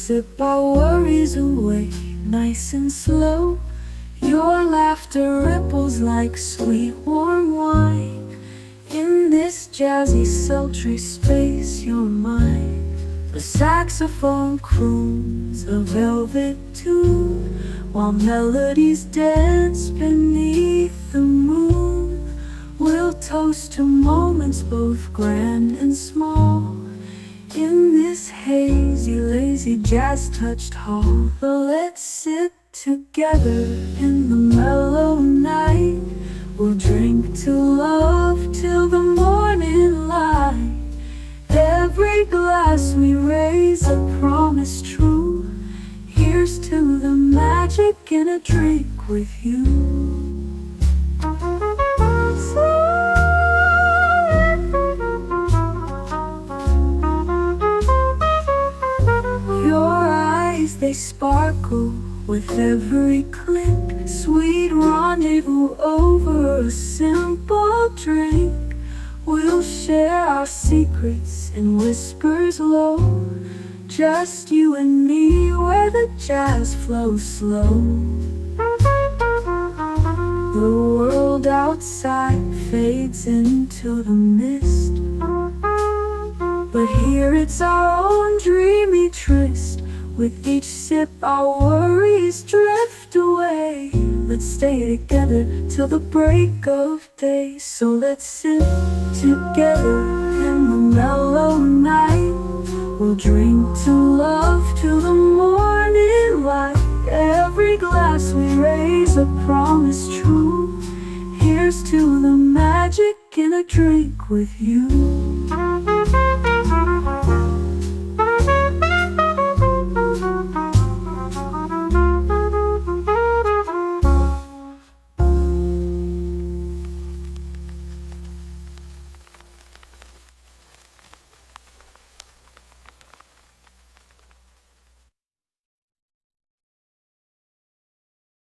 sip our worries away, nice and slow. Your laughter ripples like sweet warm wine. In this jazzy sultry space you're mine. The saxophone croons a velvet tune, while melodies dance beneath the moon. We'll toast to moments both grand and small, in this hazy, lazy, jazz-touched hall. Let's sit together in the mellow night. We'll drink to love till the morning light. Every glass we raise a promise true. Here's to the magic in a drink with you. Your eyes, they sparkle with every click. Sweet rendezvous over a simple drink. We'll share our secrets in whispers low, just you and me where the jazz flows slow. The world outside fades into the mist, but here it's our own dreamy tryst. With each sip our worries drift away. Let's stay together till the break of day. So let's sit together in the mellow night. We'll drink to love till the morning light. Every glass we raise a promise true. Here's to the magic in a drink with you.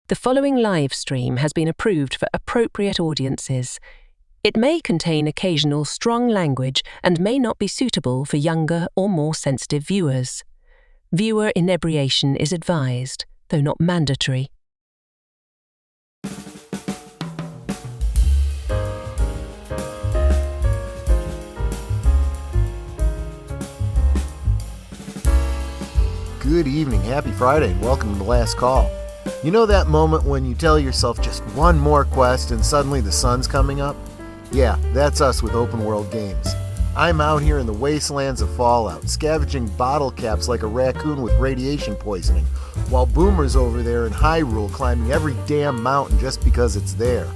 The following live stream has been approved for appropriate audiences. It may contain occasional strong language and may not be suitable for younger or more sensitive viewers. Viewer inebriation is advised, though not mandatory. Good evening, happy Friday, and welcome to The Last Call. You know that moment when you tell yourself just one more quest and suddenly the sun's coming up? Yeah, that's us with open world games. I'm out here in the wastelands of Fallout, scavenging bottle caps like a raccoon with radiation poisoning, while Boomer's over there in Hyrule climbing every damn mountain just because it's there.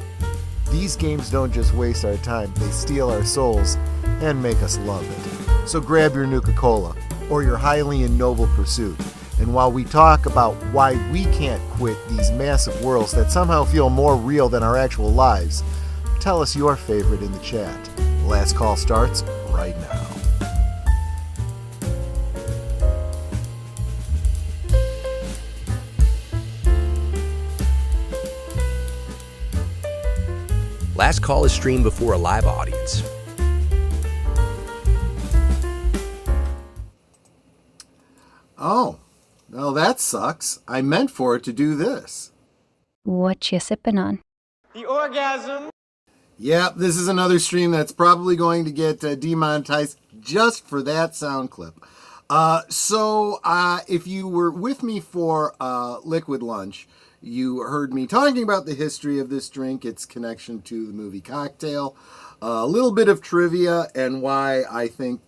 These games don't just waste our time, they steal our souls and make us love it. So grab your Nuka-Cola or your Hylian Noble Pursuit. And while we talk about why we can't quit these massive worlds that somehow feel more real than our actual lives, tell us your favorite in the chat. The Last Call starts right now. Last Call is streamed before a live audience. Oh, well that sucks. I meant for it to do this. What you sipping on? The orgasm. Yep, this is another stream that's probably going to get demonetized just for that sound clip. So if you were with me for Liquid Lunch, you heard me talking about the history of this drink, its connection to the movie Cocktail, a little bit of trivia, and why I think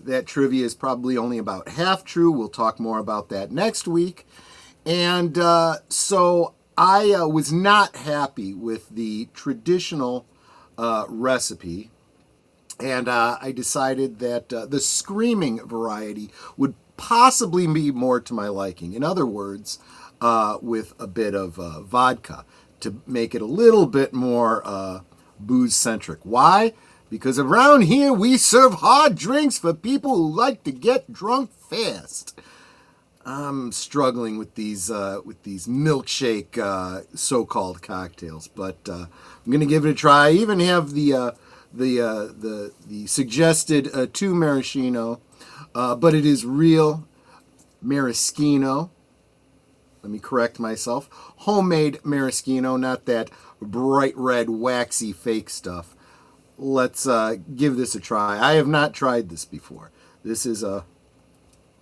that trivia is probably only about half true. We'll talk more about that next week. And so I was not happy with the traditional recipe, and I decided that the screaming variety would possibly be more to my liking. In other words, with a bit of vodka to make it a little bit more booze-centric. Why? Because around here we serve hard drinks for people who like to get drunk fast. I'm struggling with these milkshake so-called cocktails, but I'm going to give it a try. I even have the suggested 2 maraschino, but it is real maraschino. Let me correct myself. Homemade maraschino, not that bright red, waxy, fake stuff. Let's give this a try. I have not tried this before. This is a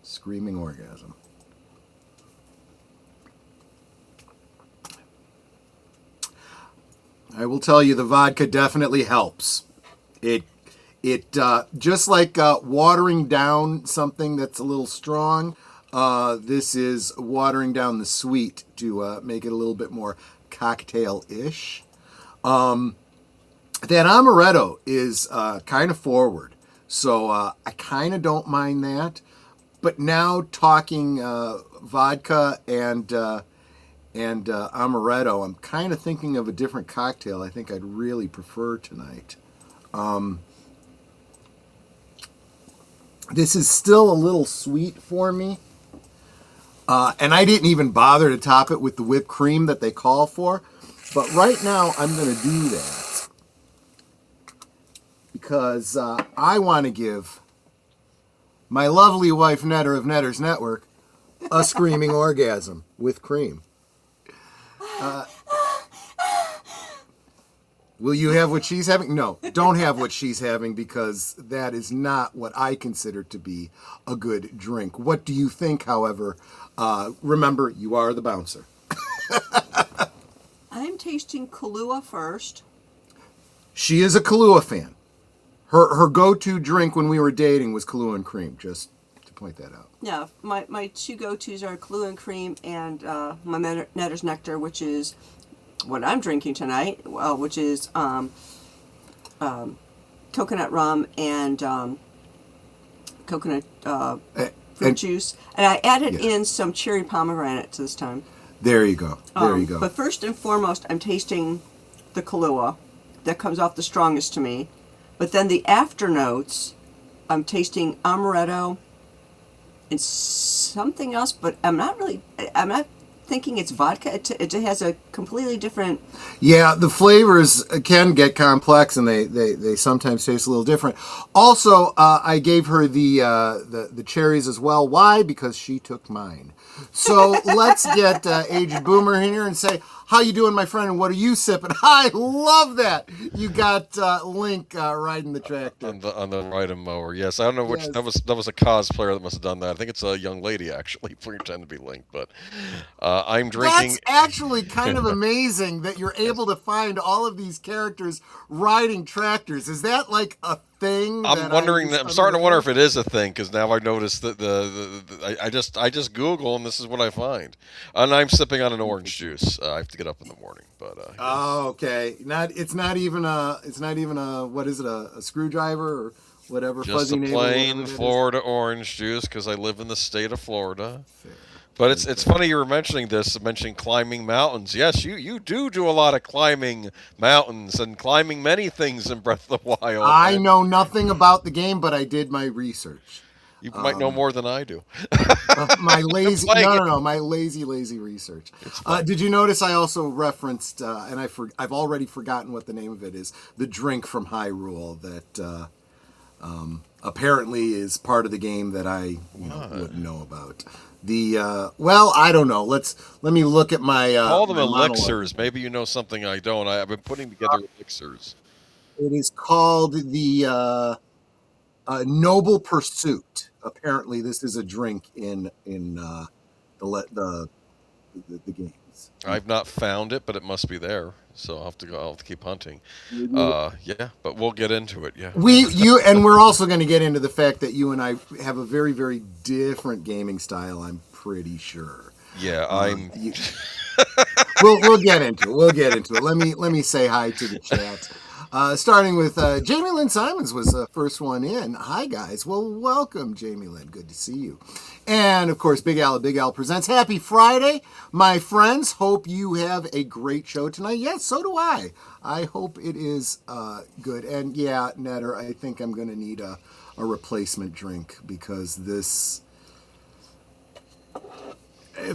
screaming orgasm. I will tell you, the vodka definitely helps. It just like watering down something that's a little strong. This is watering down the sweet to make it a little bit more cocktail-ish. That amaretto is kind of forward, so I kind of don't mind that. But now talking vodka and amaretto, I'm kind of thinking of a different cocktail I think I'd really prefer tonight. This is still a little sweet for me. And I didn't even bother to top it with the whipped cream that they call for. But right now, I'm going to do that. Because I want to give my lovely wife, Netter of Netter's Network, a screaming orgasm with cream. Will you have what she's having? No, don't have what she's having, because that is not what I consider to be a good drink. What do you think, however? Remember, you are the bouncer. I'm tasting Kahlua first. She is a Kahlua fan. Her go-to drink when we were dating was Kahlua and cream, just to point that out. Yeah, my two go-tos are Kahlua and cream and my Netter's Nectar, which is what I'm drinking tonight, which is coconut rum and coconut fruit juice. And I added in some cherry pomegranate this time. There you go. There you go. But first and foremost, I'm tasting the Kahlua. That comes off the strongest to me. But then the after notes, I'm tasting amaretto and something else, but I'm not thinking it's vodka. It has a completely different... Yeah, the flavors can get complex, and they sometimes taste a little different. Also, I gave her the cherries as well. Why? Because she took mine. So let's get Aged Boomer here and say, how you doing, my friend, and what are you sipping? I love that. You got Link riding the tractor. On the riding mower, yes. I don't know which, that was a cosplayer that must have done that. I think it's a young lady, actually, pretend to be Link, but I'm drinking... That's actually kind of amazing that you're able to find all of these characters riding tractors. Is that like a thing? I'm wondering. I'm starting to wonder if it is a thing, because now I noticed that I just Google and this is what I find. And I'm sipping on an orange juice. I have to get up in the morning, but. Oh, okay. It's not even a what is it, a screwdriver or whatever? Just fuzzy a neighbor, plain Florida orange juice, because I live in the state of Florida. Fair. But it's funny you were mentioning climbing mountains. Yes, you do a lot of climbing mountains and climbing many things in Breath of the Wild. I know nothing about the game, but I did my research. You might know more than I do. My lazy my lazy research. Did you notice I also referenced and I've already forgotten what the name of it is, the drink from Hyrule that apparently is part of the game that I wouldn't know about. I don't know. Let me look at my call them my elixirs. monologue. Maybe you know something I don't. I've been putting together elixirs. It is called the Noble Pursuit. Apparently, this is a drink in the games. I've not found it, but it must be there. So I'll have to keep hunting. Yeah, but we'll get into it. Yeah. And we're also going to get into the fact that you and I have a very, very different gaming style. I'm pretty sure. Yeah, We'll get into it. Let me say hi to the chat. Starting with Jamie Lynn Simons was the first one in. Hi, guys. Well, welcome, Jamie Lynn. Good to see you. And, of course, Big Al Presents. Happy Friday, my friends. Hope you have a great show tonight. Yes, so do I. I hope it is good. And, yeah, Netter, I think I'm going to need a replacement drink, because this...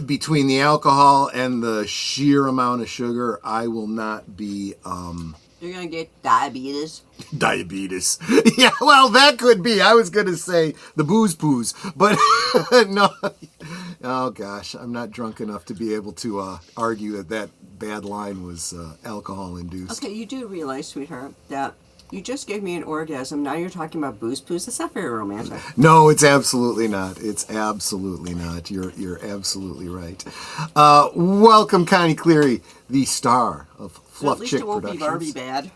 between the alcohol and the sheer amount of sugar, I will not be... You're going to get diabetes. Diabetes. Yeah, well, that could be. I was going to say the booze, but no. Oh gosh, I'm not drunk enough to be able to argue that bad line was alcohol induced. Okay, you do realize, sweetheart, that you just gave me an orgasm. Now you're talking about booze poos. That's not very romantic. No, it's absolutely not. It's absolutely not. You're absolutely right. Welcome, Connie Cleary, the star of Fluff At least Chick it won't be Barbie Productions.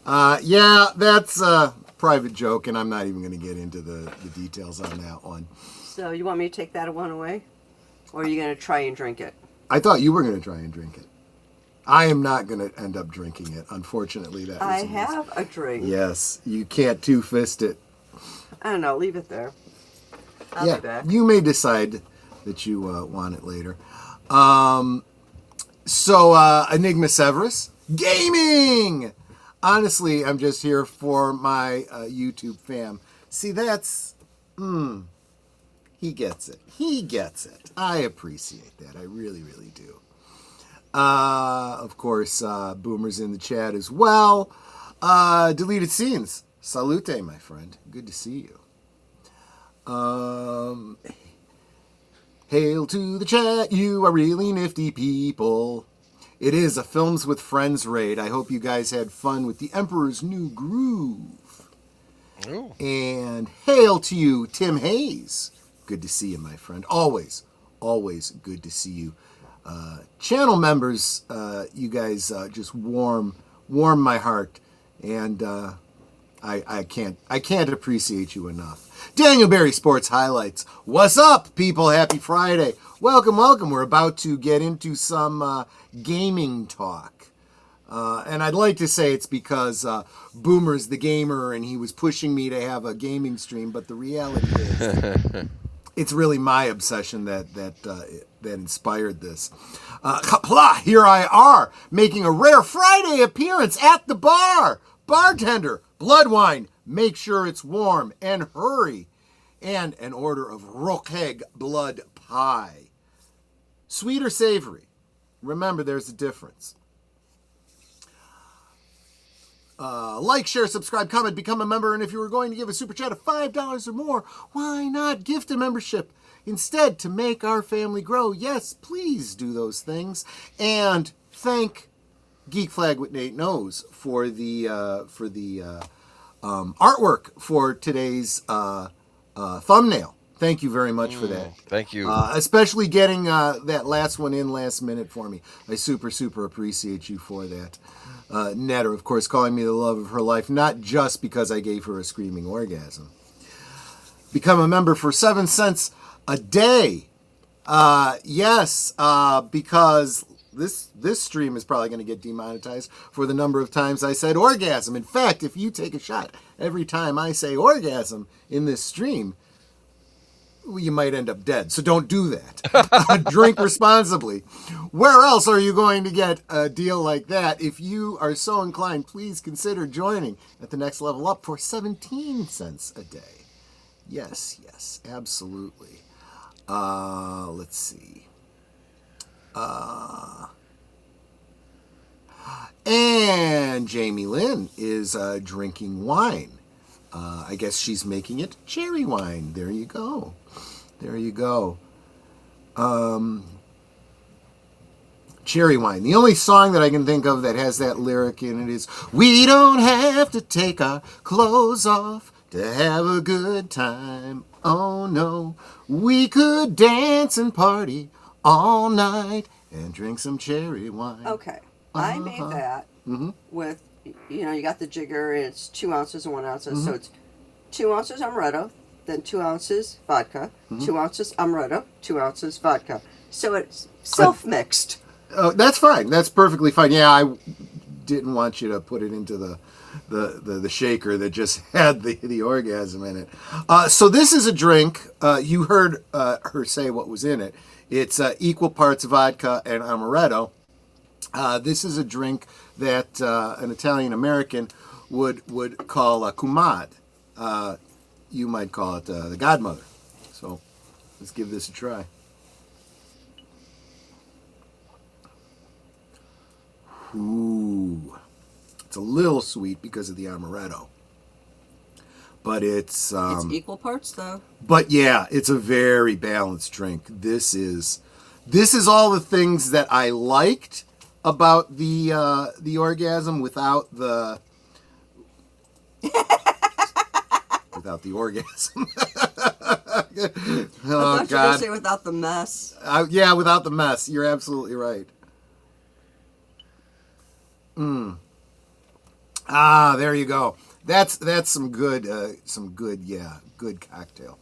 bad. Yeah, that's a private joke, and I'm not even going to get into the details on that one. So you want me to take that one away? Or are you going to try and drink it? I thought you were going to try and drink it. I am not going to end up drinking it. Unfortunately, that was I have a drink. Yes, you can't two-fist it. I don't know. Leave it there. I'll be back. You may decide that you want it later. Enigma Severus, gaming! Honestly, I'm just here for my YouTube fam. See, that's... he gets it. He gets it. I appreciate that. I really, really do. Of course, Boomer's in the chat as well. Deleted Scenes. Salute, my friend. Good to see you. Hail to the chat. You are really nifty people. It is a Films with Friends raid. I hope you guys had fun with The Emperor's New Groove. Ooh. And hail to you, Tim Hayes. Good to see you, my friend. Always, always good to see you. Channel members, you guys just warm my heart, and I can't appreciate you enough. Daniel Berry Sports Highlights. What's up, people? Happy Friday. Welcome, welcome. We're about to get into some gaming talk. And I'd like to say it's because Boomer's the gamer and he was pushing me to have a gaming stream, but the reality is it's really my obsession that inspired this. Here I are, making a rare Friday appearance at the bar. Bartender, blood wine, make sure it's warm and hurry. And an order of Roqueg blood pie. Sweet or savory? Remember, there's a difference. Like, share, subscribe, comment, become a member, and if you were going to give a super chat of $5 or more, why not gift a membership instead to make our family grow? Yes, please do those things. And thank Geek Flag with Nate Knows for the artwork for today's thumbnail. Thank you very much for that. Thank you. Especially getting that last one in last minute for me. I super, super appreciate you for that. Netter, of course, calling me the love of her life, not just because I gave her a screaming orgasm. Become a member for 7 cents a day. Yes, because this stream is probably going to get demonetized for the number of times I said orgasm. In fact, if you take a shot every time I say orgasm in this stream, you might end up dead. So don't do that. Drink responsibly. Where else are you going to get a deal like that? If you are so inclined, please consider joining at the next level up for 17 cents a day. Yes, yes, absolutely. Let's see. And Jamie Lynn is drinking wine. I guess she's making it cherry wine. There you go. There you go. Cherry wine. The only song that I can think of that has that lyric in it is, we don't have to take our clothes off to have a good time. Oh no, we could dance and party all night and drink some cherry wine. Okay. I made that with, you got the jigger, and it's 2 ounces and 1 ounce. So it's 2 ounces amaretto, then 2 ounces vodka, 2 ounces amaretto, 2 ounces vodka. So it's self-mixed. Oh, that's fine. That's perfectly fine. Yeah, I didn't want you to put it into the shaker that just had the orgasm in it. So this is a drink. You heard her say what was in it. It's equal parts vodka and amaretto. This is a drink that an Italian-American would call a kumad. You might call it the godmother. So let's give this a try. Ooh. It's a little sweet because of the amaretto. but it's equal parts though. But yeah, it's a very balanced drink. This is all the things that I liked about the orgasm without the orgasm. I thought you were going to say without the mess. Yeah, without the mess. You're absolutely right. There you go. That's some good cocktail.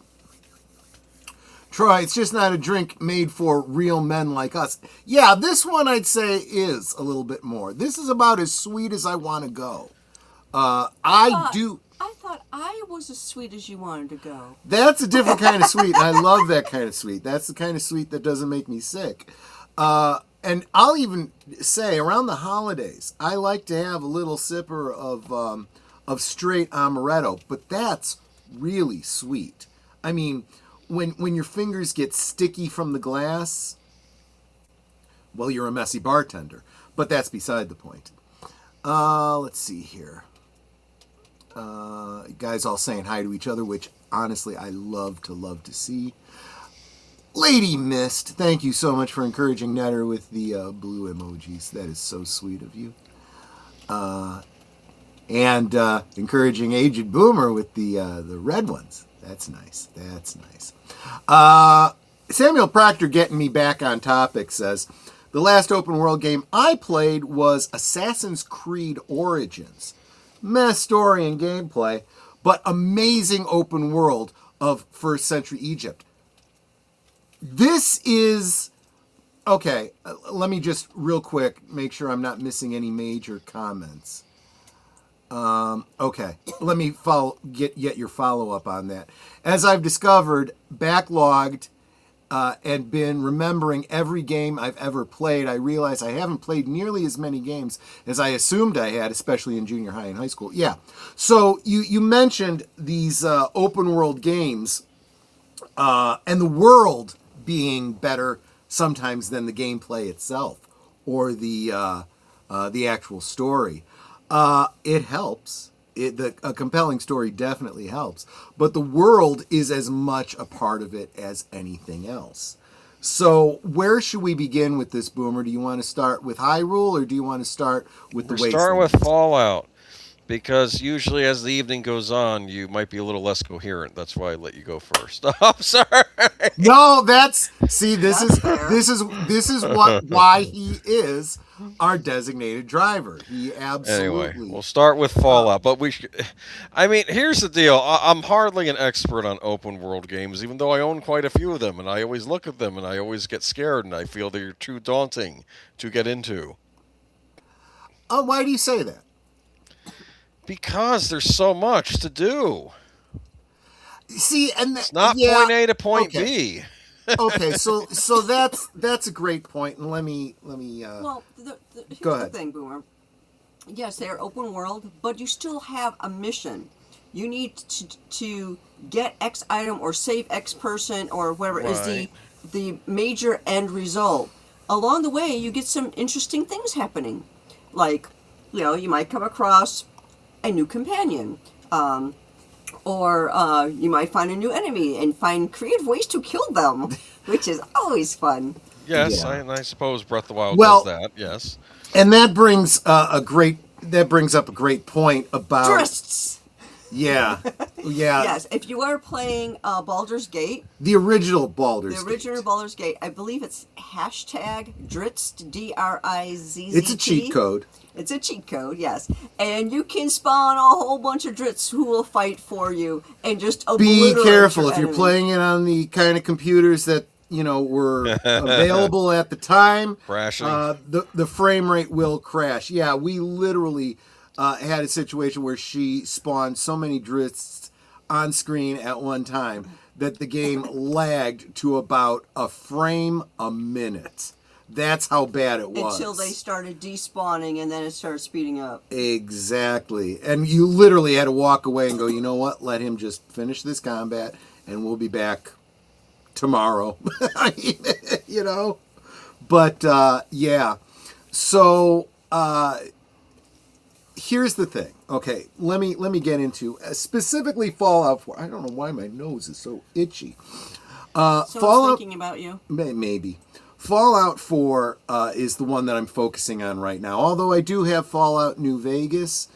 Troy, it's just not a drink made for real men like us. Yeah, this one I'd say is a little bit more. This is about as sweet as I want to go. I thought I was as sweet as you wanted to go. That's a different kind of sweet. I love that kind of sweet. That's the kind of sweet that doesn't make me sick. And I'll even say around the holidays, I like to have a little sipper of straight amaretto, but that's really sweet. I mean, when your fingers get sticky from the glass, well, you're a messy bartender. But that's beside the point. Let's see here. Guys all saying hi to each other, which honestly I love to see. Lady Mist, thank you so much for encouraging Netter with the blue emojis. That is so sweet of you. And encouraging Aged Boomer with the red ones. That's nice. That's nice. Samuel Proctor, getting me back on topic, says, the last open world game I played was Assassin's Creed Origins. Meh story and gameplay, but amazing open world of first century Egypt. This is... Okay, let me just real quick make sure I'm not missing any major comments. Okay, let me get your follow-up on that. As I've discovered, backlogged, and been remembering every game I've ever played, I realize I haven't played nearly as many games as I assumed I had, especially in junior high and high school. Yeah, so you mentioned these open world games, and the world being better sometimes than the gameplay itself or the actual story. It helps. A compelling story definitely helps, but the world is as much a part of it as anything else. So where should we begin with this, Boomer? Do you want to start with Hyrule, or do you want to start with the wasteland? Start with Fallout, because usually as the evening goes on, you might be a little less coherent. That's why I let you go first. I'm sorry. No, this is why he is our designated driver. He absolutely. Anyway, we'll start with Fallout, but I mean, here's the deal. I'm hardly an expert on open world games, even though I own quite a few of them, and I always look at them and I always get scared, and I feel they're too daunting to get into. Oh, why do you say that? Because there's so much to do. See, and it's not point A to point B. Okay, so that's a great point, and let me. Well, here's go ahead. The thing, Boomer. Yes, they are open world, but you still have a mission. You need to get X item or save X person or whatever is the major end result. Along the way, you get some interesting things happening, like you might come across a new companion. Or you might find a new enemy and find creative ways to kill them, which is always fun. Yes, yeah. I suppose Breath of the Wild does that. Yes, and that brings up a great point about Drists. Yeah, yeah. Yes, if you are playing Baldur's Gate, the original Baldur's Gate, I believe it's hashtag Drizzt, DRIZZT. It's a cheat code. It's a cheat code, yes. And you can spawn a whole bunch of Drizts who will fight for you and just obliterate Be careful your if enemy. you're playing it on the kind of computers that were available at the time. Crashing. The frame rate will crash. Yeah, we literally had a situation where she spawned so many Drizts on screen at one time that the game lagged to about a frame a minute. That's how bad it was. Until they started despawning, and then it started speeding up. Exactly. And you literally had to walk away and go, you know what? Let him just finish this combat, and we'll be back tomorrow. But, yeah. So, here's the thing. Okay, let me get into specifically Fallout 4. I don't know why my nose is so itchy. Someone's Fallout, thinking about you. maybe. Fallout 4 is the one that I'm focusing on right now. Although I do have Fallout New Vegas,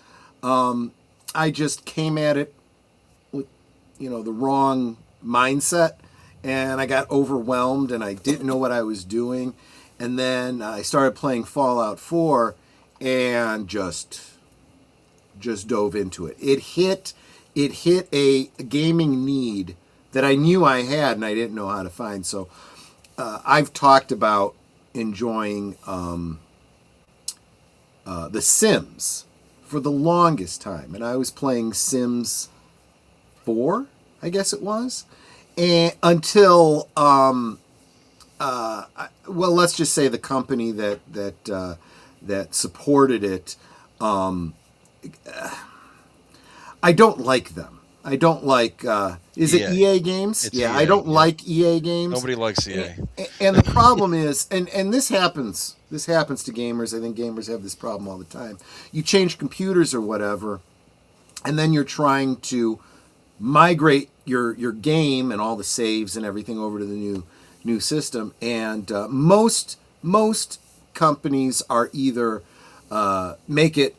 I just came at it with, the wrong mindset, and I got overwhelmed, and I didn't know what I was doing. And then I started playing Fallout 4, and just dove into it. It hit a gaming need that I knew I had, and I didn't know how to find. So I've talked about enjoying The Sims for the longest time, and I was playing Sims 4, I guess it was, and until let's just say the company that supported it, I don't like them. I don't like. Is it EA games? It's yeah, EA, I don't like EA games. Nobody likes EA. And the problem is, and this happens. This happens to gamers. I think gamers have this problem all the time. You change computers or whatever, and then you're trying to migrate your game and all the saves and everything over to the new system. And most companies are either make it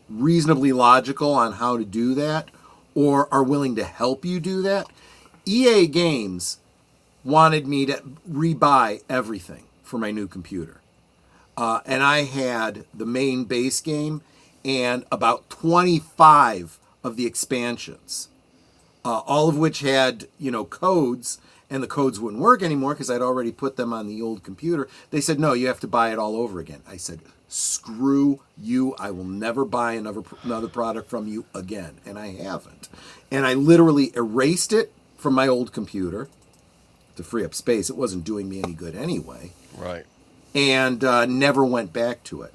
reasonably logical on how to do that, or are willing to help you do that. EA Games wanted me to rebuy everything for my new computer. And I had the main base game and about 25 of the expansions, all of which had, codes, and the codes wouldn't work anymore because I'd already put them on the old computer. They said, no, you have to buy it all over again. I said, screw you. I will never buy another product from you again. And I haven't. And I literally erased it from my old computer to free up space. It wasn't doing me any good anyway. Right. And never went back to it.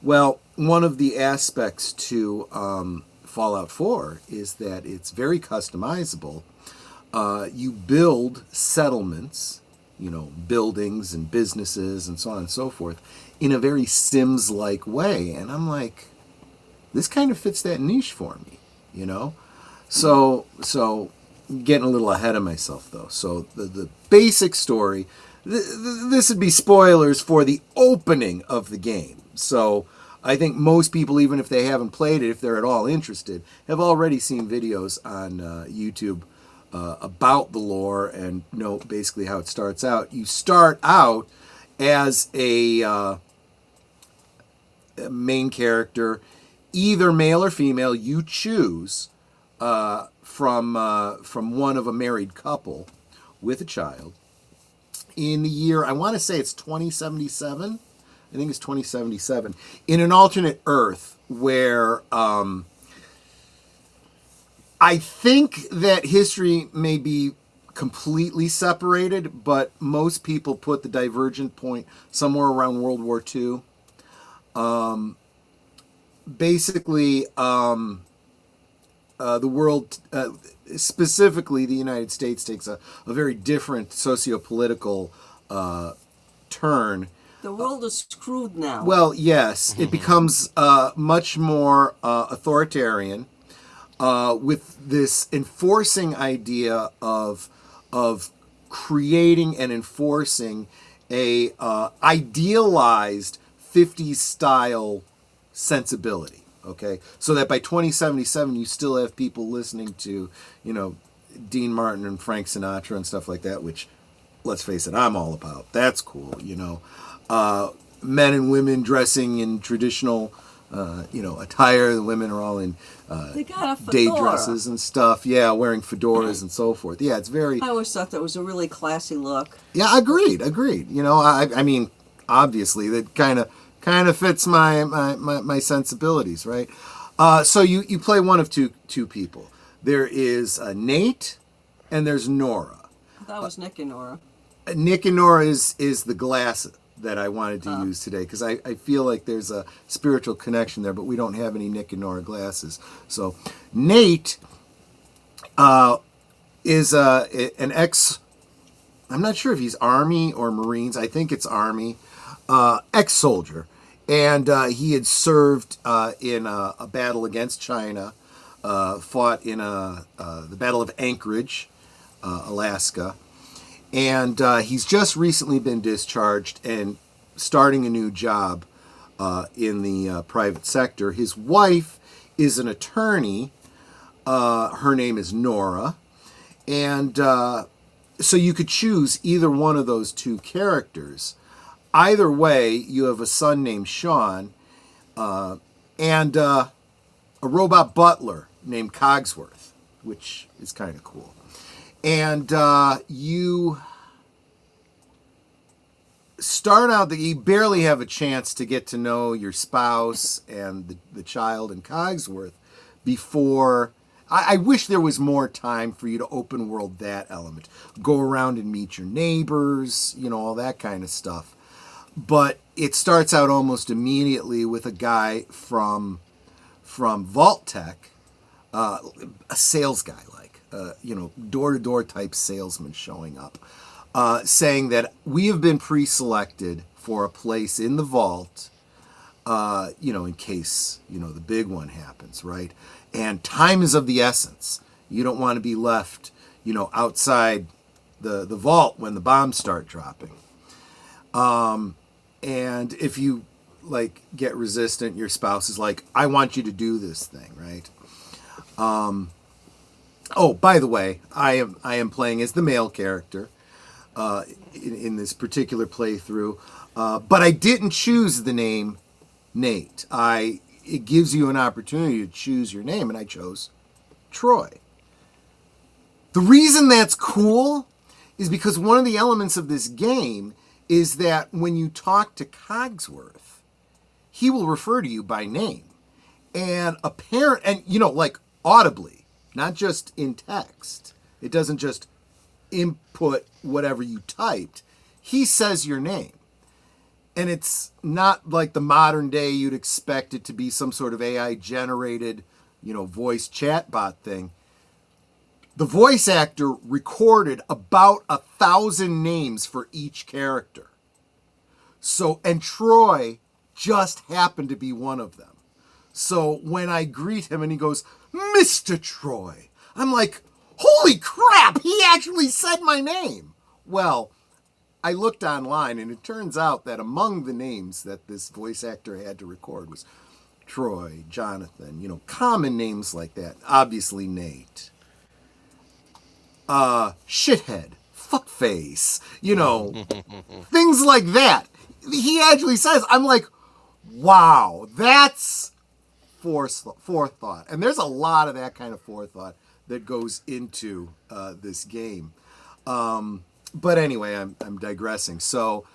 Well, one of the aspects to Fallout 4 is that it's very customizable. You build settlements, buildings and businesses and so on and so forth, in a very Sims-like way. And I'm like, this kind of fits that niche for me, So getting a little ahead of myself, though. So the basic story, this would be spoilers for the opening of the game. So I think most people, even if they haven't played it, if they're at all interested, have already seen videos on YouTube about the lore and know basically how it starts out. You start out as a main character, either male or female. You choose from one of a married couple with a child. In the year, I want to say it's 2077. I think it's 2077. In an alternate Earth where I think that history may be completely separated, but most people put the divergent point somewhere around World War II. Basically, the world, specifically the United States, takes a very different socio-political turn. The world is screwed now. Well, yes, it becomes much more authoritarian, with this enforcing idea of creating and enforcing a idealized 50s style sensibility. Okay, so that by 2077 you still have people listening to, Dean Martin and Frank Sinatra and stuff like that, which, let's face it, I'm all about. That's cool, men and women dressing in traditional, attire. The women are all in they got a day fedora. dresses and stuff. Yeah, wearing fedoras and so forth. Yeah, it's very. I always thought that was a really classy look. Yeah, agreed. I mean, obviously that kind of fits my sensibilities, right? So you play one of two people. There is Nate, and there's Nora. That was Nick and Nora. Nick and Nora is the glass that I wanted to use today, because I feel like there's a spiritual connection there, but we don't have any Nick and Nora glasses. So Nate is an ex, I'm not sure if he's Army or Marines, I think it's Army, ex-soldier. And he had served in a battle against China, fought in the Battle of Anchorage, Alaska. And he's just recently been discharged and starting a new job in the private sector. His wife is an attorney. Her name is Nora. And so you could choose either one of those two characters. Either way, you have a son named Sean and a robot butler named Cogsworth, which is kind of cool. And you start out that you barely have a chance to get to know your spouse and the child and Cogsworth before... I wish there was more time for you to open world that element. Go around and meet your neighbors, all that kind of stuff. But it starts out almost immediately with a guy from Vault Tech, a sales guy, door-to-door type salesman showing up, saying that we have been pre-selected for a place in the vault, in case, the big one happens, right? And time is of the essence. You don't want to be left, outside the vault when the bombs start dropping. And if you get resistant, your spouse is like, I want you to do this thing, right? Oh, by the way, I am playing as the male character in this particular playthrough, but I didn't choose the name Nate. It gives you an opportunity to choose your name, and I chose Troy. The reason that's cool is because one of the elements of this game is that when you talk to Cogsworth, he will refer to you by name. And audibly, not just in text. It doesn't just input whatever you typed. He says your name. And it's not like the modern day you'd expect it to be some sort of AI generated, voice chatbot thing. The voice actor recorded about 1,000 names for each character. And Troy just happened to be one of them. So when I greet him and he goes, Mr. Troy, I'm like, holy crap, he actually said my name. Well, I looked online and it turns out that among the names that this voice actor had to record was Troy, Jonathan, common names like that. Obviously Nate. Shithead, fuckface, things like that. He actually says, I'm like, wow, that's forethought. And there's a lot of that kind of forethought that goes into this game. But anyway, I'm digressing. So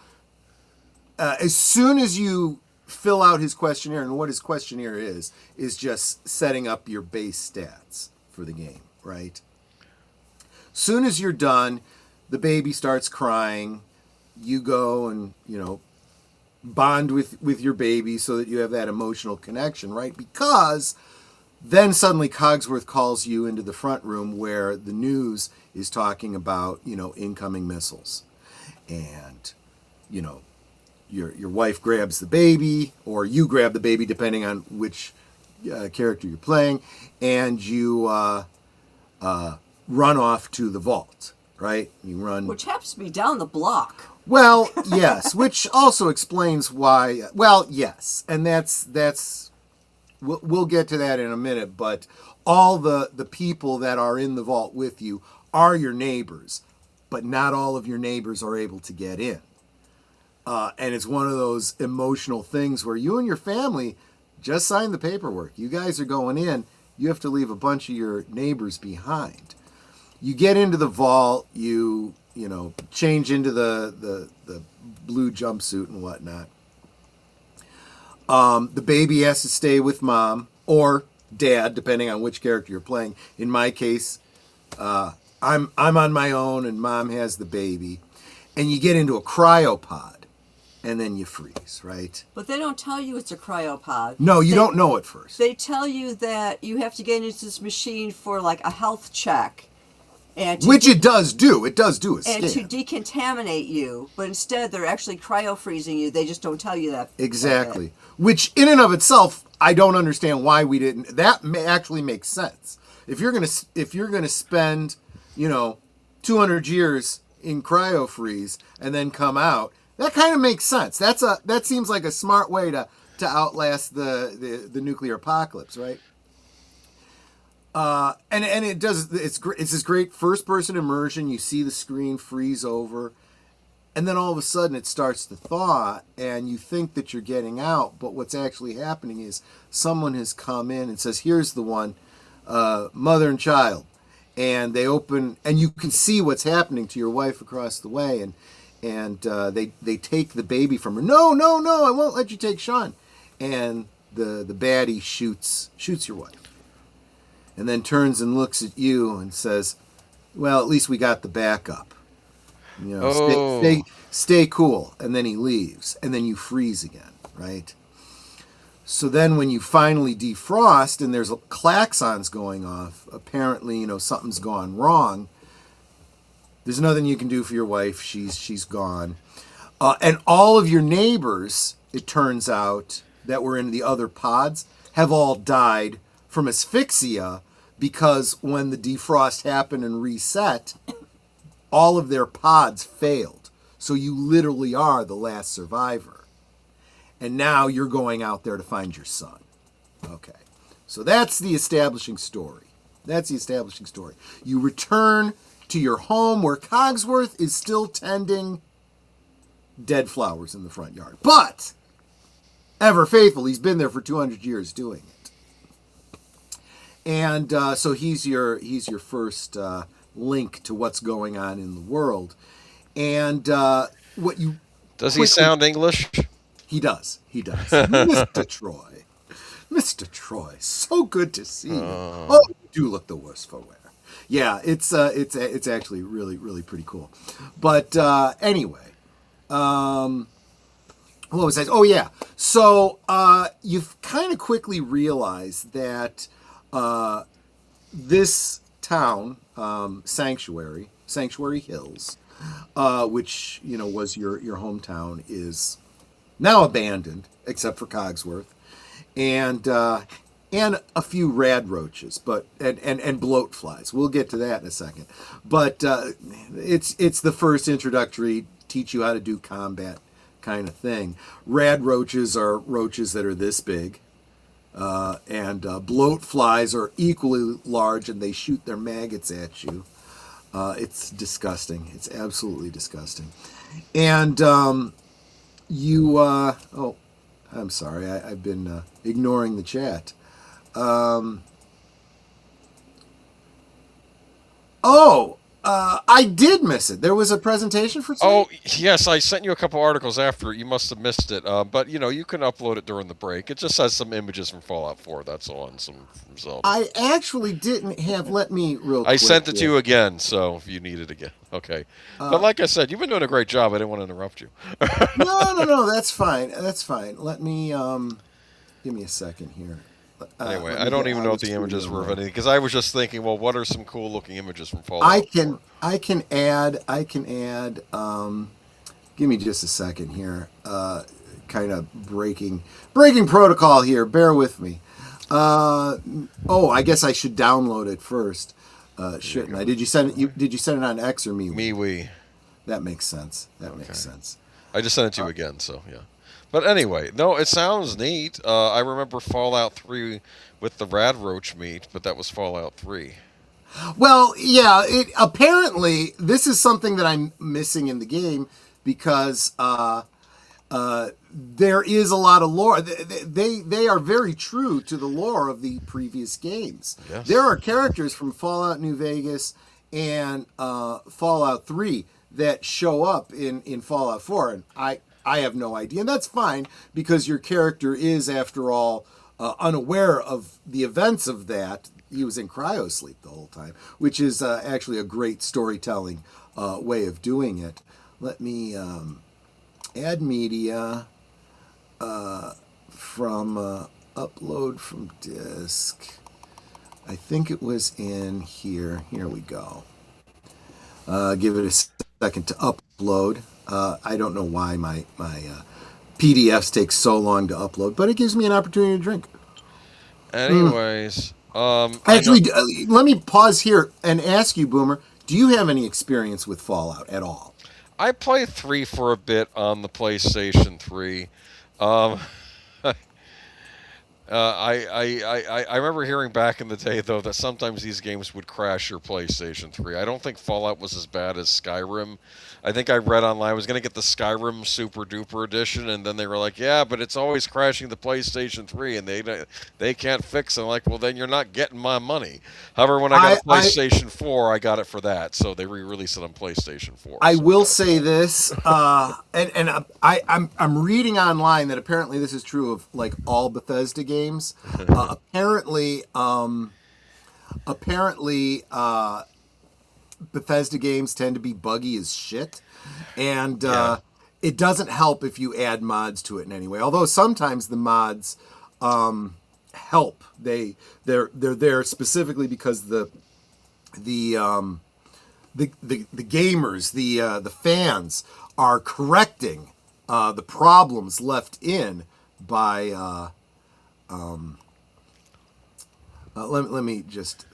as soon as you fill out his questionnaire, and what his questionnaire is just setting up your base stats for the game, right? Soon as you're done, the baby starts crying. You go and, bond with your baby so that you have that emotional connection, right? Because then suddenly Cogsworth calls you into the front room where the news is talking about, incoming missiles. And, your wife grabs the baby, or you grab the baby, depending on which character you're playing, and you run off to the vault, right? You run... Which happens to be down the block. Well, yes, which also explains why... Well, yes, and that's we'll get to that in a minute, but all the people that are in the vault with you are your neighbors, but not all of your neighbors are able to get in. And it's one of those emotional things where you and your family just signed the paperwork. You guys are going in. You have to leave a bunch of your neighbors behind. You get into the vault, you change into the blue jumpsuit and whatnot. The baby has to stay with mom or dad, depending on which character you're playing. In my case, I'm on my own and mom has the baby. And you get into a cryopod and then you freeze, right? But they don't tell you it's a cryopod. No, you don't know at first. They tell you that you have to get into this machine for a health check. And Which it does do. It does do a and to scan. decontaminate you, but instead they're actually cryo-freezing you. They just don't tell you that. Exactly. Which, in and of itself, I don't understand why we didn't. That actually makes sense. If you're gonna spend, 200 years in cryo freeze and then come out, that kind of makes sense. That seems like a smart way to outlast the nuclear apocalypse, right? And it does. It's this great first person immersion. You see the screen freeze over, and then all of a sudden it starts to thaw, and you think that you're getting out, but what's actually happening is someone has come in and says, "Here's the one, mother and child," and they open, and you can see what's happening to your wife across the way, and they take the baby from her. No, no, no! I won't let you take Sean, and the baddie shoots your wife. And then turns and looks at you and says, "Well, at least we got the backup. Stay cool." And then he leaves, and then you freeze again, right? So then, when you finally defrost and there's klaxons going off, apparently, something's gone wrong. There's nothing you can do for your wife. She's gone, and all of your neighbors, it turns out, that were in the other pods have all died from asphyxia, because when the defrost happened and reset, all of their pods failed. So you literally are the last survivor. And now you're going out there to find your son. Okay. So that's the establishing story. You return to your home where Cogsworth is still tending dead flowers in the front yard. But, ever faithful, he's been there for 200 years doing it. And so he's your first link to what's going on in the world. And what you does he sound English? He does. Mr. Troy, so good to see you. Oh, you do look the worse for wear. Yeah, it's actually really, really pretty cool. But anyway, what was I? Oh yeah. So you've kind of quickly realized that this town, Sanctuary Hills, which was your hometown, is now abandoned except for Cogsworth, and a few rad roaches, but and bloat flies. We'll get to that in a second. But it's the first introductory, teach you how to do combat kind of thing. Rad roaches are roaches that are this big. And bloat flies are equally large, and they shoot their maggots at you. It's disgusting. It's absolutely disgusting. And oh, I'm sorry. I've been ignoring the chat. I did miss it. There was a presentation for today? Oh, yes, I sent you a couple articles after. You must have missed it. But, you can upload it during the break. It just has some images from Fallout 4, that's all, and some results. I actually didn't have... Let me real quick. I sent it to you again, so if you need it again. Okay. But like I said, you've been doing a great job. I didn't want to interrupt you. No, that's fine. Let me... give me a second here. Anyway, I don't even know if the images were of anything, because I was just thinking, well, what are some cool looking images from Fallout? I can add. Give me just a second here. Kind of breaking protocol here. Bear with me. I guess I should download it first, shouldn't I? Did you send it? Did you send it on X or MeWe? MeWe. That makes sense. Makes sense. I just sent it to you again, so yeah. But anyway, no, it sounds neat. I remember Fallout 3 with the rad roach meat, but that was Fallout 3. Well, yeah, apparently this is something that I'm missing in the game, because there is a lot of lore. They are very true to the lore of the previous games. Yes. There are characters from Fallout New Vegas and Fallout 3 that show up in Fallout 4, and I have no idea, and that's fine, because your character is, after all, unaware of the events of that. He was in cryosleep the whole time, which is actually a great storytelling way of doing it. Let me add media from upload from disk. I think it was in here. Here we go. Give it a second to upload. I don't know why my PDFs take so long to upload, but it gives me an opportunity to drink. Anyways, Actually, let me pause here and ask you, Boomer, do you have any experience with Fallout at all? I played 3 for a bit on the PlayStation 3. I remember hearing back in the day, though, that sometimes these games would crash your PlayStation 3. I don't think Fallout was as bad as Skyrim. I think I read online I was going to get the Skyrim Super Duper Edition, and then they were like, yeah, but it's always crashing the PlayStation 3, and they can't fix it. I'm like, well, then you're not getting my money. However, when I got a PlayStation 4, I got it for that, so they re-released it on PlayStation 4. I will say this, and I'm reading online that apparently this is true of like all Bethesda games. Apparently, Bethesda games tend to be buggy as shit, and it doesn't help if you add mods to it in any way. Although sometimes the mods help. They're there specifically because the gamers, the fans are correcting the problems left in by. Let me just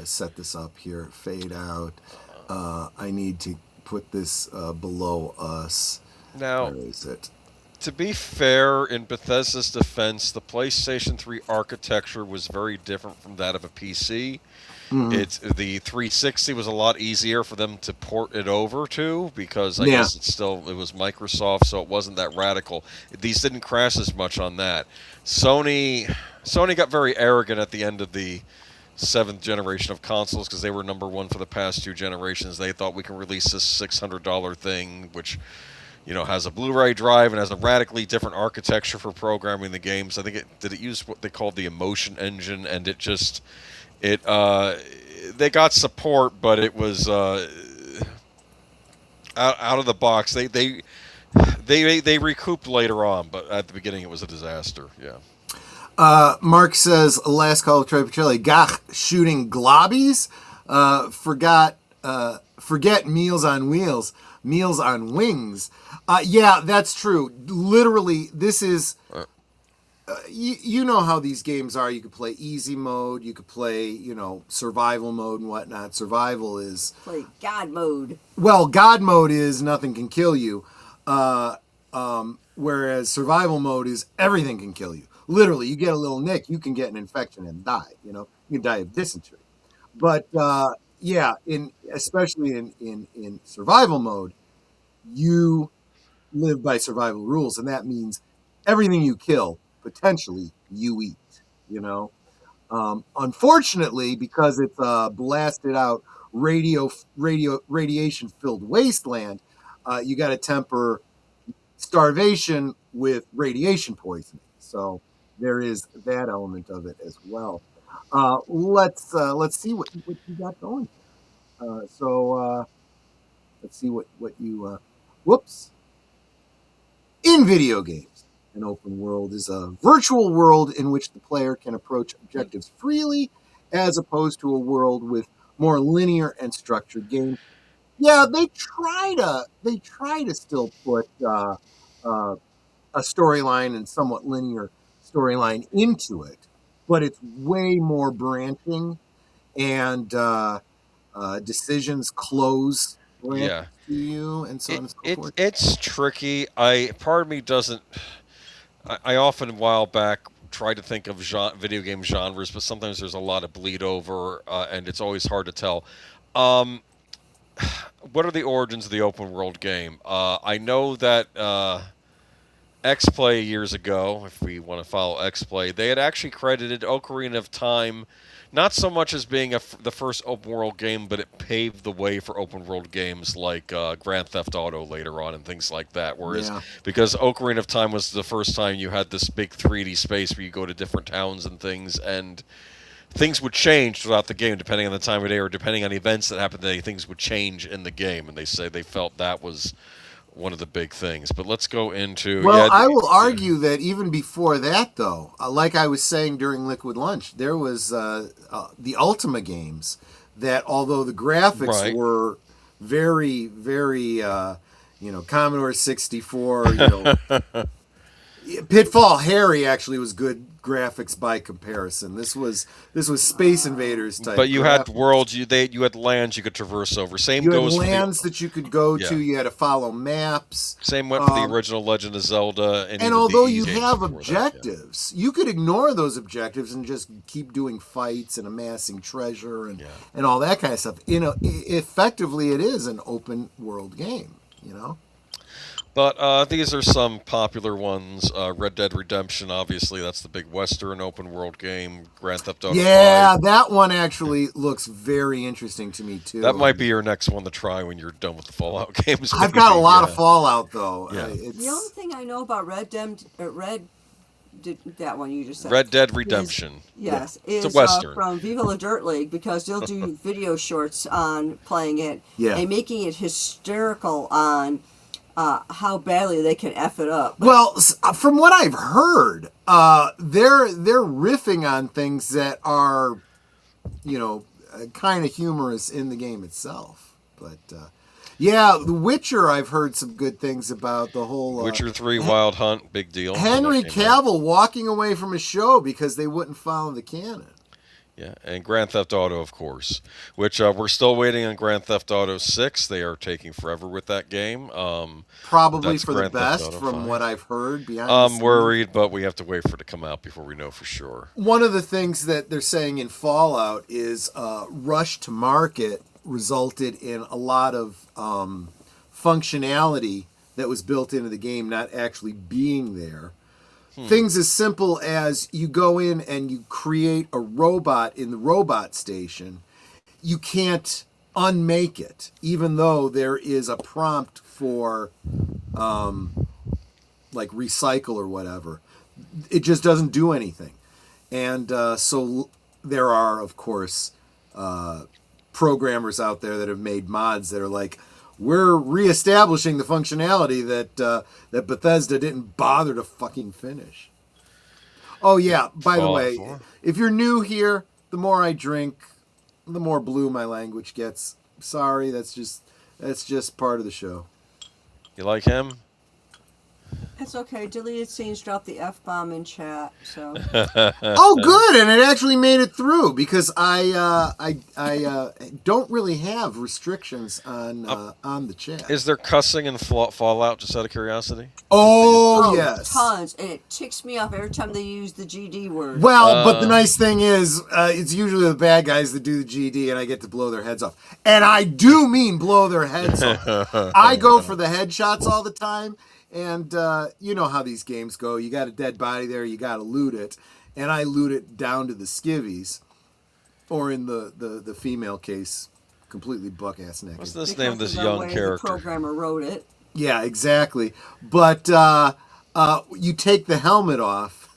set this up here. Fade out. I need to put this below us. Now, where is it? To be fair, in Bethesda's defense, the PlayStation 3 architecture was very different from that of a PC. It's the 360 was a lot easier for them to port it over to because I guess it was Microsoft, so it wasn't that radical. These didn't crash as much on that. Sony got very arrogant at the end of the 7th generation of consoles because they were number one for the past 2 generations. They thought we can release this $600 thing, which has a Blu-ray drive and has a radically different architecture for programming the games. I think it used what they called the Emotion Engine, and they got support, but it was out of the box. They recouped later on, but at the beginning it was a disaster. Yeah. Mark says, last call of Troy Pacelli. Gach, shooting globbies? Forget Meals on Wheels. Meals on Wings. Yeah, that's true. Literally, this is... you know how these games are. You could play easy mode. You could play, survival mode and whatnot. Survival is... Play God mode. Well, God mode is nothing can kill you. Whereas survival mode is everything can kill you. Literally, you get a little nick, you can get an infection and die. You can die of dysentery. But especially in survival mode, you live by survival rules, and that means everything you kill, potentially, you eat. Unfortunately, because it's a blasted out radiation filled wasteland, you got to temper starvation with radiation poisoning. So there is that element of it as well. Let's see what you got going. Let's see what you. Whoops. In video games, an open world is a virtual world in which the player can approach objectives freely, as opposed to a world with more linear and structured games. Yeah, they try to still put a storyline and somewhat linear storyline into it, but it's way more branching, and decisions close to you, and so on and so forth. It's tricky. Part of me doesn't. I often, a while back, tried to think of video game genres, but sometimes there's a lot of bleed over, and it's always hard to tell. What are the origins of the open world game? I know that X-Play years ago, if we want to follow X-Play, they had actually credited Ocarina of Time not so much as being the first open world game, but it paved the way for open world games like Grand Theft Auto later on and things like that. Whereas, because Ocarina of Time was the first time you had this big 3D space where you go to different towns and things would change throughout the game depending on the time of day or depending on events that happened today. Things would change in the game, and they say they felt that was one of the big things. But let's go into... Well, I will argue that even before that, though, like I was saying during Liquid Lunch, there was the Ultima games that, although the graphics were very, very, Commodore 64, Pitfall Harry actually was good graphics by comparison. This was Space Invaders type. But you had graphics. worlds, you had lands you could traverse over. Same You had goes lands for that you could go to. You had to follow maps. Same went for the original Legend of Zelda. And even although the you games have before objectives, you could ignore those objectives and just keep doing fights and amassing treasure and all that kind of stuff. Effectively, it is an open world game. But these are some popular ones. Red Dead Redemption, obviously, that's the big Western open world game. Grand Theft Auto 5. That one actually looks very interesting to me, too. That might be your next one to try when you're done with the Fallout games. I've got a lot of Fallout, though. Yeah. The only thing I know about that one you just said. Red Dead Redemption. Is it's a Western. From Viva La Dirt League, because they'll do video shorts on playing it and making it hysterical on how badly they can F it up. Well, from what I've heard, they're riffing on things that are, kind of humorous in the game itself. But The Witcher, I've heard some good things about. The whole Witcher 3 Wild Hunt, big deal. Henry Cavill walking away from a show because they wouldn't follow the canon. Yeah, and Grand Theft Auto, of course, which we're still waiting on Grand Theft Auto 6. They are taking forever with that game. Probably for the best, from what I've heard. I'm worried, but we have to wait for it to come out before we know for sure. One of the things that they're saying in Fallout is rush to market resulted in a lot of functionality that was built into the game not actually being there. Things as simple as you go in and you create a robot in the robot station. You can't unmake it, even though there is a prompt for like recycle or whatever. It just doesn't do anything. And so there are, of course, programmers out there that have made mods that are like, we're reestablishing the functionality that Bethesda didn't bother to fucking finish. Oh yeah, by the way, if you're new here, the more I drink, the more blue my language gets. Sorry, that's just part of the show. You like him? It's okay. Deleted scenes dropped the F-bomb in chat, so. Oh, good, and it actually made it through because I don't really have restrictions on the chat. Is there cussing in Fallout? Just out of curiosity. Oh yes, tons, and it ticks me off every time they use the GD word. Well, but the nice thing is, it's usually the bad guys that do the GD, and I get to blow their heads off, and I do mean blow their heads off. I go for the headshots all the time. And you know how these games go. You got a dead body there, you got to loot it. And I loot it down to the skivvies. Or in the female case, completely buck-ass naked. What's this name of this young character? The programmer wrote it. Yeah, exactly. But you take the helmet off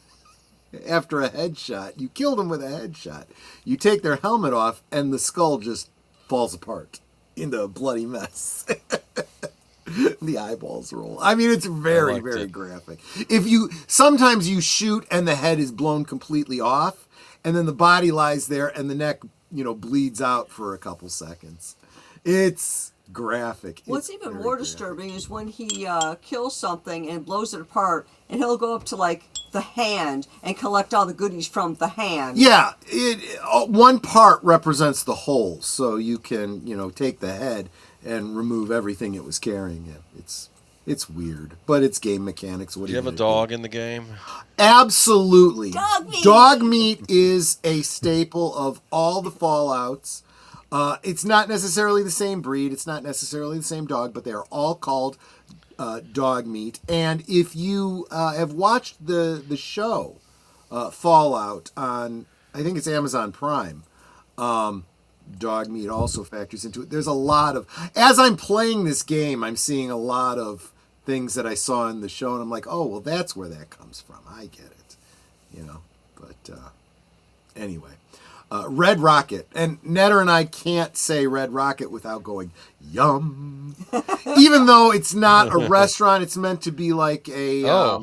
after a headshot. You killed them with a headshot. You take their helmet off, and the skull just falls apart into a bloody mess. The eyeballs roll. I mean, it's very, very graphic. Sometimes you shoot and the head is blown completely off, and then the body lies there and the neck, bleeds out for a couple seconds. It's graphic. What's even more disturbing is when he kills something and blows it apart, and he'll go up to like the hand and collect all the goodies from the hand. Yeah, one part represents the whole, so you can, take the head and remove everything it was carrying. It's weird, but it's game mechanics. Do you have a dog in the game? Absolutely. Dog meat. Dog meat is a staple of all the Fallouts. It's not necessarily the same breed. It's not necessarily the same dog, but they are all called dog meat. And if you have watched the show Fallout on, I think it's Amazon Prime, dog meat also factors into it. There's a lot of, as I'm playing this game, I'm seeing a lot of things that I saw in the show, and I'm like, oh, well, that's where that comes from. I get it, But anyway, Red Rocket, and Netter and I can't say Red Rocket without going yum. Even though it's not a restaurant, it's meant to be like a.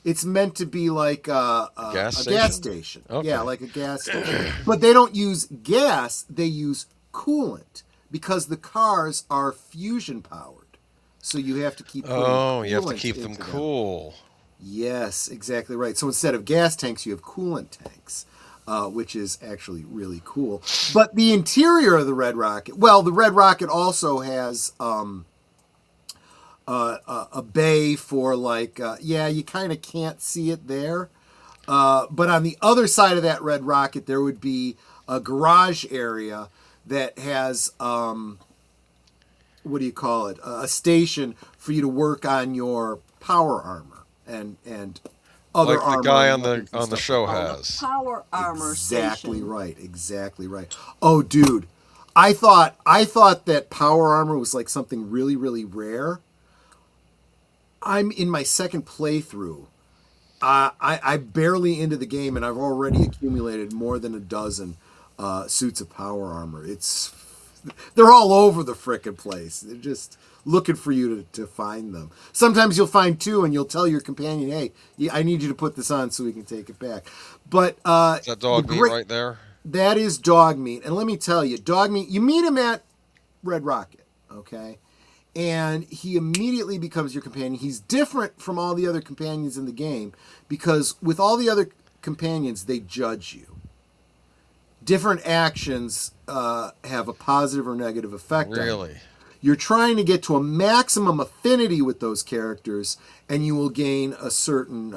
It's meant to be like a gas station. Okay. Yeah, like a gas station. But they don't use gas, they use coolant. because the cars are fusion powered. So you have to keep Oh, you have to coolant keep them into cool. Yes, exactly right. So instead of gas tanks, you have coolant tanks, which is actually really cool. But the interior of the Red Rocket, well, the Red Rocket also has a bay for like, you kind of can't see it there. But on the other side of that Red Rocket, there would be a garage area that has, what do you call it? A station for you to work on your power armor and other Like armor. the guy and on weapons the and on the stuff. show Oh, the has. power armor Exactly station. right. Exactly right. Oh, dude, I thought that power armor was like something really, really rare. I'm in my second playthrough. I barely into the game, and I've already accumulated more than a dozen suits of power armor. They're all over the frickin' place. They're just looking for you to find them. Sometimes you'll find two, and you'll tell your companion, "Hey, I need you to put this on so we can take it back." But Is that dog meat right there? that is dog meat, and let me tell you, dog meat. You meet him at Red Rocket, okay? And he immediately becomes your companion. He's different from all the other companions in the game because with all the other companions, they judge you. Different actions have a positive or negative effect on you. Really? You're trying to get to a maximum affinity with those characters, and you will gain a certain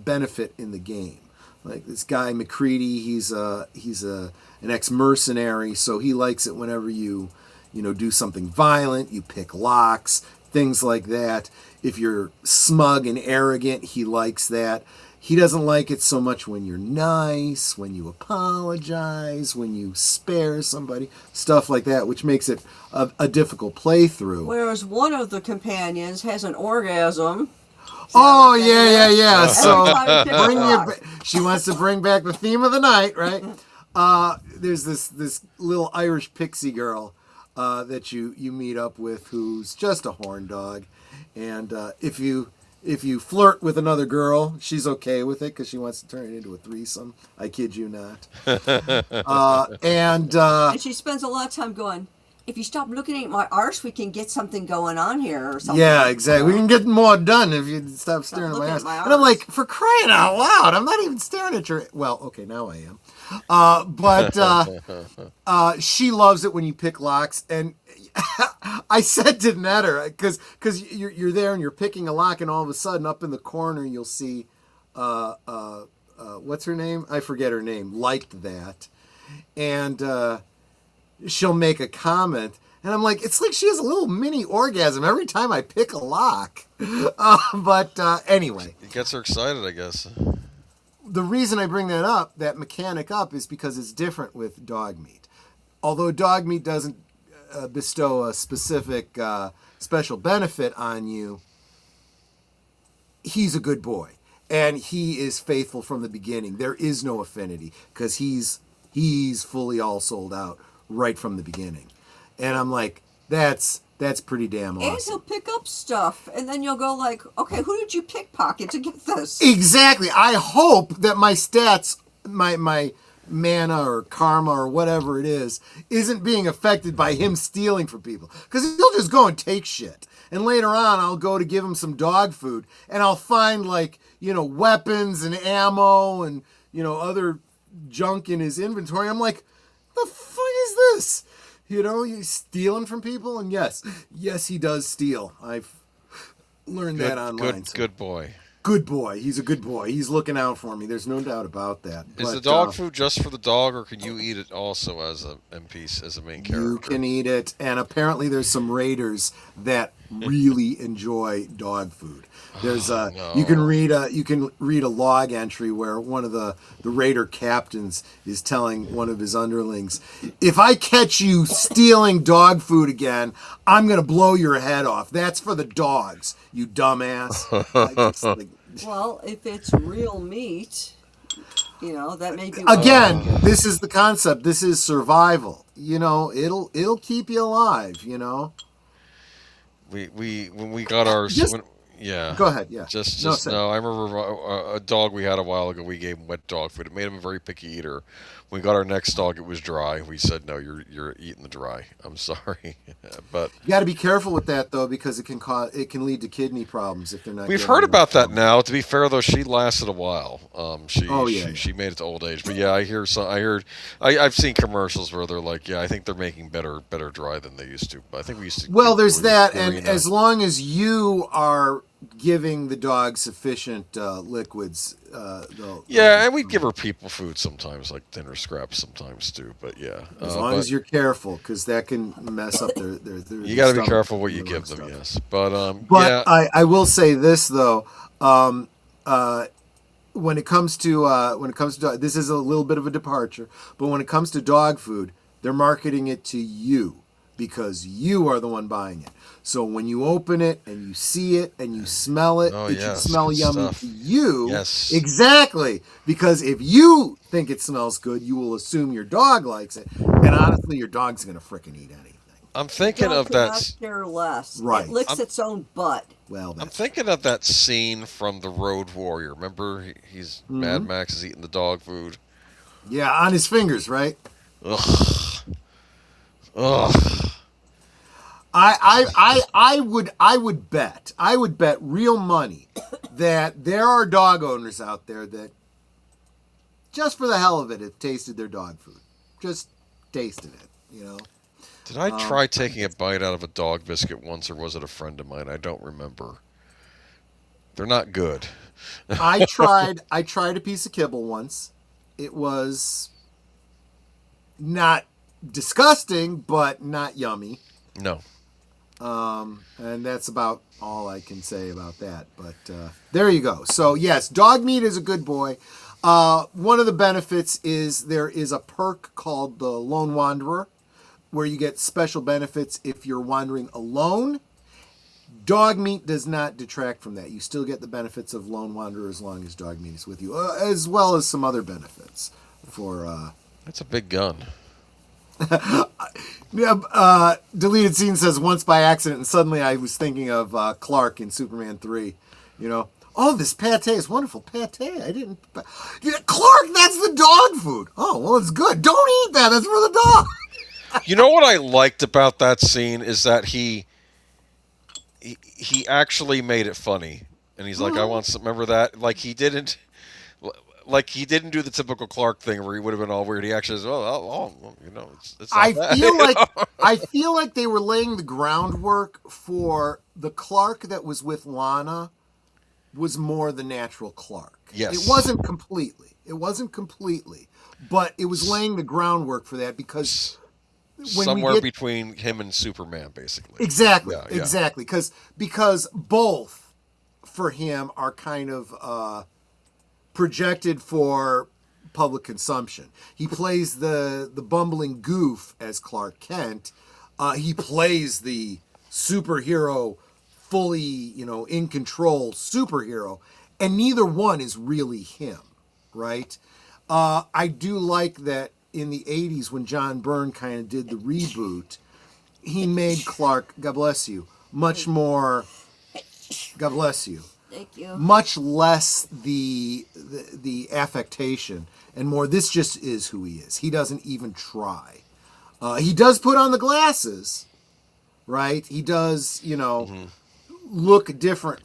benefit in the game. Like this guy McCready, he's an ex-mercenary, so he likes it whenever you do something violent, you pick locks, things like that. If you're smug and arrogant, he likes that. He doesn't like it so much when you're nice, when you apologize, when you spare somebody, stuff like that, which makes it a difficult playthrough. Whereas one of the companions has an orgasm. Oh, yeah. So Every time you pick a lock. she wants to bring back the theme of the night, right? There's this little Irish pixie girl that you meet up with who's just a horn dog, and if you flirt with another girl, she's okay with it because she wants to turn it into a threesome. I kid you not. And she spends a lot of time going, if you stop looking at my arse, we can get something going on here or something. Yeah, exactly. We can get more done if you stop staring at my looking ass. at my And I'm arse. like, for crying out loud, I'm not even staring at your... Well, okay, now I am. But she loves it when you pick locks. And I said to Netter, because you're there and you're picking a lock, and all of a sudden up in the corner you'll see... what's her name? I forget her name. Liked that. And... she'll make a comment, and I'm like, it's like she has a little mini orgasm every time I pick a lock. But anyway. It gets her excited, I guess. The reason I bring that mechanic up, is because it's different with dog meat. Although dog meat doesn't bestow a specific special benefit on you, he's a good boy. And he is faithful from the beginning. There is no affinity, because he's fully all sold out right from the beginning. And I'm like, that's pretty damn awesome. And he'll pick up stuff, and then you'll go like, okay, who did you pickpocket to get this? Exactly. I hope that my stats, my mana or karma or whatever it is, isn't being affected by him stealing from people. Because he'll just go and take shit. And later on, I'll go to give him some dog food, and I'll find, like, weapons and ammo and, other junk in his inventory. I'm like, the fuck is this? He's stealing from people? And yes, he does steal. I've learned that online. Good boy. Good boy. He's a good boy. He's looking out for me. There's no doubt about that. Is the dog food just for the dog, or can you eat it also as a NPC, as a main character? You can eat it, and apparently there's some raiders that really enjoy dog food. There's you can read a log entry where one of the raider captains is telling one of his underlings, if I catch you stealing dog food again, I'm gonna blow your head off. That's for the dogs, you dumbass. Well, if it's real meat, that may be... Again, this is the concept. This is survival. It'll keep you alive, When we got ours... Yeah. Go ahead, yeah. No, I remember a dog we had a while ago, we gave him wet dog food. It made him a very picky eater. we got our next dog, it was dry. We said, no, you're eating the dry. I'm sorry, but You got to be careful with that though, because it can lead to kidney problems if they're not. we've getting heard enough about that milk. now. To be fair, though, she lasted a while. Oh, yeah. She made it to old age. But yeah, I hear some. I've seen commercials where they're like, yeah, I think they're making better dry than they used to. But I think we used to. Well, do there's that, and Purina. as long as you are giving the dog sufficient liquids, they'll. Yeah, and we give her people food sometimes, like dinner scraps sometimes too. But yeah, As long as you're careful, because that can mess up their you got to be stomach careful what you and give them. stuff. Yes, but But yeah, I will say this though, when it comes to dog, this is a little bit of a departure, but when it comes to dog food, they're marketing it to you because you are the one buying it. So when you open it and you see it and you smell it, Oh, it should yes, smell good yummy stuff. to you. Yes. Exactly. Because if you think it smells good, you will assume your dog likes it. And honestly, your dog's going to frickin' eat anything. I'm thinking Dog of could that. not care less. Right. It licks its own butt. Well, I'm that's thinking of that scene from The Road Warrior. Remember, he's Mad Max is eating the dog food. yeah, on his fingers, right? Ugh. Ugh. I would bet real money that there are dog owners out there that just for the hell of it have tasted their dog food. Just tasted it, you know. Did I try taking a bite out of a dog biscuit once, or was it a friend of mine? I don't remember. They're not good. I tried a piece of kibble once. It was not disgusting, but not yummy. No. And that's about all I can say about that. But there you go. So yes, dog meat is a good boy. One of the benefits is there is a perk called the Lone Wanderer, where you get special benefits if you're wandering alone. Dog meat does not detract from that. You still get the benefits of Lone Wanderer as long as dog meat is with you, as well as some other benefits for. That's a big gun. Yeah, deleted scene says once by accident, and suddenly I was thinking of Clark in Superman 3. You know, oh, this pate is wonderful. Pate, I didn't. Yeah, Clark, that's the dog food. Oh, well, it's good. Don't eat that. That's for the dog. You know what I liked about that scene is that he actually made it funny, and he's like, I want some. Remember that? Like he didn't do the typical Clark thing where he would have been all weird. He actually says, "Oh, you know, it's not I bad." feel like I feel like they were laying the groundwork for the Clark that was with Lana was more the natural Clark. Yes. It wasn't completely, but it was laying the groundwork for that because when somewhere we get, between him and Superman, basically. exactly, Yeah, yeah. exactly, because both for him are kind of projected for public consumption. He plays the bumbling goof as Clark Kent. He plays the superhero, fully, in control superhero, and neither one is really him, right? I do like that in the 80s when John Byrne kind of did the reboot, he made Clark, God bless you, much more, God bless you, Thank you. much less the affectation and more this just is who he is. He doesn't even try. He does put on the glasses, right? He does, look different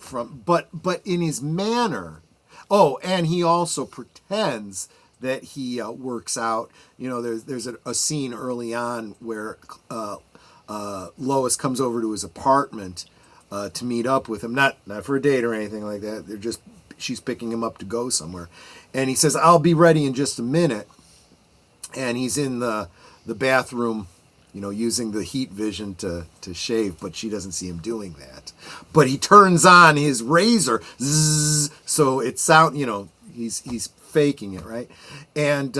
but in his manner. Oh, and he also pretends that he works out. There's a scene early on where Lois comes over to his apartment to meet up with him, not for a date or anything like that. She's picking him up to go somewhere, and he says, "I'll be ready in just a minute." And he's in the bathroom, using the heat vision to shave, but she doesn't see him doing that. But he turns on his razor, zzz, so it sound, he's faking it, right? And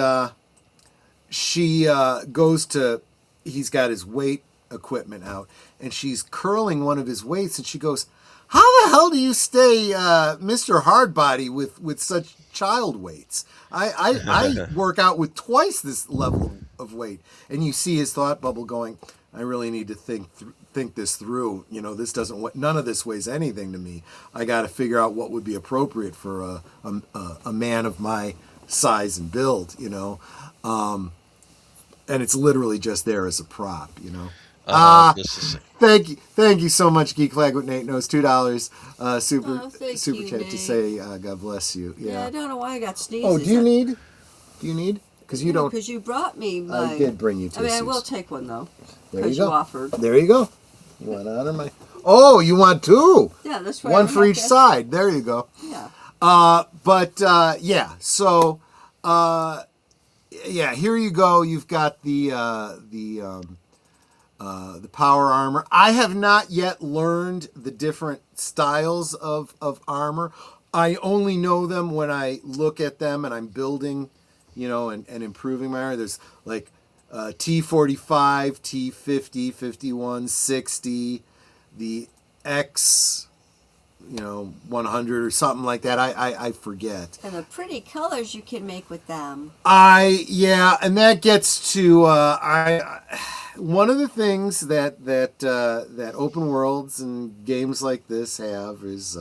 she goes to, he's got his weight equipment out, and she's curling one of his weights, and she goes, "How the hell do you stay Mr. Hardbody with such child weights? I work out with twice this level of weight." And you see his thought bubble going, "I really need to think this through. This doesn't, none of this weighs anything to me. I got to figure out what would be appropriate for a man of my size and build, and it's literally just there as a prop, This is Thank you so much, Geek Flag with Nate Knows, $2 super thank you, chat to Nate. say God bless you. Yeah, I don't know why I got sneezes. Oh, do you need? Because you don't. Because you brought me my... I did bring you two. I will take one, though. There you Because go. you offered. There you go. You want to honor my... Oh, you want two? Yeah, that's right. One for each side. There you go. Yeah. Yeah. So, here you go. You've got the power armor. I have not yet learned the different styles of armor. I only know them when I look at them and I'm building, and improving my armor. There's like T45, T50, 51, 60, the X, 100 or something like that. I forget. And the pretty colors you can make with them. And that gets to one of the things that open worlds and games like this have is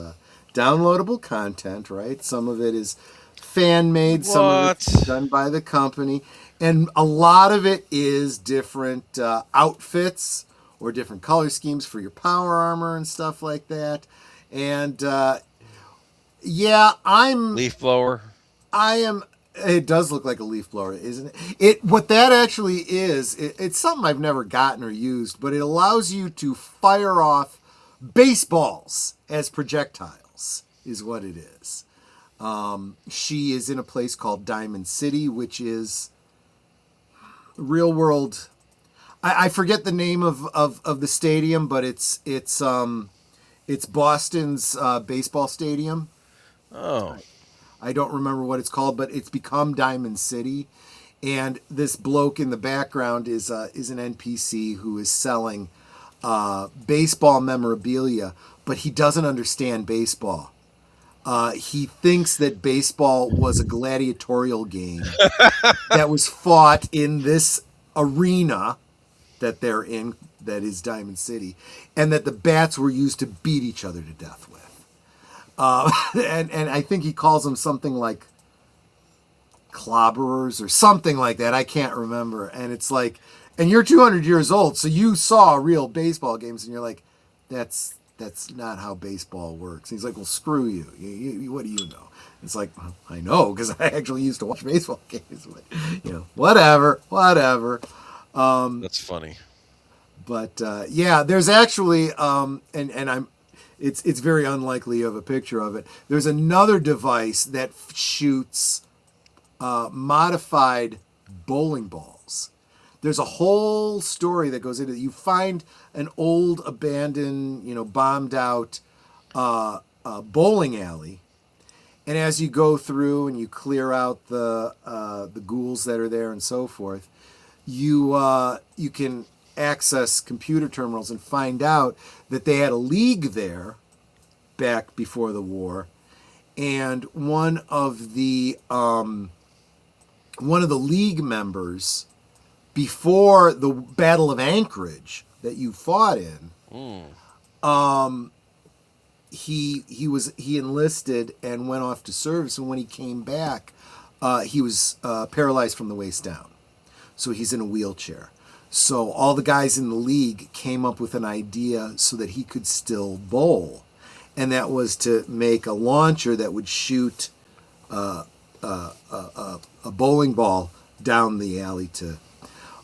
downloadable content, right? Some of it is fan made, some of it's done by the company, and a lot of it is different outfits or different color schemes for your power armor and stuff like that. And I'm leaf blower. I am. It does look like a leaf blower, isn't it? What that actually is, it's something I've never gotten or used, but it allows you to fire off baseballs as projectiles, is what it is. She is in a place called Diamond City, which is real world. I forget the name of the stadium, but it's Boston's baseball stadium. Oh. I don't remember what it's called, but it's become Diamond City. And this bloke in the background is an NPC who is selling baseball memorabilia, but he doesn't understand baseball. He thinks that baseball was a gladiatorial game that was fought in this arena that they're in, that is Diamond City, and that the bats were used to beat each other to death with. And I think he calls them something like clobberers or something like that. I can't remember. And it's like, and you're 200 years old, so you saw real baseball games, and you're like, that's not how baseball works. And he's like, well, screw you. You what do you know? It's like, well, I know, because I actually used to watch baseball games. But, whatever. That's funny. But there's actually, it's very unlikely of a picture of it. There's another device that shoots modified bowling balls. There's a whole story that goes into it. You find an old, abandoned, bombed out bowling alley, and as you go through and you clear out the ghouls that are there and so forth, you can access computer terminals and find out that they had a league there back before the war, and one of the league members before the Battle of Anchorage that you fought in, he enlisted and went off to service, and when he came back, he was paralyzed from the waist down, so he's in a wheelchair. So all the guys in the league came up with an idea so that he could still bowl, and that was to make a launcher that would shoot a bowling ball down the alley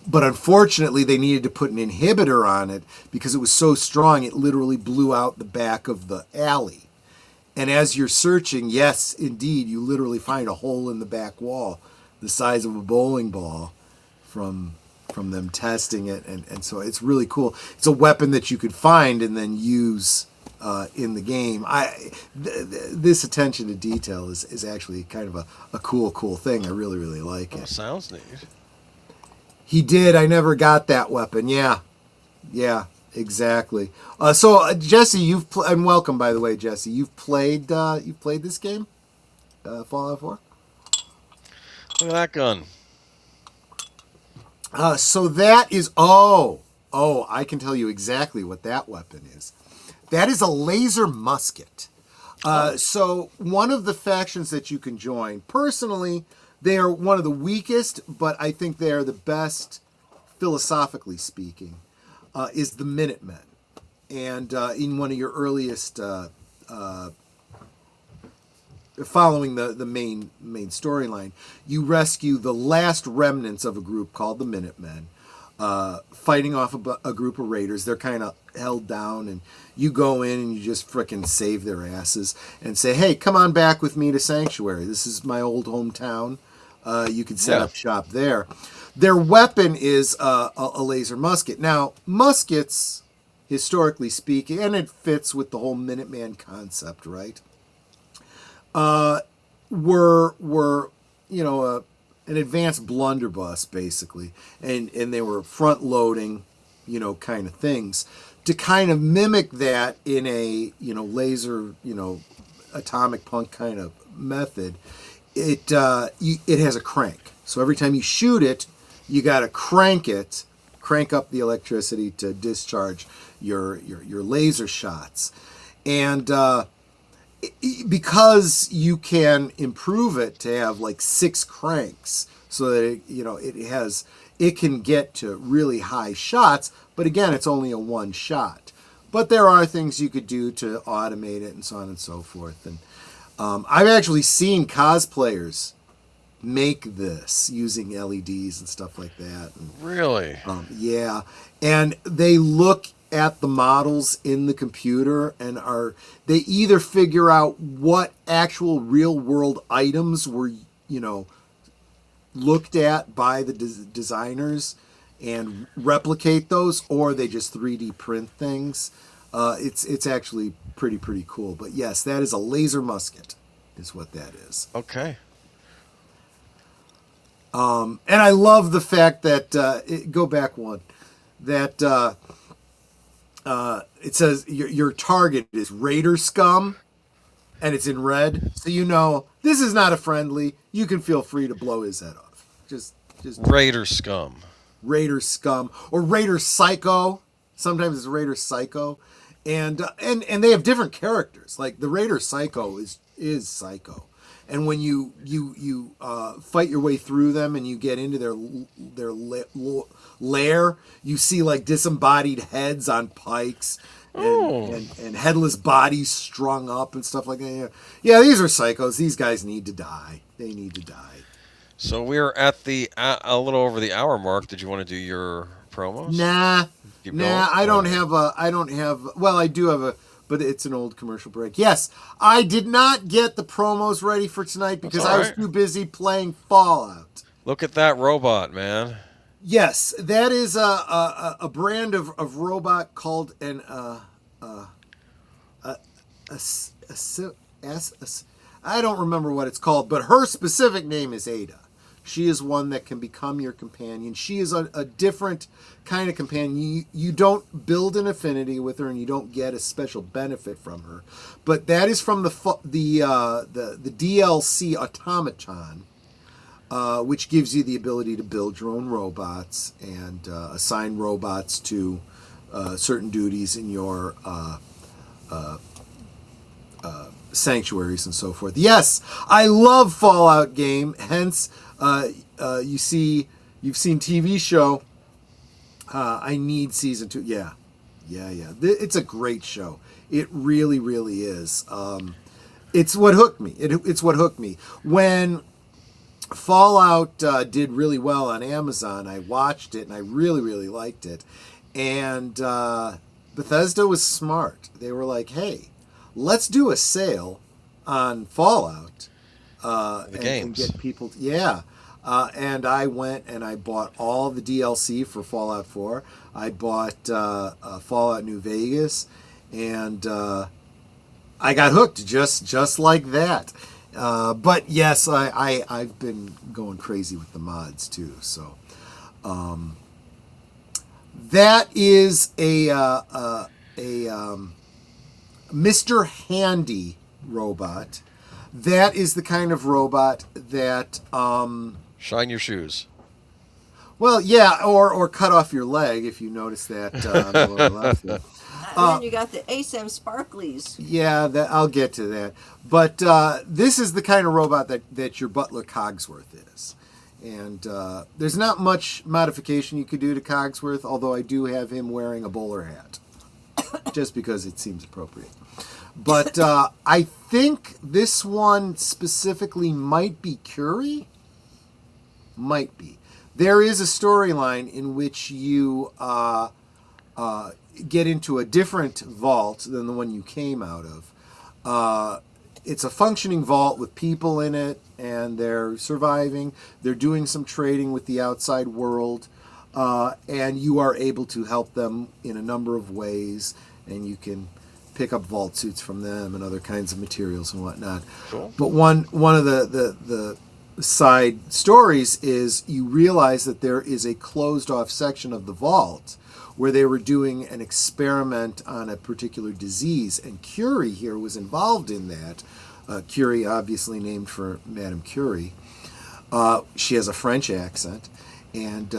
But unfortunately, they needed to put an inhibitor on it because it was so strong it literally blew out the back of the alley. And as you're searching, yes, indeed, you literally find a hole in the back wall the size of a bowling ball from them testing it, and so it's really cool. It's a weapon that you could find and then use in the game. This attention to detail is actually kind of a cool thing. I really, really like it. Sounds neat. He did. I never got that weapon. Yeah, exactly. So Jesse, and welcome, by the way, Jesse. You've played this game, Fallout 4. Look at that gun. So that is, I can tell you exactly what that weapon is. That is a laser musket. So one of the factions that you can join, personally, They are one of the weakest, but I think they are the best, philosophically speaking, is the Minutemen. And in one of your earliest, following the main storyline, you rescue the last remnants of a group called the Minutemen, fighting off a group of raiders. They're kind of held down, and you go in and you just frickin' save their asses and say, hey, come on back with me to Sanctuary. This is my old hometown. You can set up shop there. Their weapon is a laser musket. Now, muskets, historically speaking, and it fits with the whole Minuteman concept, right? Were an advanced blunderbuss, basically, and they were front loading, kind of things to kind of mimic that in a laser, atomic punk kind of method. It has a crank, so every time you shoot it, you got to crank up the electricity to discharge your laser shots, and because you can improve it to have like 6 cranks, so that it can get to really high shots. But again, it's only a one shot. But there are things you could do to automate it and so on and so forth. And I've actually seen cosplayers make this using LEDs and stuff like that. And, really? Yeah. And they look at the models in the computer and they either figure out what actual real world items were, looked at by the designers and replicate those, or they just 3D print things. It's actually pretty cool. But yes, that is a laser musket, is what that is. Okay. And I love the fact that go back one, that it says your target is raider scum, and it's in red, so this is not a friendly. You can feel free to blow his head off. Just Raider scum. Raider scum or Raider psycho. Sometimes it's Raider psycho, and they have different characters. Like the Raider psycho is psycho, and when you fight your way through them and you get into their lair, you see like disembodied heads on pikes and headless bodies strung up and stuff like that. Yeah, these are psychos. These guys need to die. They need to die. So we're at the a little over the hour mark. Did you want to do your promos? Nah. Keep Nah, going? I don't have, well, I do have but it's an old commercial break. Yes, I did not get the promos ready for tonight because I was too busy playing Fallout. Look at that robot, man. Yes, that is a brand of robot called an I don't remember what it's called, but her specific name is Ada. She is one that can become your companion. She is a different kind of companion. You don't build an affinity with her, and you don't get a special benefit from her. But that is from the DLC Automaton, which gives you the ability to build your own robots and assign robots to certain duties in your sanctuaries and so forth. Yes, I love Fallout game. Hence, you've seen TV show. I need season 2. Yeah. It's a great show. It really is. It's what hooked me. It's what hooked me. When Fallout did really well on Amazon, I watched it and I really liked it. And Bethesda was smart. They were like, hey, let's do a sale on Fallout and get people. And I went and I bought all the DLC for Fallout 4. I bought Fallout New Vegas, and I got hooked just like that. But yes, I've been going crazy with the mods too. So that is a Mr. Handy robot. That is the kind of robot that shine your shoes. Well, yeah, or cut off your leg if you notice that on the lower left. And then you got the ASM Sparklies. Yeah, I'll get to that. But this is the kind of robot that your butler Cogsworth is. And there's not much modification you could do to Cogsworth, although I do have him wearing a bowler hat, just because it seems appropriate. But I think this one specifically might be Curie. Might be. There is a storyline in which you get into a different vault than the one you came out of. It's a functioning vault with people in it, and they're surviving. They're doing some trading with the outside world, and you are able to help them in a number of ways, and you can pick up vault suits from them and other kinds of materials and whatnot. Cool. But one of the side stories is you realize that there is a closed off section of the vault where they were doing an experiment on a particular disease, and Curie here was involved in that. Curie, obviously named for Madame Curie. She has a French accent, and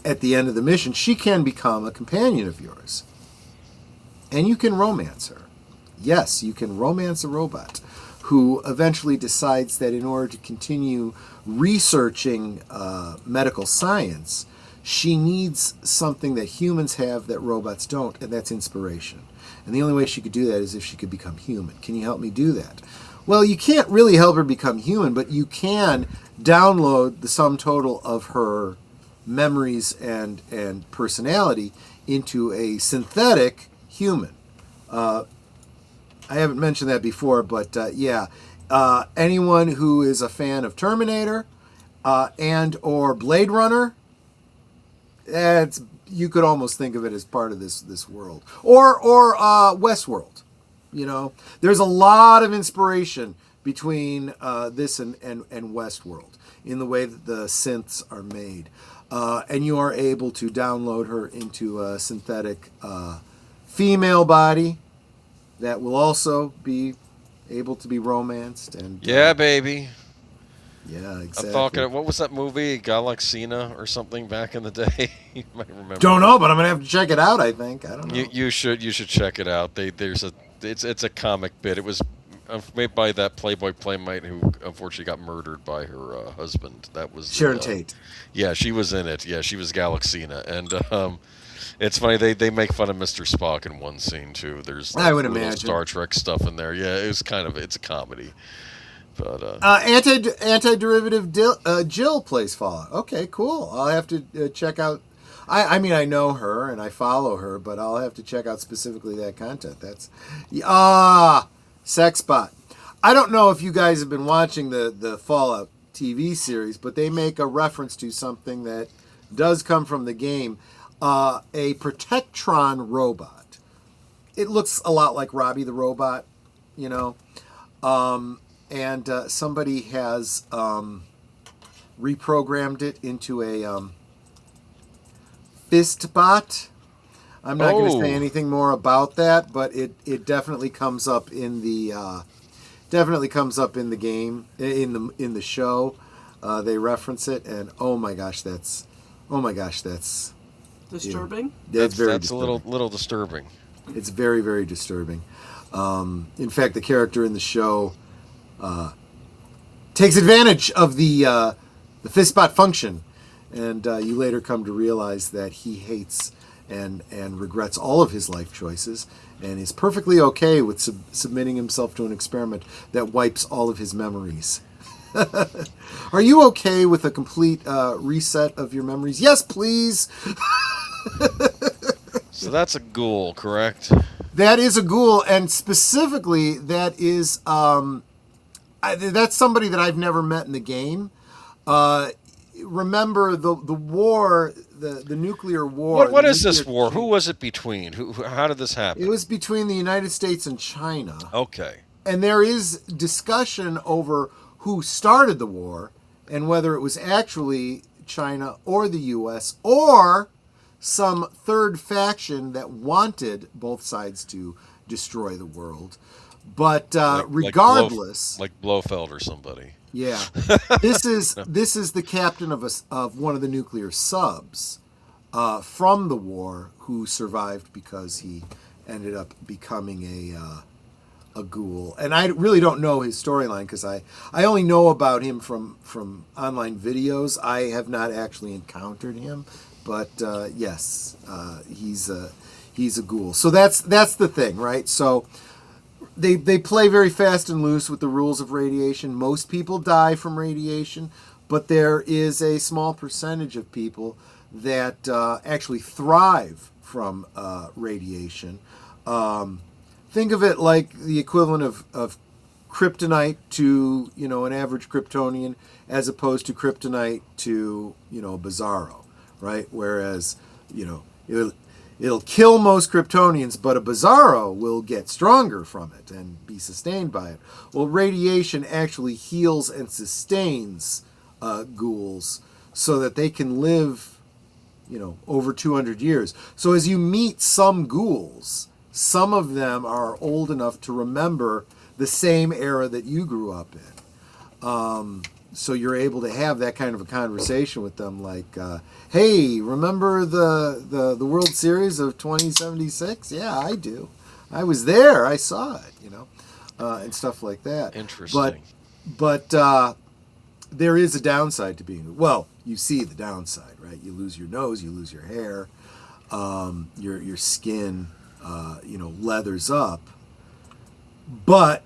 at the end of the mission, she can become a companion of yours. And you can romance her. Yes, you can romance a robot who eventually decides that in order to continue researching medical science, she needs something that humans have that robots don't, and that's inspiration. And the only way she could do that is if she could become human. Can you help me do that? Well, you can't really help her become human, but you can download the sum total of her memories and personality into a synthetic human. I haven't mentioned that before, but yeah. Anyone who is a fan of Terminator and or Blade Runner, you could almost think of it as part of this world. Or Westworld. You know, there's a lot of inspiration between this and Westworld in the way that the synths are made. And you are able to download her into a synthetic female body that will also be able to be romanced. And yeah, baby. Yeah, exactly. I'm talking. What was that movie, Galaxina or something back in the day? You might remember. Don't know, but I'm gonna have to check it out. I think I don't know. You should check it out. It's a comic bit. It was made by that Playboy Playmate who unfortunately got murdered by her husband. That was Sharon Tate. Yeah, she was in it. Yeah, she was Galaxina, and it's funny they make fun of Mr. Spock in one scene too. There's I would little imagine Star Trek stuff in there. Yeah, it's a comedy. But anti-derivative Jill plays Fallout. Okay, cool. I'll have to check out. I mean, I know her and I follow her, but I'll have to check out specifically that content. That's Sexbot. I don't know if you guys have been watching the Fallout TV series, but they make a reference to something that does come from the game. A Protectron robot. It looks a lot like Robbie the Robot, you know. And somebody has reprogrammed it into a Fistbot. I'm not going to say anything more about that, but it definitely comes up in the game in the show. They reference it, and oh my gosh, that's disturbing. That's very that's disturbing. a little disturbing. It's very, very disturbing. In fact, the character in the show takes advantage of the Fistbot function, and you later come to realize that he hates and regrets all of his life choices, and is perfectly okay with submitting himself to an experiment that wipes all of his memories. Are you okay with a complete reset of your memories? Yes, please. So that's a ghoul, correct? That is a ghoul, and specifically, that is that's somebody that I've never met in the game. Remember the war, the nuclear war. What is this war? Who was it between? How did this happen? It was between the United States and China. Okay. And there is discussion over who started the war and whether it was actually China or the U.S. or some third faction that wanted both sides to destroy the world. But regardless, like Blofeld or somebody. Yeah, this is the captain of one of the nuclear subs from the war who survived because he ended up becoming a ghoul. And I really don't know his storyline because I only know about him from online videos. I have not actually encountered him, but yes, he's a ghoul. So that's the thing, right? So they play very fast and loose with the rules of radiation. Most people die from radiation, but there is a small percentage of people that actually thrive from radiation. Think of it like the equivalent of kryptonite to, an average Kryptonian, as opposed to kryptonite to, Bizarro, right? Whereas, it'll kill most Kryptonians, but a Bizarro will get stronger from it and be sustained by it. Well, radiation actually heals and sustains ghouls so that they can live, over 200 years. So as you meet some ghouls, some of them are old enough to remember the same era that you grew up in. So you're able to have that kind of a conversation with them, like, hey, remember the World Series of 2076? Yeah, I do. I was there. I saw it, and stuff like that. Interesting. But there is a downside to being, well, you see the downside, right? You lose your nose, you lose your hair, your skin, leathers up. But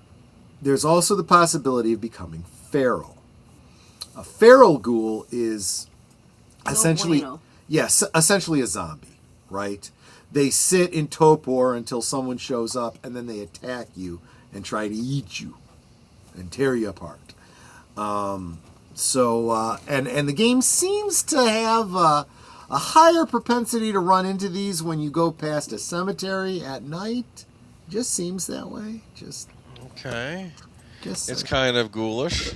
there's also the possibility of becoming feral. A feral ghoul is essentially, essentially a zombie, right? They sit in torpor until someone shows up, and then they attack you and try to eat you and tear you apart. And the game seems to have a higher propensity to run into these when you go past a cemetery at night. Just seems that way. Okay. It's kind of ghoulish.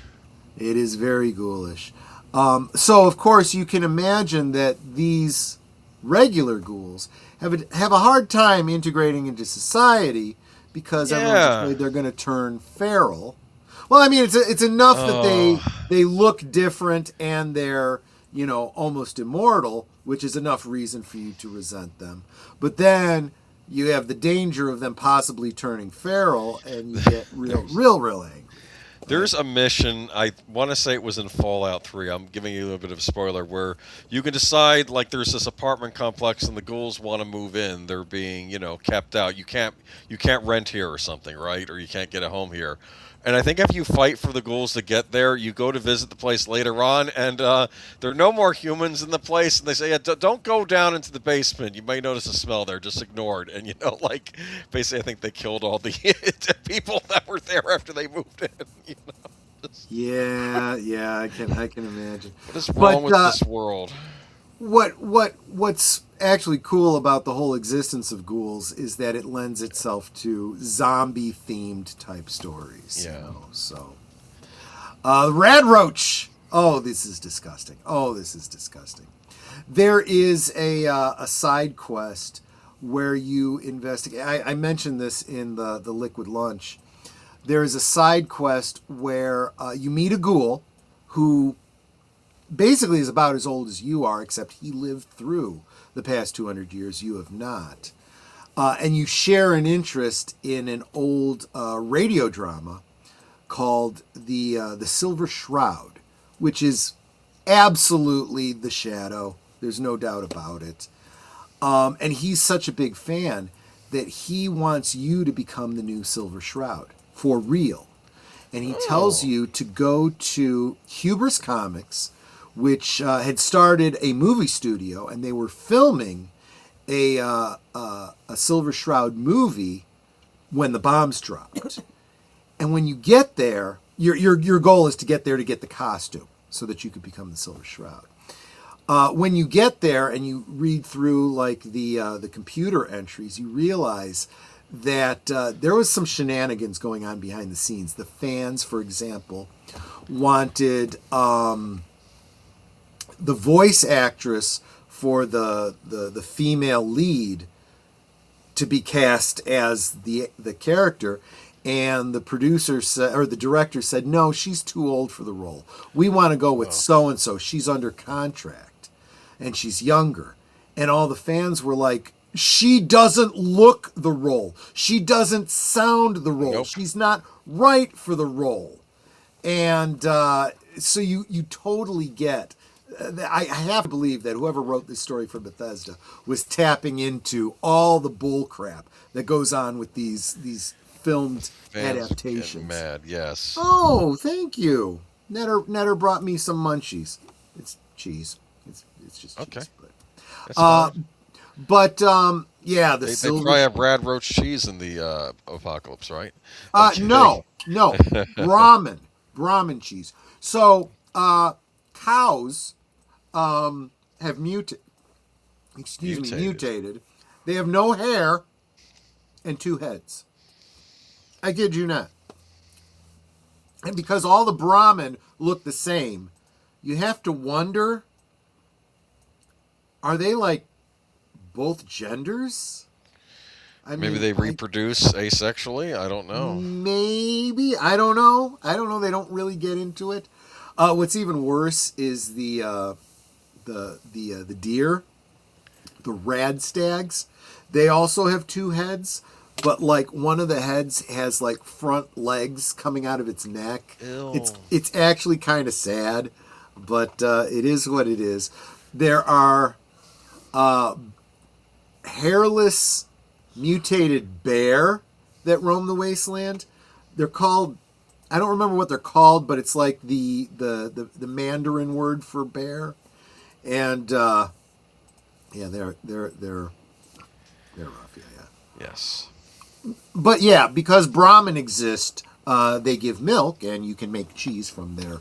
It is very ghoulish. So, of course, you can imagine that these regular ghouls have a hard time integrating into society because everyone's afraid they're going to turn feral. Well, I mean, it's enough that they look different and they're, almost immortal, which is enough reason for you to resent them. But then you have the danger of them possibly turning feral, and you get real angry. There's a mission, I want to say it was in Fallout 3, I'm giving you a little bit of a spoiler, where you can decide, like, there's this apartment complex and the ghouls want to move in. They're being, kept out. You can't rent here or something, right? Or you can't get a home here. And I think if you fight for the ghouls to get there, you go to visit the place later on, and there are no more humans in the place. And they say, don't go down into the basement. You may notice a smell there. Just ignore it. And, basically I think they killed all the people that were there after they moved in. Yeah, I can imagine. What is wrong with this world? What's actually cool about the whole existence of ghouls is that it lends itself to zombie themed type stories. Yeah. So Rad Roach. Oh, this is disgusting. There is a side quest where you investigate. I mentioned this in the Liquid Lunch. There is a side quest where you meet a ghoul who basically is about as old as you are, except he lived through the past 200 years. You have not. And you share an interest in an old radio drama called the Silver Shroud, which is absolutely the Shadow. There's no doubt about it. And he's such a big fan that he wants you to become the new Silver Shroud for real. And he tells you to go to Hubris Comics, which had started a movie studio, and they were filming a Silver Shroud movie when the bombs dropped. And when you get there, your goal is to get there to get the costume so that you could become the Silver Shroud. When you get there and you read through like the computer entries, you realize that there was some shenanigans going on behind the scenes. The fans, for example, wanted the voice actress for the female lead to be cast as the character, and the producer said, or the director said, no, she's too old for the role. We want to go with so and so. She's under contract and she's younger. And all the fans were like, she doesn't look the role. She doesn't sound the role. Nope. She's not right for the role. And so you totally get. I have to believe that whoever wrote this story for Bethesda was tapping into all the bull crap that goes on with these filmed Fans adaptations. get mad, yes. Oh, thank you. Netter brought me some munchies. It's cheese. It's just cheese. Okay. But, That's fine. yeah, the They silver. probably have rad roach cheese in the apocalypse, right? No, Brahmin cheese. So cows have mutated. They have no hair and 2 heads. I kid you not. And because all the Brahmin look the same, you have to wonder, are they like both genders? Maybe they reproduce asexually. I don't know. Maybe. I don't know. They don't really get into it. What's even worse is the deer, the rad stags. They also have 2 heads, but like one of the heads has like front legs coming out of its neck. Ew. It's actually kind of sad, but it is what it is. There are hairless mutated bear that roam the wasteland. They're called, I don't remember what they're called, but it's like the Mandarin word for bear. And yeah, they're rough. Yeah. Yes. But yeah, because Brahmin exist, they give milk, and you can make cheese from their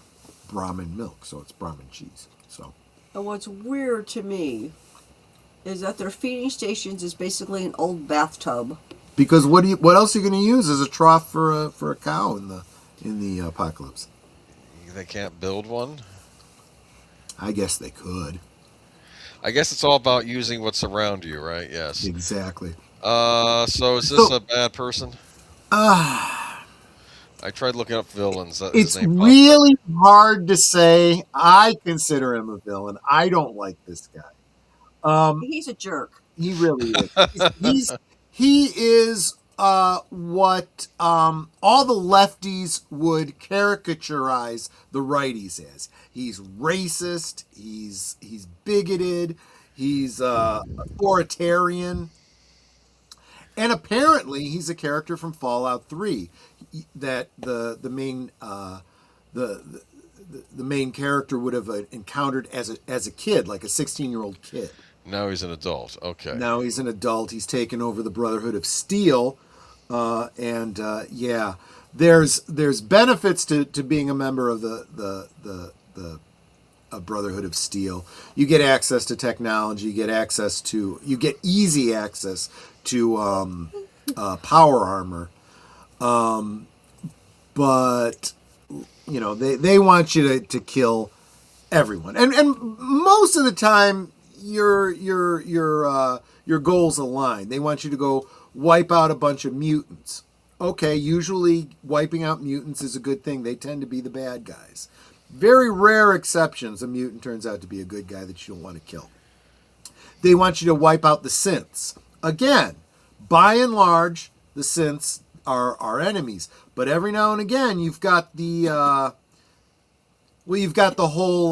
Brahmin milk. So it's Brahmin cheese. So. And what's weird to me is that their feeding stations is basically an old bathtub. Because what else are you going to use as a trough for a cow in the apocalypse? They can't build one. I guess they could. I guess it's all about using what's around you, right? Yes. Exactly. So is this a bad person? I tried looking up villains. It's really hard to say. I consider him a villain. I don't like this guy. He's a jerk. He really is. He is what all the lefties would caricaturize the righties as. He's racist. He's bigoted. He's authoritarian. And apparently, he's a character from Fallout 3 that the main character would have encountered as a kid, like a 16-year-old kid. Now he's an adult. Okay. Now he's an adult. He's taken over the Brotherhood of Steel, yeah, there's benefits to being a member of the Brotherhood of Steel. You get access to technology. You get easy access to power armor, but you know they want you to kill everyone, and most of the time your goals align. They want you to go wipe out a bunch of mutants. Okay, usually wiping out mutants is a good thing. They tend to be the bad guys. Very rare exceptions, a mutant turns out to be a good guy that you don't want to kill. They want you to wipe out the synths. Again, by and large, the synths are enemies. But every now and again, you've got the whole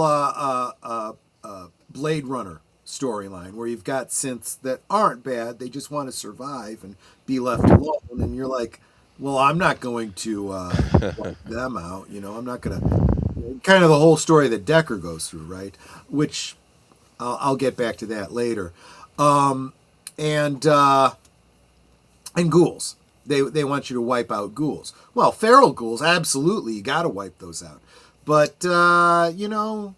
Blade Runner storyline where you've got synths that aren't bad. They just want to survive and be left alone. And you're like, well, I'm not going to wipe them out. You know, I'm not going to. Kind of the whole story that Decker goes through, right? Which I'll get back to that later. And ghouls. They want you to wipe out ghouls. Well, feral ghouls, absolutely, you got to wipe those out. But you know,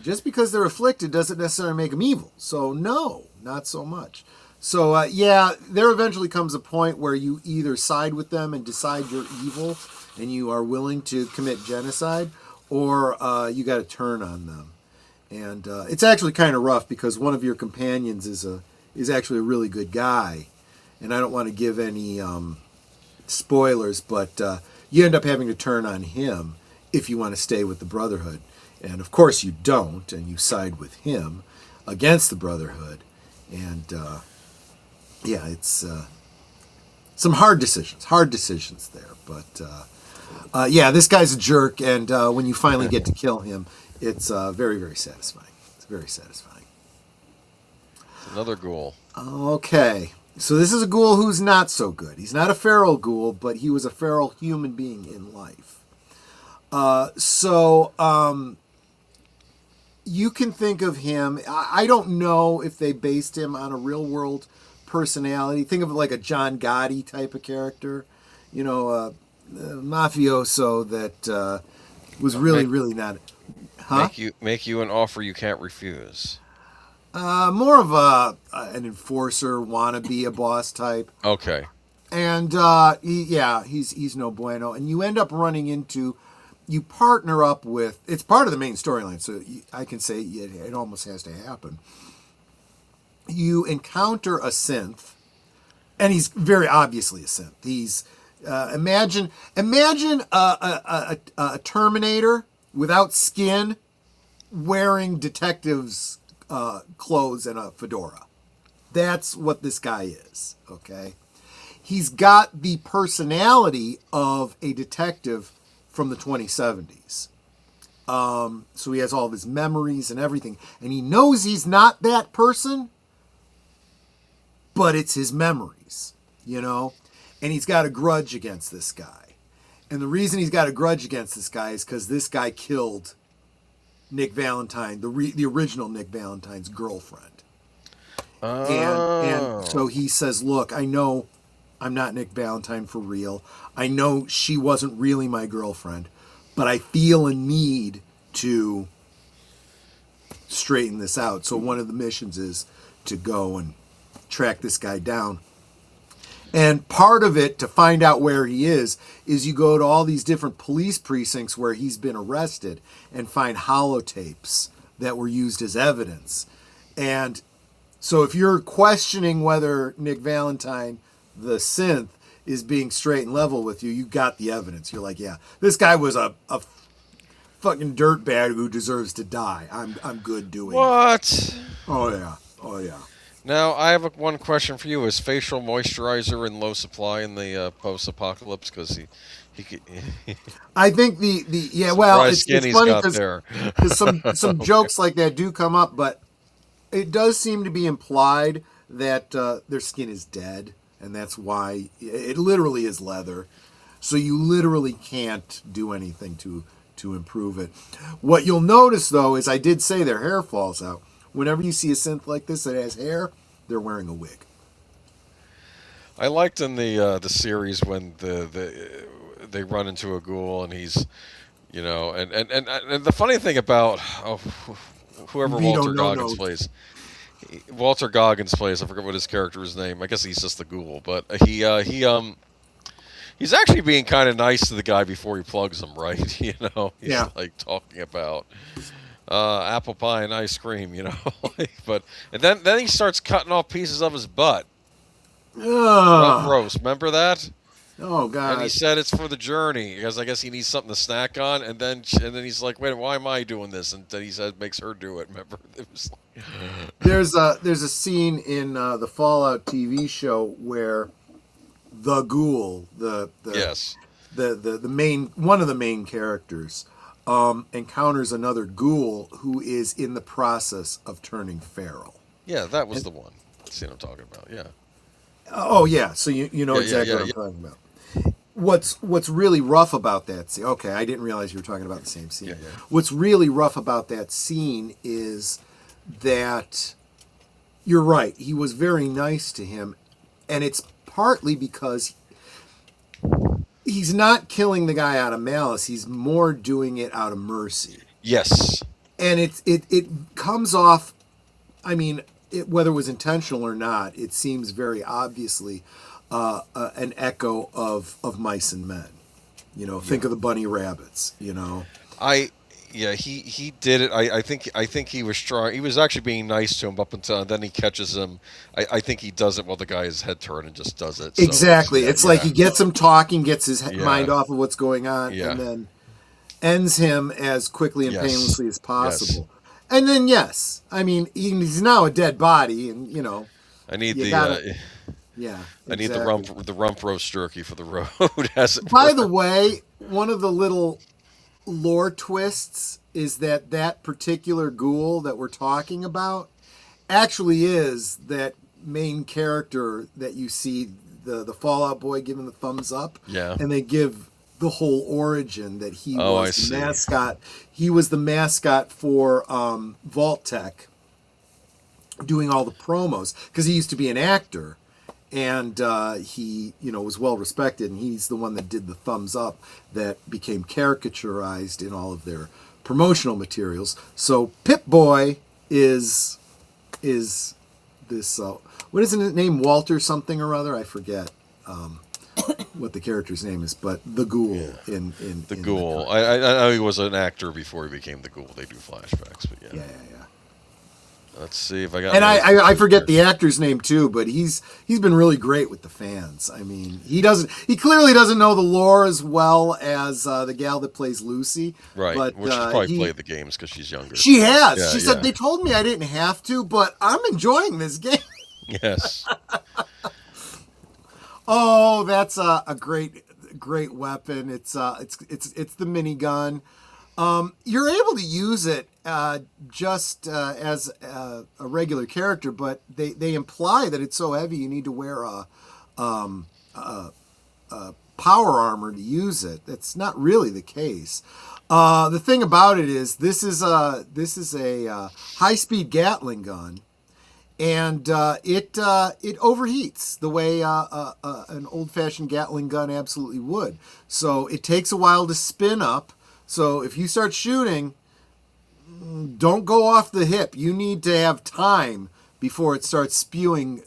just because they're afflicted doesn't necessarily make them evil. So no, not so much. So yeah, there eventually comes a point where you either side with them and decide you're evil and you are willing to commit genocide, or you got to turn on them. And it's actually kind of rough because one of your companions is actually a really good guy. And I don't want to give any spoilers, but you end up having to turn on him if you want to stay with the Brotherhood. And of course you don't, and you side with him against the Brotherhood. And yeah, it's some hard decisions there. But yeah, this guy's a jerk, and when you finally get to kill him, it's very, very satisfying. It's very satisfying. Another ghoul. Okay. So this is a ghoul who's not so good. He's not a feral ghoul, but he was a feral human being in life. You can think of him, I don't know if they based him on a real world personality. Think of it like a John Gotti type of character. You know, a mafioso that was really not... Huh? Make you an offer you can't refuse. More of an enforcer, wannabe, a boss type. Okay. And he's no bueno. And you end up running into, you partner up with, it's part of the main storyline, so I can say it almost has to happen. You encounter a synth, and he's very obviously a synth. He's imagine a Terminator without skin, wearing detective's clothes and a fedora. That's what this guy is, okay? He's got the personality of a detective from the 2070s. So he has all of his memories and everything. And he knows he's not that person, but it's his memories, you know? And he's got a grudge against this guy. And the reason he's got a grudge against this guy is because this guy killed Nick Valentine, the original Nick Valentine's girlfriend. Oh. And so he says, look, I know I'm not Nick Valentine for real. I know she wasn't really my girlfriend, but I feel a need to straighten this out. So one of the missions is to go and track this guy down. And part of it, to find out where he is you go to all these different police precincts where he's been arrested and find holotapes that were used as evidence. And so if you're questioning whether Nick Valentine, the synth, is being straight and level with you, you got the evidence. You're like, yeah, this guy was a fucking dirtbag who deserves to die. I'm good doing What? it. Oh yeah. Now, I have one question for you. Is facial moisturizer in low supply in the post-apocalypse? Because he could... I think it's funny because some jokes like that do come up, but it does seem to be implied that their skin is dead, and that's why it literally is leather. So you literally can't do anything to improve it. What you'll notice, though, is I did say their hair falls out. Whenever you see a synth like this that has hair, they're wearing a wig. I liked in the series when they run into a ghoul and he's, you know, and the funny thing about whoever Walter Goggins plays, I forget what his character's name. I guess he's just the ghoul, but he's actually being kind of nice to the guy before he plugs him, right? You know, he's like talking about apple pie and ice cream, you know. and then he starts cutting off pieces of his butt. Gross. Remember that? Oh God! And he said it's for the journey because I guess he needs something to snack on. And then he's like, "Wait, why am I doing this?" And then he said, "Makes her do it." Remember? It was like... There's a scene in the Fallout TV show where the ghoul, the main one of the main characters, encounters another ghoul who is in the process of turning feral. Yeah, that was the one. See what I'm talking about? Yeah. Oh yeah, so you know exactly what I'm talking about. What's really rough about that scene? Okay, I didn't realize you were talking about the same scene. Yeah. What's really rough about that scene is that you're right. He was very nice to him, and it's partly because he's not killing the guy out of malice. He's more doing it out of mercy. Yes. And it comes off. I mean, whether it was intentional or not, it seems very obviously an echo of Mice and Men. You know, think of the bunny rabbits. You know, he did it. I think he was trying. He was actually being nice to him up until, and then he catches him. I think he does it while the guy is head turned and just does it. So, exactly. It's like he gets him talking, gets his mind off of what's going on, and then ends him as quickly and painlessly as possible. And then yes, I mean he's now a dead body, and you know. I need You the gotta- Yeah. I need exactly. the rump roast jerky for the road. As it By were. the way, one of the little lore twists is that that particular ghoul that we're talking about actually is that main character that you see, the Fallout boy giving the thumbs up. Yeah. And they give the whole origin that he Oh, I was the see. mascot. He was the mascot for Vault Tech, doing all the promos because he used to be an actor. And he, you know, was well respected, and he's the one that did the thumbs up that became caricaturized in all of their promotional materials. So Pip-Boy is this what is his name? Walter something or other? I forget what the character's name is, but the ghoul in The in ghoul. I know he was an actor before he became the ghoul. They do flashbacks, but yeah. Yeah. Let's see if I got. And more I forget here. the actor's name too, but he's been really great with the fans. I mean, he clearly doesn't know the lore as well as the gal that plays Lucy. Right. But Well, she's probably played the games because she's younger. She has. Yeah, She yeah. said they told me I didn't have to, but I'm enjoying this game. Yes. Oh, that's a great weapon. It's the minigun. You're able to use it just as a regular character, but they imply that it's so heavy you need to wear a power armor to use it. That's not really the case. The thing about it is this is a high-speed Gatling gun, and it overheats the way an old-fashioned Gatling gun absolutely would. So it takes a while to spin up. So if you start shooting, don't go off the hip. You need to have time before it starts spewing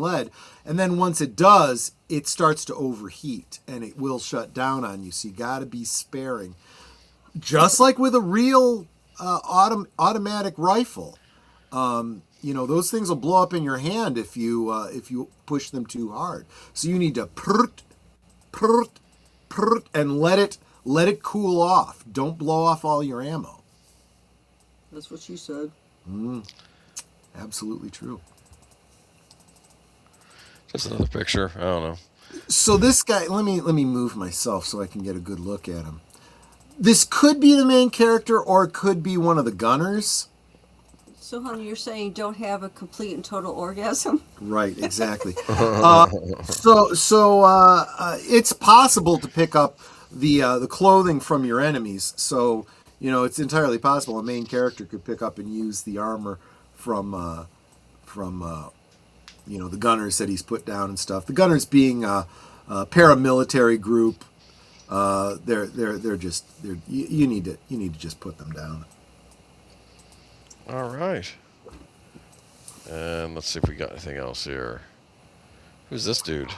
lead. And then once it does, it starts to overheat and it will shut down on you. So you got to be sparing. Just like with a real automatic rifle. You know, those things will blow up in your hand if you push them too hard. So you need to pert, and let it cool off. Don't blow off all your ammo. That's what she said. Absolutely true. Just another picture. I don't know. So this guy, let me move myself so I can get a good look at him. This could be the main character, or it could be one of the gunners. So, honey, you're saying don't have a complete and total orgasm? Right, exactly. It's possible to pick up the clothing from your enemies. So, you know, it's entirely possible a main character could pick up and use the armor from you know, the gunners that he's put down and stuff. The gunners being a paramilitary group. You need to just put them down. All right. And let's see if we got anything else here. Who's this dude?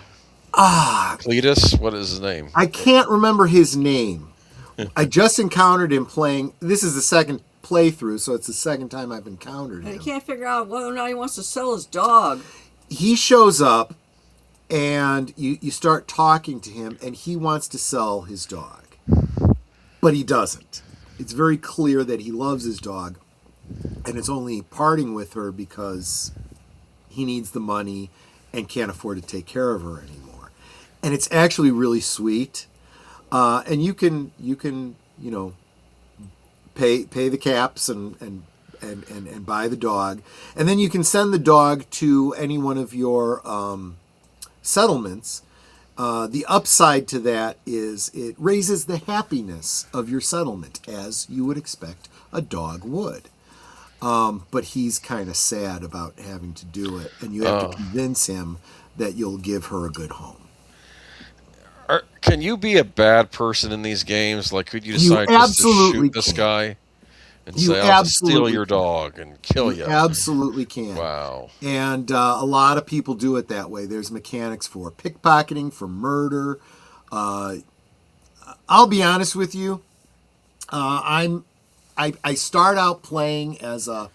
Cletus? What is his name? I can't remember his name. I just encountered him playing. This is the second playthrough, so it's the second time I've encountered And I him. can't figure out whether or not he wants to sell his dog. He shows up, and you start talking to him, and he wants to sell his dog. But he doesn't. It's very clear that he loves his dog, and it's only parting with her because he needs the money and can't afford to take care of her anymore. And it's actually really sweet. And you can you know, pay the caps and buy the dog, and then you can send the dog to any one of your settlements. The upside to that is it raises the happiness of your settlement, as you would expect a dog would. But he's kind of sad about having to do it, and you have to convince him that you'll give her a good home. Can you be a bad person in these games? Like, could you decide just to shoot this guy and say, "I'll just steal your dog and kill you"? Absolutely can. Wow. And a lot of people do it that way. There's mechanics for pickpocketing, for murder. I'll be honest with you. I start out playing as a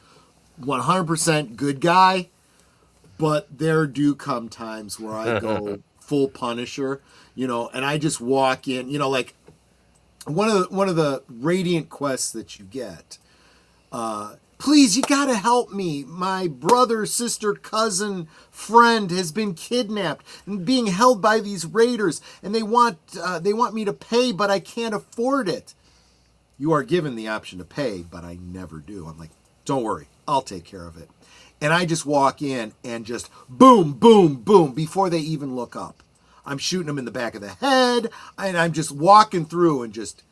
100% good guy, but there do come times where I go full Punisher, you know, and I just walk in, you know, like one of the Radiant quests that you get please, you gotta help me. My brother, sister, cousin, friend has been kidnapped and being held by these raiders, and they want me to pay, but I can't afford it. You are given the option to pay, but I never do. I'm like, don't worry, I'll take care of it. And I just walk in and just boom, boom, boom, before they even look up. I'm shooting them in the back of the head, and I'm just walking through and just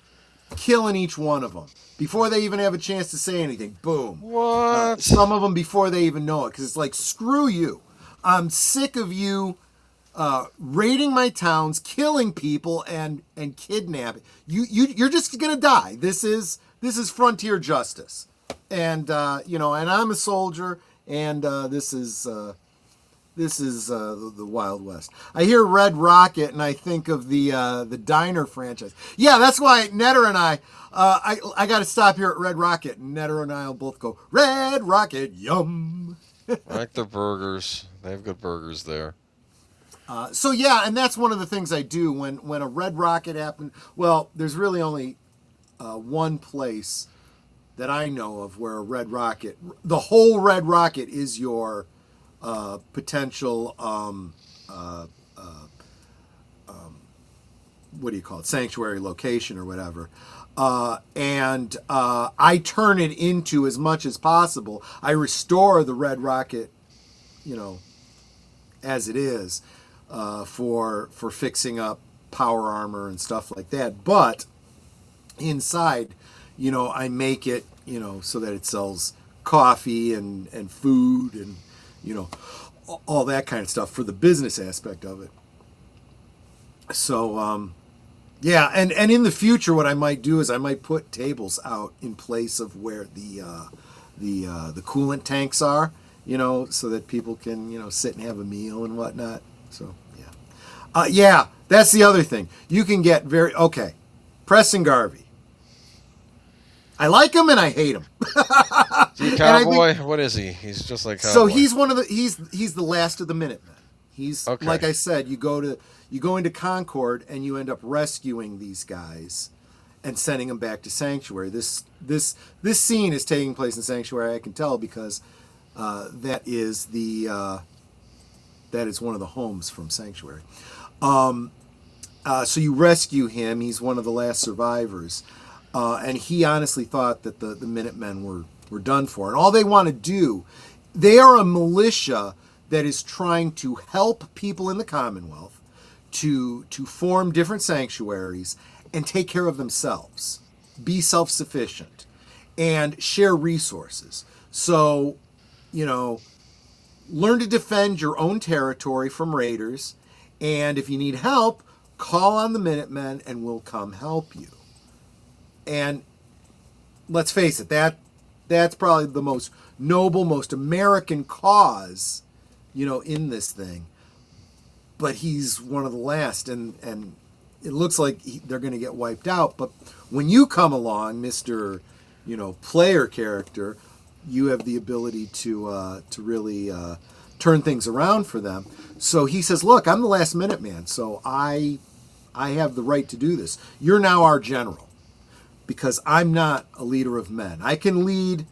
killing each one of them before they even have a chance to say anything. Boom. What? Some of them before they even know it, because it's like, screw you. I'm sick of you raiding my towns, killing people, and kidnapping. You're just gonna die. This is frontier justice, and and I'm a soldier, and this is the Wild West. I hear Red Rocket, and I think of the Diner franchise. Yeah, that's why Netter and I got to stop here at Red Rocket, and Netter and I will both go, Red Rocket, yum. I like the burgers. They have good burgers there. So yeah, and that's one of the things I do when a Red Rocket happened. Well, there's really only one place that I know of where a Red Rocket, the whole Red Rocket is your potential what do you call it, sanctuary location or whatever, and I turn it into, as much as possible, I restore the Red Rocket, as it is, for fixing up power armor and stuff like that. But inside, I make it, so that it sells coffee and food and all that kind of stuff for the business aspect of it. So yeah, and in the future, what I might do is I might put tables out in place of where the coolant tanks are, so that people can sit and have a meal and whatnot. So yeah, that's the other thing. You can get Preston Garvey. I like him and I hate him. Is he Cowboy? What is he? He's just like Cowboy. So he's one of the he's the last of the Minutemen. He's okay. Like I said, you go into Concord and you end up rescuing these guys and sending them back to Sanctuary. This scene is taking place in Sanctuary. I can tell because that is one of the homes from Sanctuary. So you rescue him. He's one of the last survivors. And he honestly thought that the Minutemen were done for. And all they want to do, they are a militia that is trying to help people in the Commonwealth to form different sanctuaries and take care of themselves, be self-sufficient, and share resources. So, learn to defend your own territory from raiders, and if you need help, call on the Minutemen and we'll come help you. And let's face it, that's probably the most noble, most American cause, in this thing. But he's one of the last, and it looks like they're going to get wiped out. But when you come along, Mr. Player character, you have the ability to really turn things around for them. So he says, "Look, I'm the last Minuteman, so I have the right to do this. You're now our general." Because I'm not a leader of men. I can lead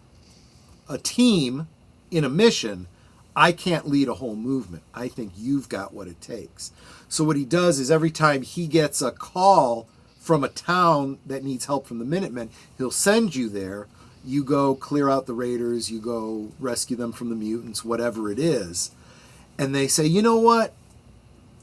a team in a mission. I can't lead a whole movement. I think you've got what it takes. So what he does is every time he gets a call from a town that needs help from the Minutemen, he'll send you there. You go clear out the raiders. You go rescue them from the mutants, whatever it is. And they say, you know what?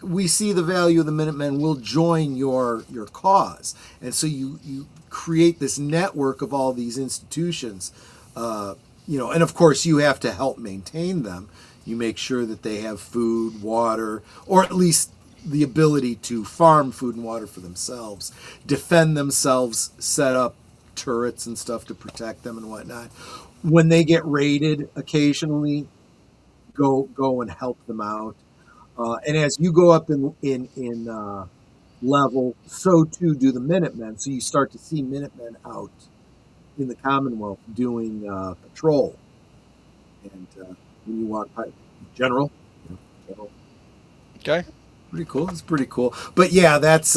We see the value of the Minutemen. We'll join your cause. And so you create this network of all these institutions, and of course you have to help maintain them. You make sure that they have food, water, or at least the ability to farm food and water for themselves, defend themselves, set up turrets and stuff to protect them and whatnot. When they get raided, occasionally go and help them out. And as you go up in level, so too do the Minutemen. So you start to see Minutemen out in the Commonwealth doing patrol. And when you walk by, General. Okay. Pretty cool. It's pretty cool. But yeah, that's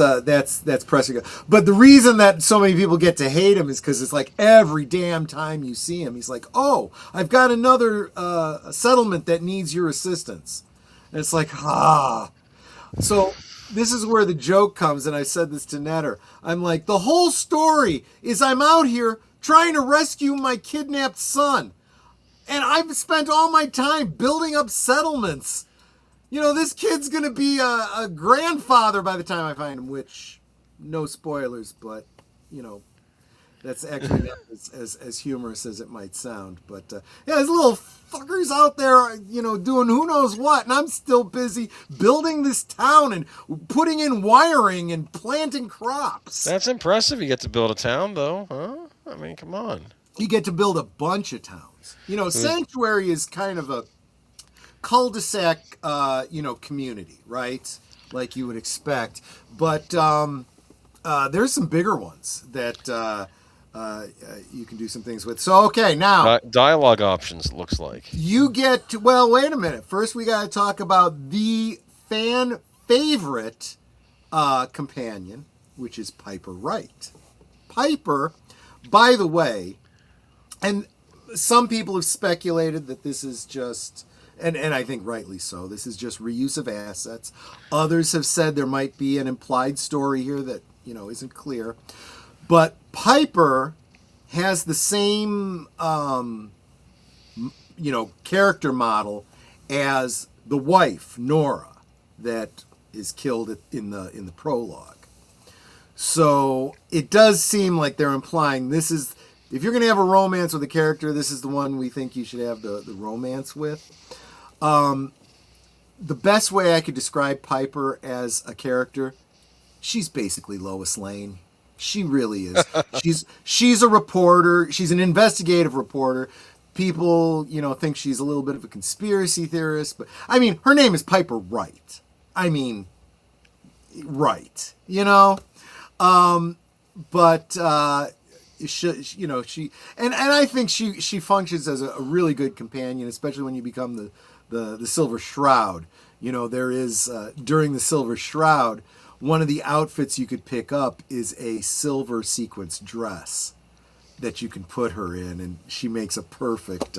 pressing. But the reason that so many people get to hate him is because it's like every damn time you see him, he's like, "Oh, I've got another settlement that needs your assistance," and it's like, ah. So this is where the joke comes, and I said this to Netter. I'm like, the whole story is I'm out here trying to rescue my kidnapped son, and I've spent all my time building up settlements. You know, this kid's going to be a grandfather by the time I find him, which, no spoilers, but, you know, that's actually not as humorous as it might sound. But, yeah, there's little fuckers out there, you know, doing who knows what, and I'm still busy building this town and putting in wiring and planting crops. That's impressive. You get to build a town, though, huh? I mean, come on. You get to build a bunch of towns. You know, Sanctuary is kind of a cul-de-sac, you know, community, right? Like you would expect. But there's some bigger ones that you can do some things with. So, okay, now. Dialogue options, it looks like. You get to, well, wait a minute. First, we got to talk about the fan favorite companion, which is Piper Wright. Piper, by the way, and some people have speculated that this is just... And I think rightly so. This is just reuse of assets. Others have said there might be an implied story here that, you know, isn't clear. But Piper has the same, you know, character model as the wife, Nora, that is killed in the prologue. So it does seem like they're implying this is, if you're going to have a romance with a character, this is the one we think you should have the romance with. The best way I could describe Piper as a character, she's basically Lois Lane. She really is. She's a reporter. She's an investigative reporter. People, you know, think she's a little bit of a conspiracy theorist, but I mean, her name is Piper Wright. I mean, right, you know? But you know, and I think she functions as a really good companion, especially when you become the Silver Shroud. You know, there is during the Silver Shroud, one of the outfits you could pick up is a silver sequence dress that you can put her in, and she makes a perfect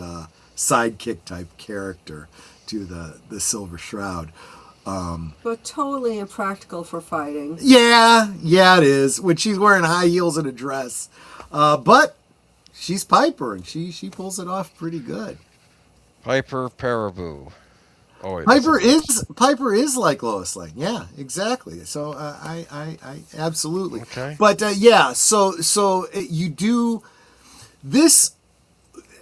sidekick type character to the Silver Shroud. But totally impractical for fighting. Yeah, it is. When she's wearing high heels and a dress. But she's Piper, and she pulls it off pretty good. Piper Paraboo. Oh, wait, Piper is like Lois Lane. Yeah, exactly. So I absolutely. Okay. But yeah, so you do. This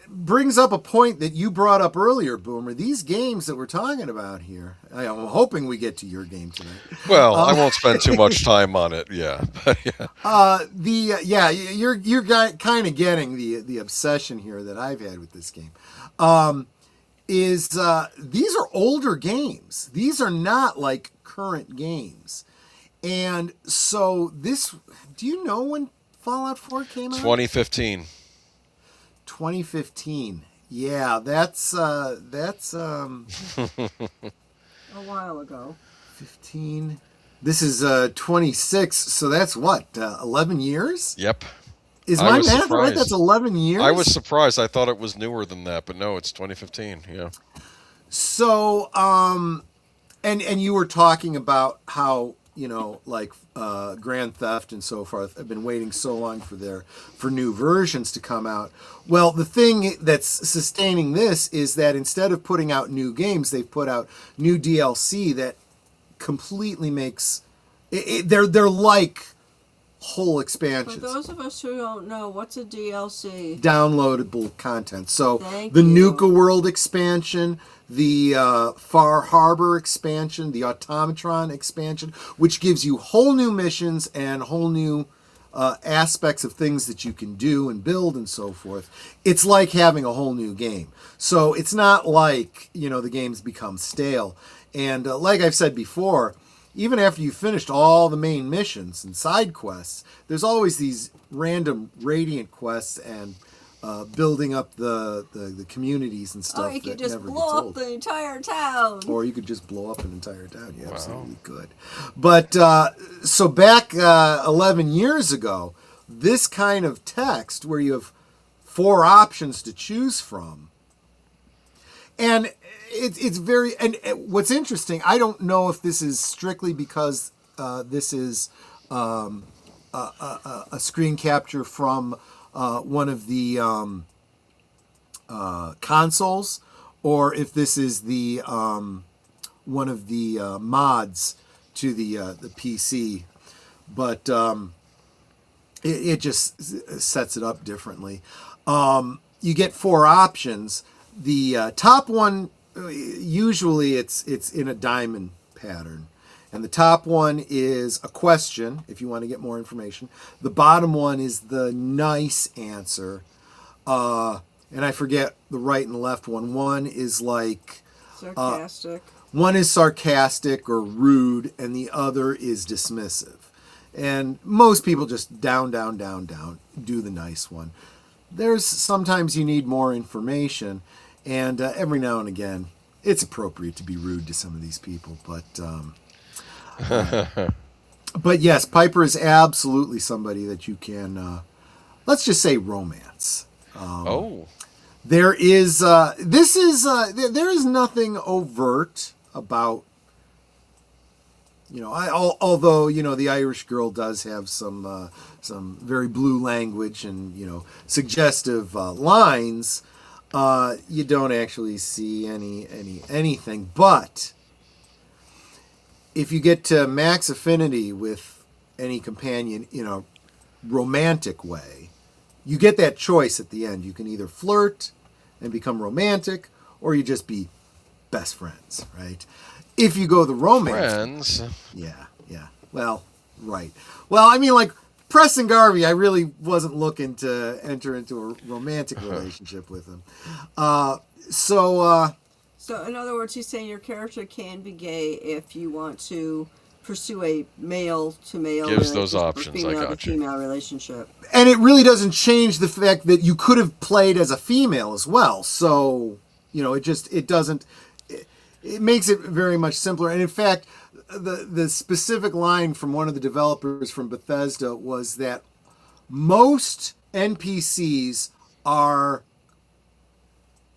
brings up a point that you brought up earlier, Boomer. These games that we're talking about here, I'm hoping we get to your game tonight. Well, I won't spend too much time on it. Yeah, but yeah. You're kind of getting the obsession here that I've had with this game. These are older games. These are not like current games. And so do you know when Fallout 4 came out? 2015. 2015. Yeah, that's A while ago. 15. This is 26, so that's what, 11 years? Yep. Is my math right? That's 11 years? I was surprised. I thought it was newer than that, but no, it's 2015. Yeah. So, and you were talking about how, you know, like Grand Theft and so forth have been waiting so long for new versions to come out. Well, the thing that's sustaining this is that instead of putting out new games, they've put out new DLC that completely makes they're like whole expansions. For those of us who don't know, what's a DLC? Downloadable content. So the Nuka World expansion, the Far Harbor expansion, the Automatron expansion, which gives you whole new missions and whole new aspects of things that you can do and build and so forth. It's like having a whole new game. So it's not like, you know, the games become stale. And like I've said before, even after you've finished all the main missions and side quests, there's always these random Radiant quests and building up the communities and stuff. Oh, you could that just never blow gets up old. the entire town. Or you could just blow up an entire town. You absolutely could. But so back 11 years ago, this kind of text where you have 4 options to choose from, and it's very, and what's interesting, I don't know if this is strictly because this is a screen capture from one of the consoles, or if this is the one of the mods to the PC, but it just sets it up differently. You get 4 options. The top one, usually it's in a diamond pattern. And the top one is a question, if you want to get more information. The bottom one is the nice answer. And I forget the right and the left one. One is like... Sarcastic. One is sarcastic or rude, and the other is dismissive. And most people just down, do the nice one. There's sometimes you need more information, and every now and again, it's appropriate to be rude to some of these people. But yes, Piper is absolutely somebody that you can, let's just say, romance. There is there is nothing overt about, although the Irish girl does have some very blue language and suggestive lines. You don't actually see anything, but if you get to max affinity with any companion in a romantic way, you get that choice at the end. You can either flirt and become romantic, or you just be best friends, right? If you go the romance... Friends? Yeah. Well, right. Well, I mean, like, Preston Garvey, I really wasn't looking to enter into a romantic relationship with him. So, in other words, he's saying your character can be gay if you want to pursue a male-to-male Gives those relationship, options. I got you. female relationship. and it really doesn't change the fact that you could have played as a female as well. So, it makes it very much simpler. And in fact, the specific line from one of the developers from Bethesda was that most NPCs are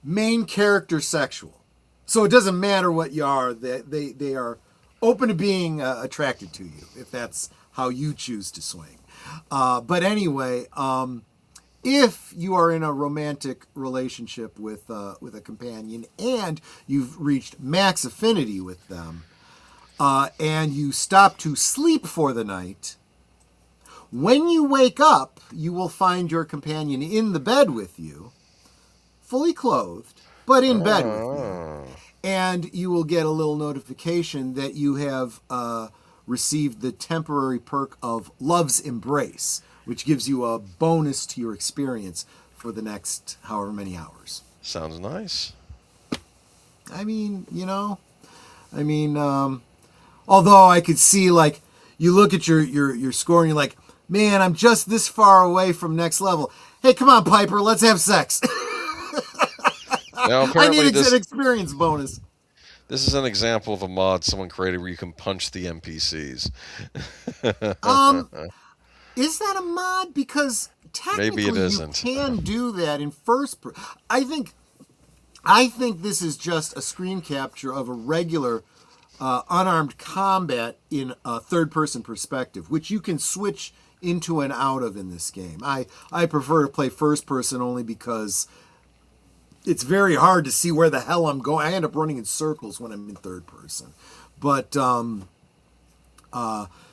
main character sexual. So it doesn't matter what you are, they are open to being attracted to you, if that's how you choose to swing. But anyway, if you are in a romantic relationship with a companion and you've reached max affinity with them, and you stop to sleep for the night, when you wake up, you will find your companion in the bed with you, fully clothed, but in bed with you. And you will get a little notification that you have received the temporary perk of Love's Embrace, which gives you a bonus to your experience for the next however many hours. Sounds nice. I mean, although I could see, like, you look at your score and you're like, man, I'm just this far away from next level. Hey, come on, Piper, let's have sex. Now, I apparently need an experience bonus. This is an example of a mod someone created where you can punch the NPCs. Is that a mod? Because technically Maybe it isn't. You can do that in first person. I think this is just a screen capture of a regular unarmed combat in a third-person perspective, which you can switch into and out of in this game. I prefer to play first person only because it's very hard to see where the hell I'm going. I end up running in circles when I'm in third person. But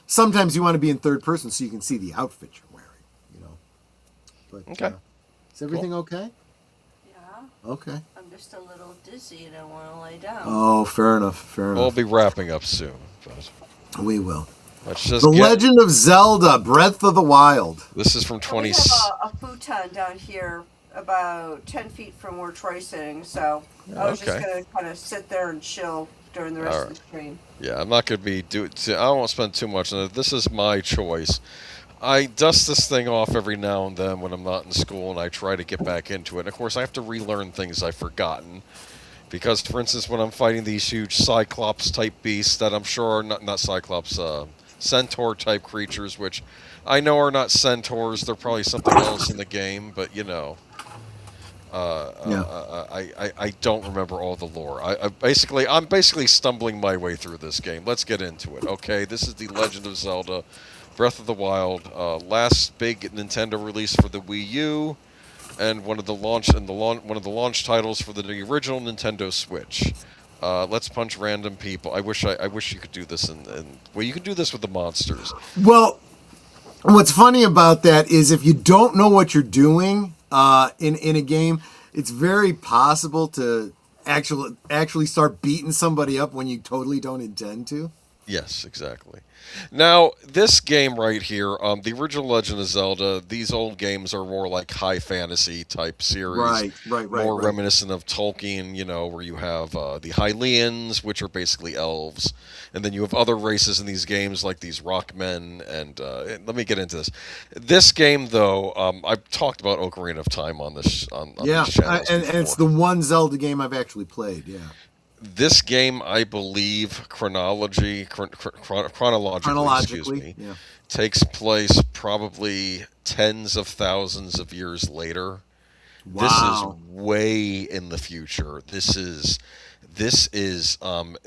sometimes you want to be in third person so you can see the outfit you're wearing, But Okay. Is everything okay? Yeah. Okay. I'm just a little dizzy and I want to lay down. Oh, fair enough. We'll be wrapping up soon. But We will. let's just The Legend of Zelda: Breath of the Wild. This is from 20. We have a futon down here about 10 feet from where Troy's sitting, so I was just Okay. going to kind of sit there and chill during the rest of the stream. Yeah, I'm not going to be I won't spend too much on it. This is my choice. I dust this thing off every now and then when I'm not in school, and I try to get back into it. And of course, I have to relearn things I've forgotten. Because, for instance, when I'm fighting these huge Cyclops-type beasts that I'm sure are not Cyclops, Centaur-type creatures, which I know are not Centaurs. They're probably something else in the game, but, you know. I don't remember all the lore. I'm basically stumbling my way through this game. Let's get into it. Okay, this is the Legend of Zelda Breath of the Wild, last big Nintendo release for the Wii U, and one of the launch titles for the original Nintendo Switch. Let's punch random people. I wish you could do this well, you can do this with the monsters. Well, what's funny about that is if you don't know what you're doing in a game, it's very possible to actually start beating somebody up when you totally don't intend to. Yes, exactly. Now, this game right here, the original Legend of Zelda, these old games are more like high fantasy type series. Right. More reminiscent of Tolkien, you know, where you have the Hylians, which are basically elves. And then you have other races in these games like these rockmen. And let me get into this. This game, though, I've talked about Ocarina of Time on this on these channels and it's the one Zelda game I've actually played, yeah. This game, I believe, chronologically, excuse me, yeah. takes place probably tens of thousands of years later. Wow. This is way in the future. This is,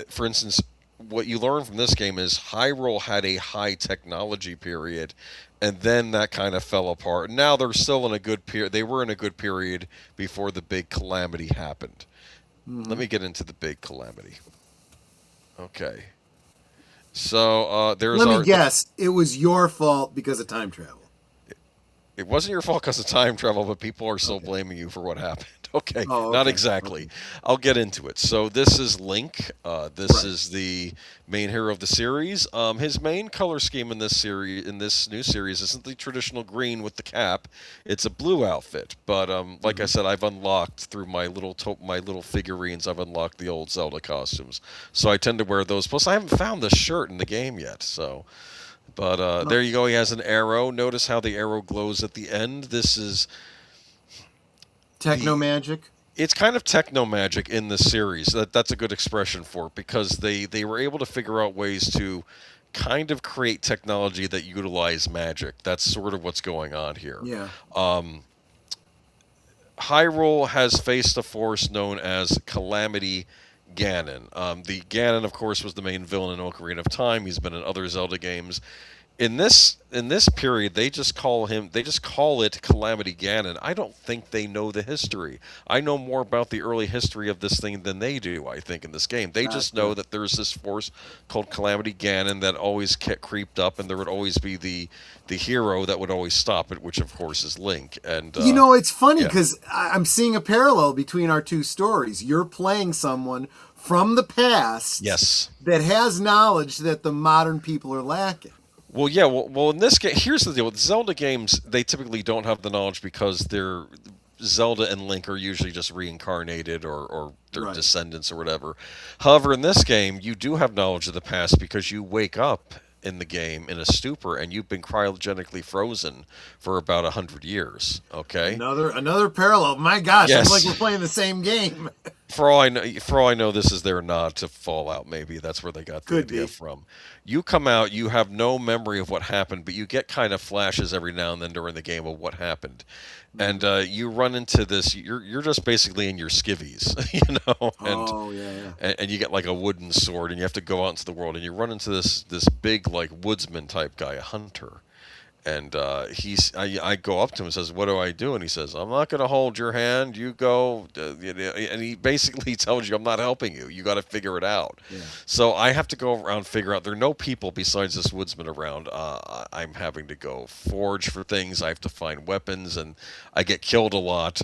for instance, what you learn from this game is Hyrule had a high technology period, and then that kind of fell apart. Now they're still in a good period. They were in a good period before the big calamity happened. Let me get into the big calamity. Okay. So there's. Let me guess. It was your fault because of time travel. It wasn't your fault because of time travel, but people are still blaming you for what happened. Okay, not exactly. Okay. I'll get into it. So this is Link. This is the main hero of the series. His main color scheme in this new series, isn't the traditional green with the cap. It's a blue outfit. But like I said, I've unlocked through my little figurines. I've unlocked the old Zelda costumes, so I tend to wear those. Plus, I haven't found this shirt in the game yet, so. But there you go. He has an arrow. Notice how the arrow glows at the end. This is techno magic. It's kind of techno magic in the series. That's a good expression for it because they were able to figure out ways to kind of create technology that utilize magic. That's sort of what's going on here. Yeah. Hyrule has faced a force known as Calamity Ganon. The Ganon, of course, was the main villain in Ocarina of Time. He's been in other Zelda games. In this period, they just call it Calamity Ganon. I don't think they know the history. I know more about the early history of this thing than they do, I think, in this game. They just know that there's this force called Calamity Ganon that always creeped up, and there would always be the hero that would always stop it, which, of course, is Link. And you know, it's funny because I'm seeing a parallel between our two stories. You're playing someone from the past that has knowledge that the modern people are lacking. Well, yeah. Well, in this game, here's the deal with Zelda games. They typically don't have the knowledge because Zelda and Link are usually just reincarnated or their descendants or whatever. However, in this game, you do have knowledge of the past because you wake up in the game in a stupor and you've been cryogenically frozen for about 100 years. Okay. Another parallel. My gosh, it's like we're playing the same game. For all I know, this is their nod to Fallout. Maybe that's where they got the idea from. You come out, you have no memory of what happened, but you get kind of flashes every now and then during the game of what happened, and you run into this. You're just basically in your skivvies, you know, and you get like a wooden sword, and you have to go out into the world, and you run into this big like woodsman type guy, a hunter. And I go up to him and says, "What do I do?" And he says, "I'm not going to hold your hand. You go." And he basically tells you, "I'm not helping you. You got to figure it out." Yeah. So I have to go around and figure out. There are no people besides this woodsman around. I'm having to go forage for things. I have to find weapons, and I get killed a lot.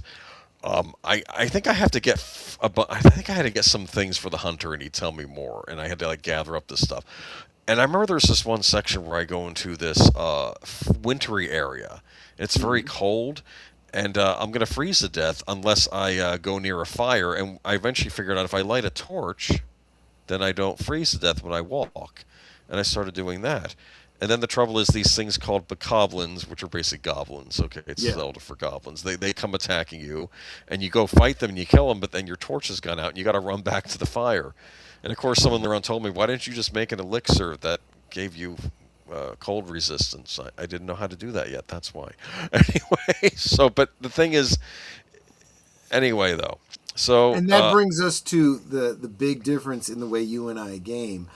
I think I have to get. I think I had to get some things for the hunter, and he'd tell me more. And I had to like gather up this stuff. And I remember there's this one section where I go into this wintry area. It's very cold, and I'm going to freeze to death unless I go near a fire. And I eventually figured out if I light a torch, then I don't freeze to death when I walk. And I started doing that. And then the trouble is these things called bokoblins, which are basically goblins. Okay, it's Zelda for goblins. They come attacking you, and you go fight them and you kill them, but then your torch has gone out and you got to run back to the fire. And of course, someone around told me, why didn't you just make an elixir that gave you cold resistance? I didn't know how to do that yet. That's why. Anyway, but the thing is, anyway though. So and that brings us to the big difference in the way you and I game.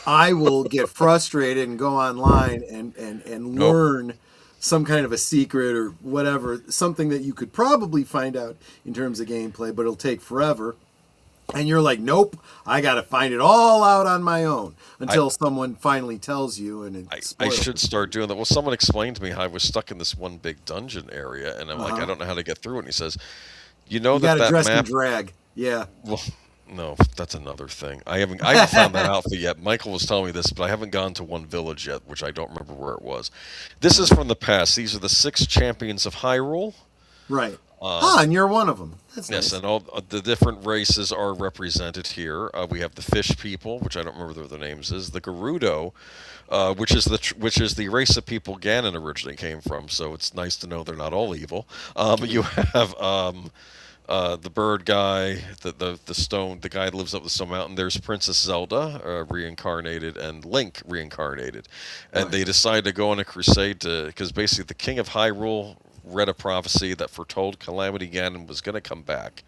I will get frustrated and go online and learn some kind of a secret or whatever, something that you could probably find out in terms of gameplay, but it'll take forever. And you're like, nope, I got to find it all out on my own until someone finally tells you. And I should start doing that. Well, someone explained to me how I was stuck in this one big dungeon area, and I'm like, I don't know how to get through it. And he says, you know, that dress map... and drag. Yeah. Well, no, that's another thing. I haven't found that outfit yet. Michael was telling me this, but I haven't gone to one village yet, which I don't remember where it was. This is from the past. These are the 6 champions of Hyrule. Right. And you're one of them. That's yes, nice. and all the different races are represented here. We have the fish people, which I don't remember what their names is. The Gerudo, which is the race of people Ganon originally came from. So it's nice to know they're not all evil. You have the bird guy, the stone, the guy that lives up the stone mountain. There's Princess Zelda reincarnated and Link reincarnated, and they decide to go on a crusade because basically the King of Hyrule read a prophecy that foretold Calamity Ganon was going to come back.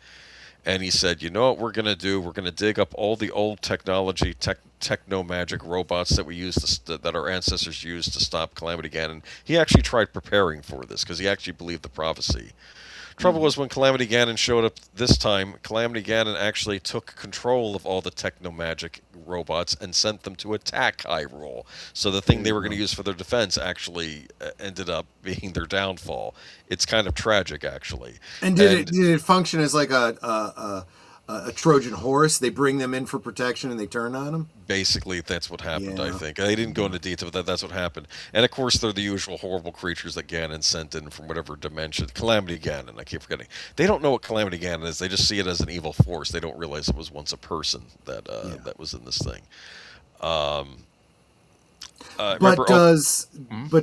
And he said, you know what we're going to do? We're going to dig up all the old technology, techno-magic robots that we used that our ancestors used to stop Calamity Ganon. He actually tried preparing for this because he actually believed the prophecy. Trouble was when Calamity Ganon showed up this time, Calamity Ganon actually took control of all the techno-magic robots and sent them to attack Hyrule. So the thing they were going to use for their defense actually ended up being their downfall. It's kind of tragic, actually. And did it function as like a Trojan horse? They bring them in for protection and they turn on them? Basically, that's what happened, I think. They didn't go into detail, but that's what happened. And, of course, they're the usual horrible creatures that Ganon sent in from whatever dimension. Calamity Ganon, I keep forgetting. They don't know what Calamity Ganon is. They just see it as an evil force. They don't realize it was once a person that was in this thing. But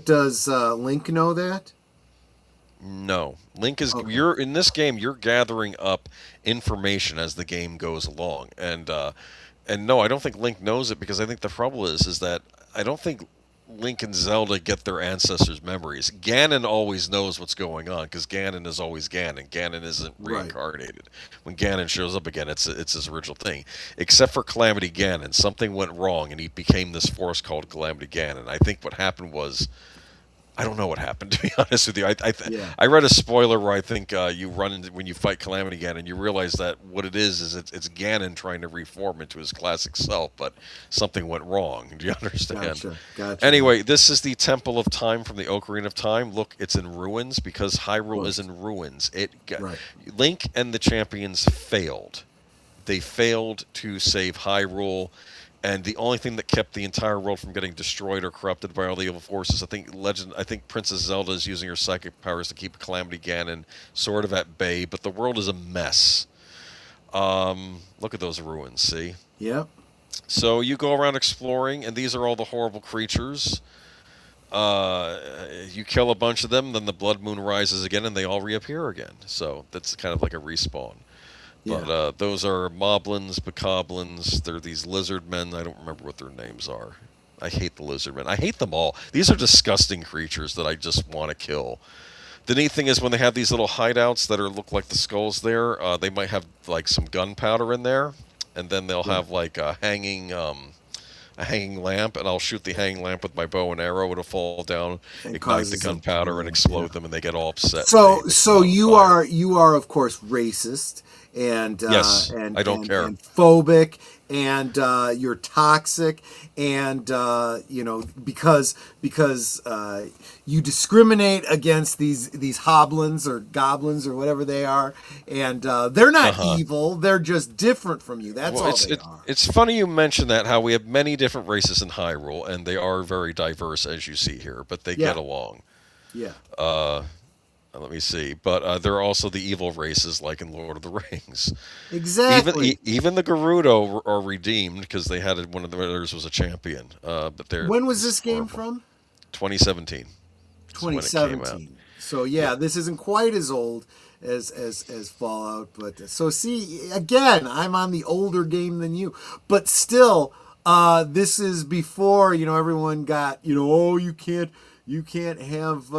does Link know that? No. Link is you're in this game, you're gathering up information as the game goes along. And no, I don't think Link knows it because I think the trouble is that I don't think Link and Zelda get their ancestors' memories. Ganon always knows what's going on because Ganon is always Ganon. Ganon isn't reincarnated. When Ganon shows up again, it's his original thing. Except for Calamity Ganon, something went wrong and he became this force called Calamity Ganon. I think what happened was, I don't know what happened, to be honest with you. I read a spoiler where I think you run into, when you fight Calamity Ganon, you realize that what it is it's Ganon trying to reform into his classic self, but something went wrong. Do you understand? Gotcha. Anyway, this is the Temple of Time from the Ocarina of Time. Look, it's in ruins because Hyrule is in ruins. Link and the champions failed. They failed to save Hyrule. And the only thing that kept the entire world from getting destroyed or corrupted by all the evil forces, I think Princess Zelda is using her psychic powers to keep Calamity Ganon sort of at bay, but the world is a mess. Look at those ruins, see? Yep. So you go around exploring, and these are all the horrible creatures. You kill a bunch of them, then the blood moon rises again, and they all reappear again. So that's kind of like a respawn. But those are moblins, bokoblins. They're these lizard men. I don't remember what their names are. I hate the lizard men. I hate them all. These are disgusting creatures that I just want to kill. The neat thing is when they have these little hideouts that look like the skulls there, they might have like some gunpowder in there, and then they'll have like a hanging lamp, and I'll shoot the hanging lamp with my bow and arrow. It'll fall down, ignite the gunpowder, and explode them, and they get all upset. So you are of course racist. And yes, and I don't care. And phobic, and you're toxic, and because you discriminate against these hoblins or goblins or whatever they are, and they're not evil; they're just different from you. That's all they are. It's funny you mention that. How we have many different races in Hyrule, and they are very diverse, as you see here, but they get along. Yeah. Let me see. But there are also the evil races, like in Lord of the Rings. Exactly. Even the Gerudo are redeemed because they had one of theirs was a champion. But they're when was this game from? 2017. Is when it came out. 2017. So yeah, this isn't quite as old as Fallout, but so see again, I'm on the older game than you, but still, this is before everyone got oh you can't have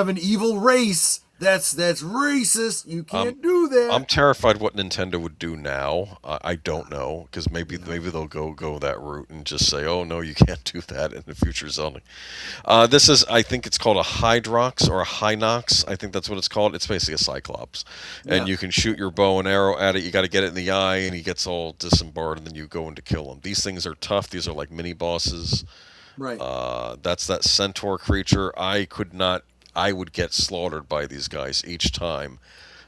an evil race. That's racist. You can't do that. I'm terrified what Nintendo would do now. I don't know, because maybe they'll go that route and just say, oh no, you can't do that in the future Zelda. This is, I think it's called a Hydrox or a Hinox. I think that's what it's called. It's basically a Cyclops, and you can shoot your bow and arrow at it. You got to get it in the eye, and he gets all disembarred, and then you go in to kill him. These things are tough. These are like mini bosses. Right. That's that centaur creature. I would get slaughtered by these guys each time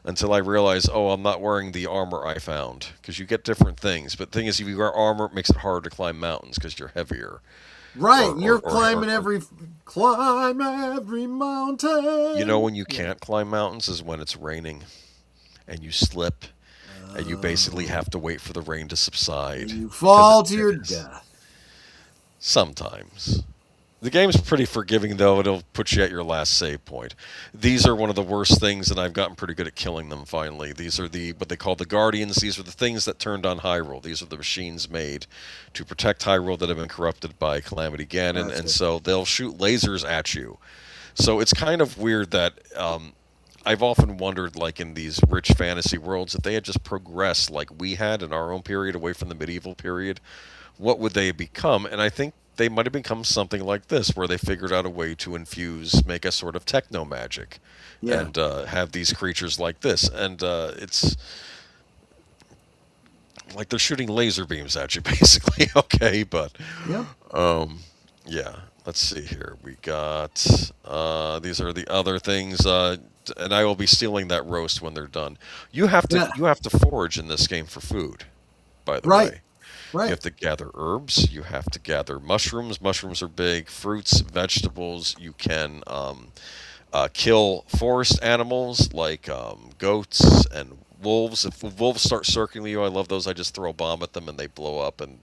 until I realize, oh, I'm not wearing the armor I found. Because you get different things. But the thing is, if you wear armor, it makes it harder to climb mountains because you're heavier. Right, you're climbing every mountain. You know when you can't climb mountains is when it's raining and you slip and you basically have to wait for the rain to subside. You fall to your death. Sometimes. The game's pretty forgiving, though. It'll put you at your last save point. These are one of the worst things, and I've gotten pretty good at killing them, finally. These are what they call the Guardians. These are the things that turned on Hyrule. These are the machines made to protect Hyrule that have been corrupted by Calamity Ganon, and so they'll shoot lasers at you. So it's kind of weird that I've often wondered, like in these rich fantasy worlds, if they had just progressed like we had in our own period away from the medieval period, what would they become? And I think they might have become something like this, where they figured out a way to make a sort of techno magic, and have these creatures like this. And it's like they're shooting laser beams at you, basically. Okay, but yeah. Let's see here. We got these are the other things, and I will be stealing that roast when they're done. You have to forage in this game for food, by the way. Right. You have to gather herbs. You have to gather mushrooms. Mushrooms are big. Fruits, vegetables. You can kill forest animals like goats and wolves. If wolves start circling you, I love those. I just throw a bomb at them and they blow up. And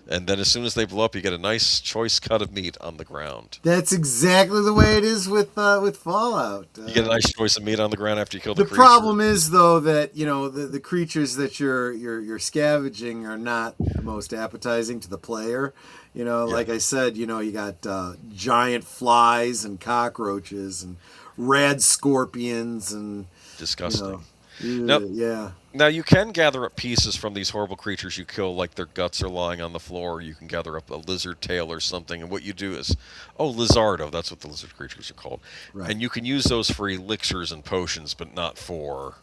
then as soon as they blow up, you get a nice choice cut of meat on the ground. That's exactly the way it is with Fallout. You get a nice choice of meat on the ground after you kill the creature. The problem is, though, that the creatures that you're scavenging are not the most appetizing to the player. Like I said, you got giant flies and cockroaches and rad scorpions and disgusting. Now you can gather up pieces from these horrible creatures you kill, like their guts are lying on the floor. You can gather up a lizard tail or something, and what you do is, Lizardo, that's what the lizard creatures are called. Right. And you can use those for elixirs and potions, but not for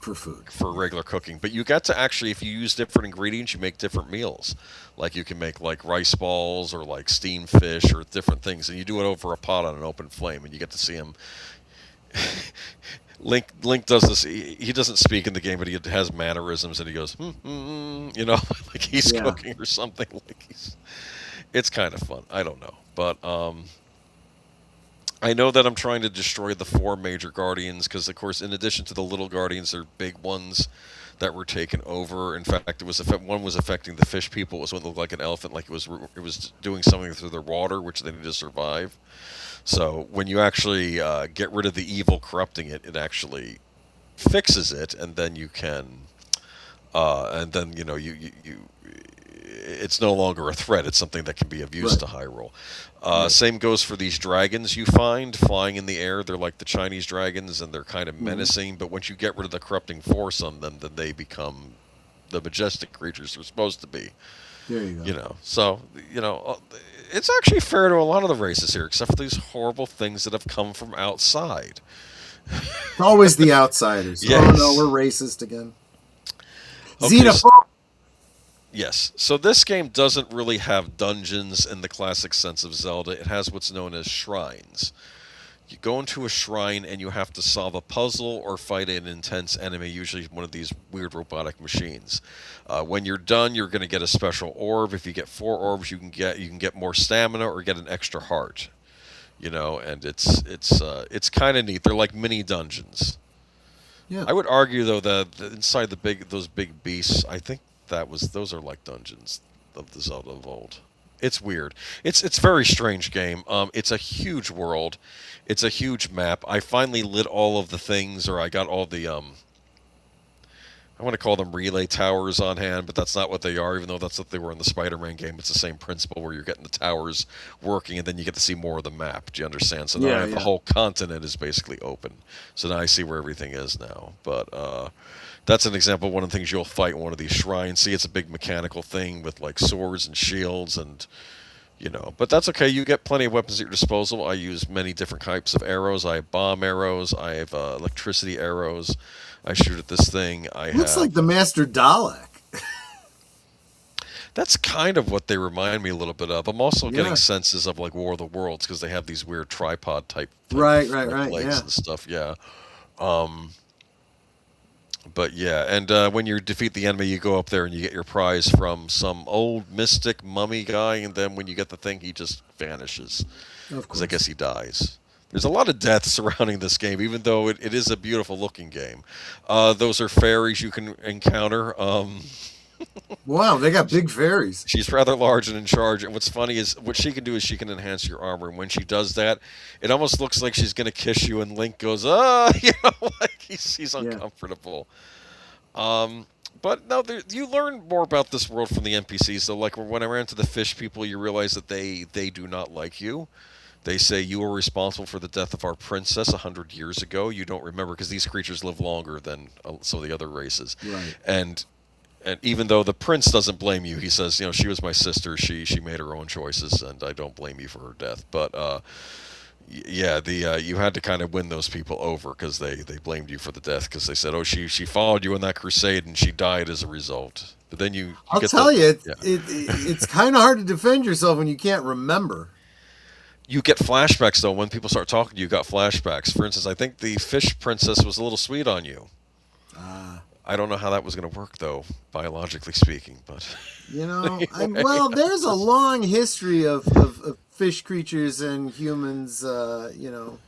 food. For regular cooking. But you got to actually, if you use different ingredients, you make different meals. Like you can make like rice balls or like steamed fish or different things, and you do it over a pot on an open flame, and you get to see them. Link does this. He doesn't speak in the game, but he has mannerisms, and he goes, like he's cooking or something. It's kind of fun. I don't know, but I know that I'm trying to destroy the 4 major guardians because, of course, in addition to the little guardians, there are big ones that were taken over. In fact, one was affecting the fish people. It was one that looked like an elephant, like it was doing something through their water, which they need to survive. So when you actually get rid of the evil corrupting it, it actually fixes it, and then you can, it's no longer a threat. It's something that can be of use to Hyrule. Same goes for these dragons you find flying in the air. They're like the Chinese dragons, and they're kind of menacing. But once you get rid of the corrupting force on them, then they become the majestic creatures they're supposed to be. There you go. It's actually fair to a lot of the races here, except for these horrible things that have come from outside. Always the outsiders. Yes. Oh no, we're racist again. Okay, Xenophobe. Yes. So this game doesn't really have dungeons in the classic sense of Zelda. It has what's known as shrines. You go into a shrine and you have to solve a puzzle or fight an intense enemy, usually one of these weird robotic machines. When you're done, you're going to get a special orb. If you get 4 orbs, you can get more stamina or get an extra heart. And it's kind of neat. They're like mini dungeons. Yeah. I would argue though that inside those big beasts, I think those are like dungeons of the Zelda of old. It's weird. It's a very strange game. It's a huge world. It's a huge map. I finally lit all of the things, or I got all the I want to call them relay towers on hand, but that's not what they are, even though that's what they were in the Spider-Man game. It's the same principle where you're getting the towers working, and then you get to see more of the map. Do you understand? So now the whole continent is basically open. So now I see where everything is now. But that's an example of one of the things you'll fight in one of these shrines. See, it's a big mechanical thing with like swords and shields and, but that's okay. You get plenty of weapons at your disposal. I use many different types of arrows. I have bomb arrows. I have electricity arrows. I shoot at this thing. Looks like the Master Dalek. That's kind of what they remind me a little bit of. I'm also getting senses of like War of the Worlds because they have these weird tripod type right, legs and stuff. Yeah. But yeah, and when you defeat the enemy, you go up there and you get your prize from some old mystic mummy guy, and then when you get the thing, he just vanishes. Because I guess he dies. There's a lot of death surrounding this game, even though it is a beautiful looking game. Those are fairies you can encounter. Wow, they got big fairies. She's rather large and in charge, and what's funny is what she can do is she can enhance your armor, and when she does that, it almost looks like she's going to kiss you, and Link goes, like he's uncomfortable. But no, you learn more about this world from the NPCs. So like when I ran into the fish people, you realize that they do not like you. They say you were responsible for the death of our princess 100 years ago. You don't remember because these creatures live longer than some of the other races. Right. And even though the prince doesn't blame you, he says, she was my sister. She made her own choices, and I don't blame you for her death. But you had to kind of win those people over because they blamed you for the death because they said, oh, she followed you in that crusade and she died as a result. But then I'll tell you, it's kind of hard to defend yourself when you can't remember. You get flashbacks, though. When people start talking to you, you got flashbacks. For instance, I think the fish princess was a little sweet on you. I don't know how that was going to work, though, biologically speaking. But anyway. There's a long history of fish creatures and humans, And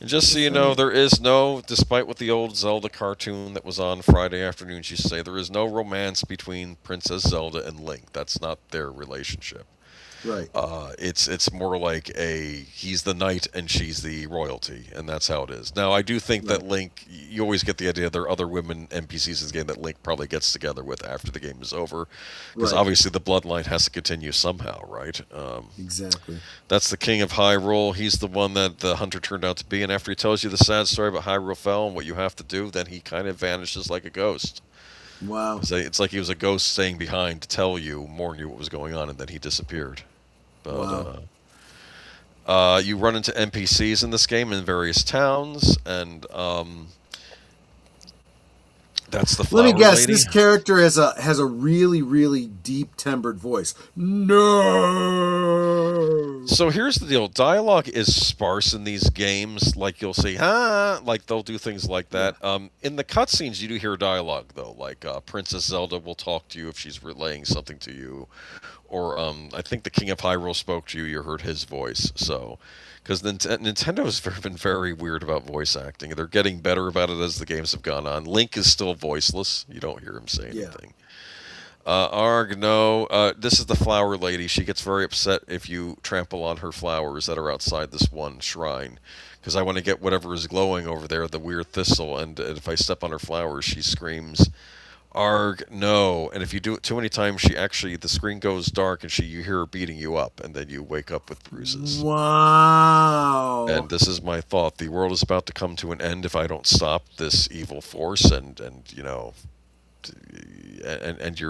just so you know, there is no, despite what the old Zelda cartoon that was on Friday afternoons used to say, there is no romance between Princess Zelda and Link. That's not their relationship. Right. It's more like he's the knight and she's the royalty, and that's how it is. Now, I do think that Link, you always get the idea there are other women NPCs in the game that Link probably gets together with after the game is over, because obviously the bloodline has to continue somehow, right? Exactly. That's the king of Hyrule. He's the one that the hunter turned out to be, and after he tells you the sad story about Hyrule fell and what you have to do, then he kind of vanishes like a ghost. Wow. It's like he was a ghost staying behind to tell you, warn you what was going on, and then he disappeared. But, you run into NPCs in this game in various towns, and that's the flower lady. Let me guess, lady. this character has a really, really deep timbered voice. No. So here's the deal. Dialogue is sparse in these games. Like you'll see, like they'll do things like that. In the cutscenes, you do hear dialogue, though. Like Princess Zelda will talk to you if she's relaying something to you. Or I think the King of Hyrule spoke to you. You heard his voice. So, because Nintendo has been very weird about voice acting. They're getting better about it as the games have gone on. Link is still voiceless. You don't hear him say anything. Arg, no. This is the flower lady. She gets very upset if you trample on her flowers that are outside this one shrine. Because I want to get whatever is glowing over there, the weird thistle. And if I step on her flowers, she screams, Arg, no. And if you do it too many times, the screen goes dark and you hear her beating you up, and then you wake up with bruises. Wow. And this is my thought. The world is about to come to an end if I don't stop this evil force, and you're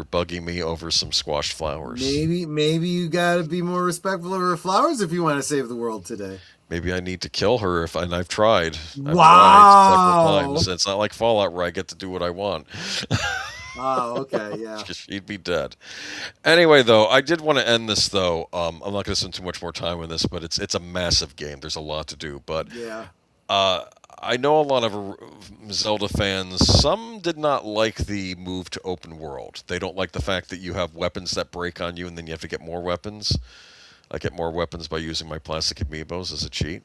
bugging me over some squashed flowers. Maybe you gotta be more respectful of her flowers if you want to save the world today. Maybe I need to kill her and I've tried. I've Wow. tried several times. It's not like Fallout where I get to do what I want. Oh, okay, yeah. She'd be dead. Anyway, though, I did want to end this, though. I'm not going to spend too much more time on this, but it's a massive game. There's a lot to do. But I know a lot of Zelda fans. Some did not like the move to open world. They don't like the fact that you have weapons that break on you, and then you have to get more weapons. I get more weapons by using my plastic amiibos as a cheat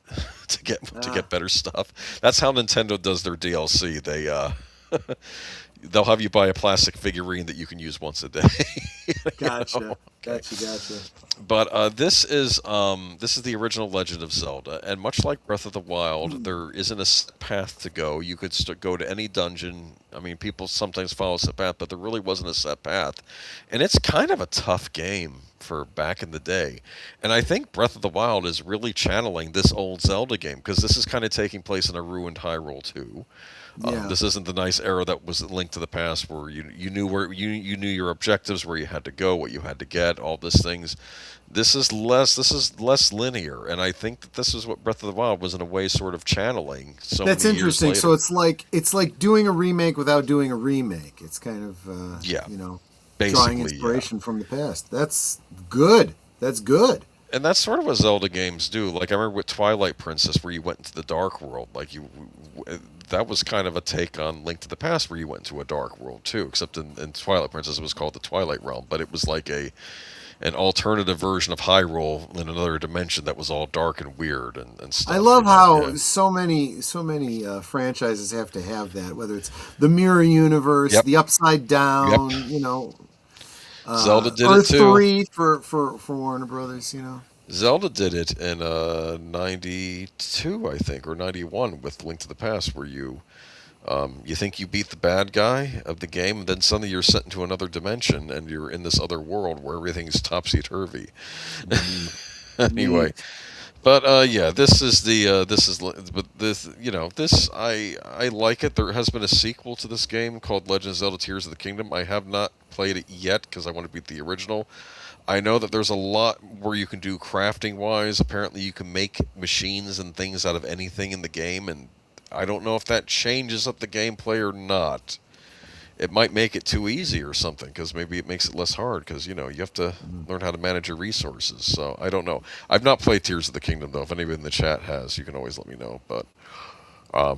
to get better stuff. That's how Nintendo does their DLC. They'll have you buy a plastic figurine that you can use once a day. Gotcha. But this is the original Legend of Zelda, and much like Breath of the Wild, there isn't a set path to go. You could go to any dungeon. I mean, people sometimes follow a set path, but there really wasn't a set path, and it's kind of a tough game for back in the day. And I think Breath of the Wild is really channeling this old Zelda game because this is kind of taking place in a ruined Hyrule too. Yeah. This isn't the nice era that was linked to the past, where you knew where you knew your objectives, where you had to go, what you had to get, all these things. This is less linear, and I think that this is what Breath of the Wild was in a way sort of channeling. So That's many years interesting. later. So it's like doing a remake without doing a remake. It's kind of Yeah, drawing basically, inspiration from the past. That's good. That's good. And that's sort of what Zelda games do. Like I remember with Twilight Princess, where you went into the dark world. Like that was kind of a take on Link to the Past, where you went into a dark world too. Except in Twilight Princess, it was called the Twilight Realm, but it was like an alternative version of Hyrule in another dimension that was all dark and weird and stuff. I love how Yeah. so many franchises have to have that. Whether it's the Mirror Universe, Yep. the Upside Down, Yep. Zelda did Earth it too. 3 for Warner Brothers. Zelda did it in '92, I think, or '91 with Link to the Past, where you think you beat the bad guy of the game, and then suddenly you're sent into another dimension, and you're in this other world where everything's topsy turvy. Anyway, but yeah, I like it. There has been a sequel to this game called Legend of Zelda: Tears of the Kingdom. I have not played it yet because I want to beat the original. I know that there's a lot where you can do crafting wise. Apparently, you can make machines and things out of anything in the game, and I don't know if that changes up the gameplay or not. It might make it too easy or something, because maybe it makes it less hard, because you have to learn how to manage your resources. So I don't know. I've not played Tears of the Kingdom though. If anybody in the chat has, you can always let me know. But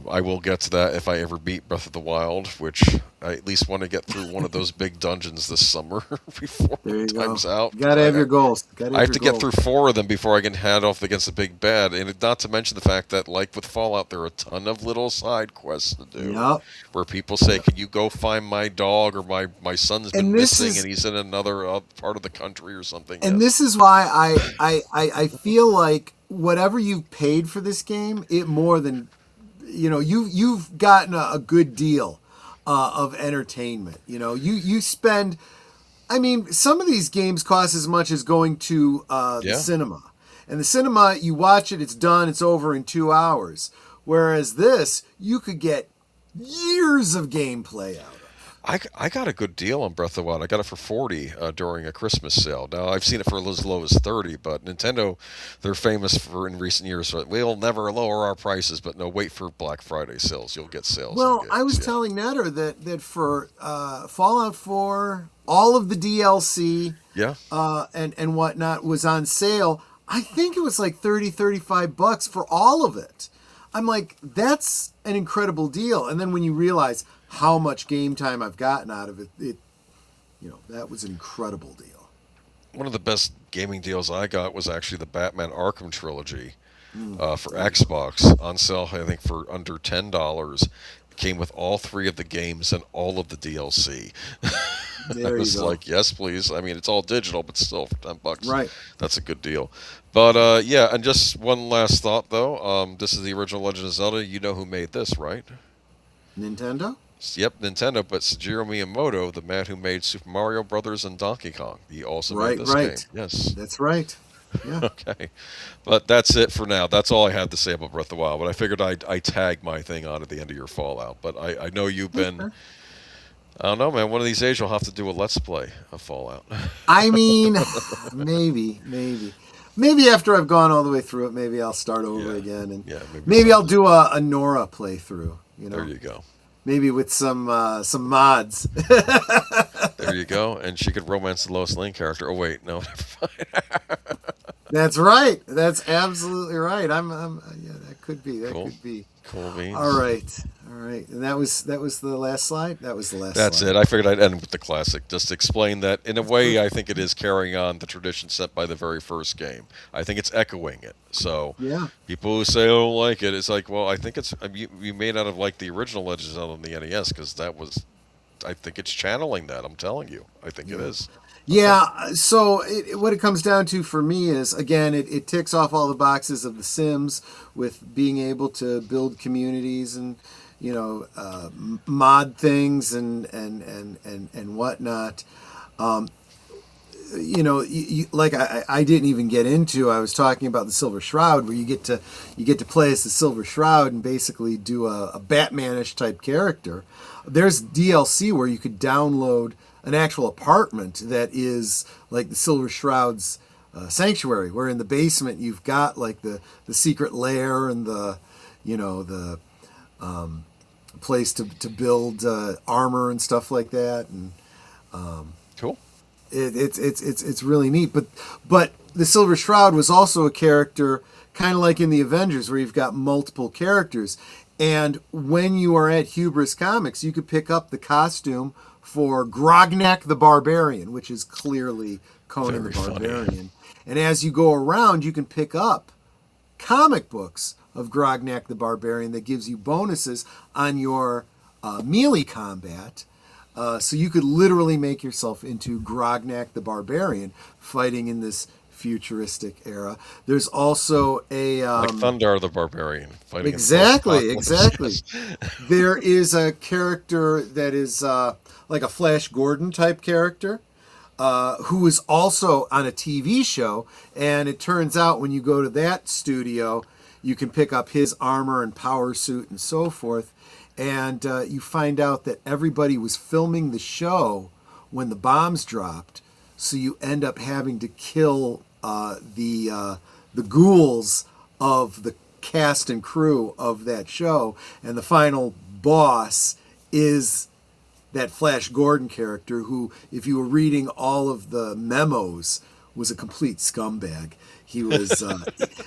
I will get to that if I ever beat Breath of the Wild, which I at least want to get through one of those big dungeons this summer before time's out. You gotta have your goals. I have to get through 4 of them before I can head off against the big bad, and not to mention the fact that, like with Fallout, there are a ton of little side quests to do. Yep. Where people say, "Can you go find my dog?" or "My son's been missing and he's in another part of the country" or something. And this is why I feel like whatever you've paid for this game, it more than you've gotten a good deal of entertainment. You spend. I mean, some of these games cost as much as going to the cinema. And the cinema, you watch it, it's done, it's over in 2 hours. Whereas this, you could get years of gameplay out of. I got a good deal on Breath of the Wild. I got it for $40 during a Christmas sale. Now, I've seen it for as low as $30, but Nintendo, they're famous for, in recent years, we'll never lower our prices, but no, wait for Black Friday sales. You'll get sales. Well, I was telling Netter that for Fallout 4, all of the DLC and whatnot was on sale. I think it was like $30-$35 for all of it. I'm like, that's an incredible deal. And then when you realize how much game time I've gotten out of it, that was an incredible deal. One of the best gaming deals I got was actually the Batman Arkham trilogy for Xbox, on sale I think for under $10. Came with all 3 of the games and all of the DLC. I was like, yes, please. I mean, it's all digital, but still for $10. Right. That's a good deal. But yeah, and just one last thought though. This is the original Legend of Zelda. You know who made this, right? Nintendo? Yep, Nintendo, but Shigeru Miyamoto, the man who made Super Mario Brothers and Donkey Kong. He also made this game. Yes. That's right. Yeah. Okay. But that's it for now. That's all I had to say about Breath of the Wild. But I figured I'd tag my thing on at the end of your Fallout. But I know you've been... I don't know, man. One of these days you'll have to do a Let's Play of Fallout. I mean, maybe. Maybe after I've gone all the way through it, maybe I'll start over again. And maybe I'll do a Nora playthrough. There you go. Maybe with some mods. There you go. And she could romance the Lois Lane character. Oh, wait. No, never mind. That's right. That's absolutely right. Yeah, that could be. That could be. Cool beans. All right. And that was the last slide? That was the last slide. That's it. I figured I'd end with the classic. Just to explain that, in a way, I think it is carrying on the tradition set by the very first game. I think it's echoing it. So people who say, I don't like it, it's like, well, I think it's, you may not have liked the original Legend of Zelda on the NES, because I think it's channeling that. I'm telling you. I think it is. Yeah, so what it comes down to for me is, again, it ticks off all the boxes of The Sims with being able to build communities and, mod things and whatnot. Like I didn't even get into. I was talking about the Silver Shroud, where you get to play as the Silver Shroud and basically do a Batmanish type character. There's DLC where you could download an actual apartment that is like the Silver Shroud's sanctuary, where in the basement you've got like the secret lair and the place to build armor and stuff like that, and Cool. it's really neat. But the Silver Shroud was also a character kind of like in the Avengers, where you've got multiple characters. And when you are at Hubris Comics, you could pick up the costume for Grognak the Barbarian, which is clearly Conan the Very funny. Barbarian. And as you go around, you can pick up comic books of Grognak the Barbarian that gives you bonuses on your melee combat. So you could literally make yourself into Grognak the Barbarian fighting in this futuristic era. There's also a Like Thundar the Barbarian fighting. exactly. Yes. There is a character that is like a Flash Gordon type character, who is also on a TV show. And it turns out when you go to that studio, you can pick up his armor and power suit and so forth. And you find out that everybody was filming the show when the bombs dropped. So you end up having to kill the ghouls of the cast and crew of that show. And the final boss is that Flash Gordon character who, if you were reading all of the memos, was a complete scumbag. He was,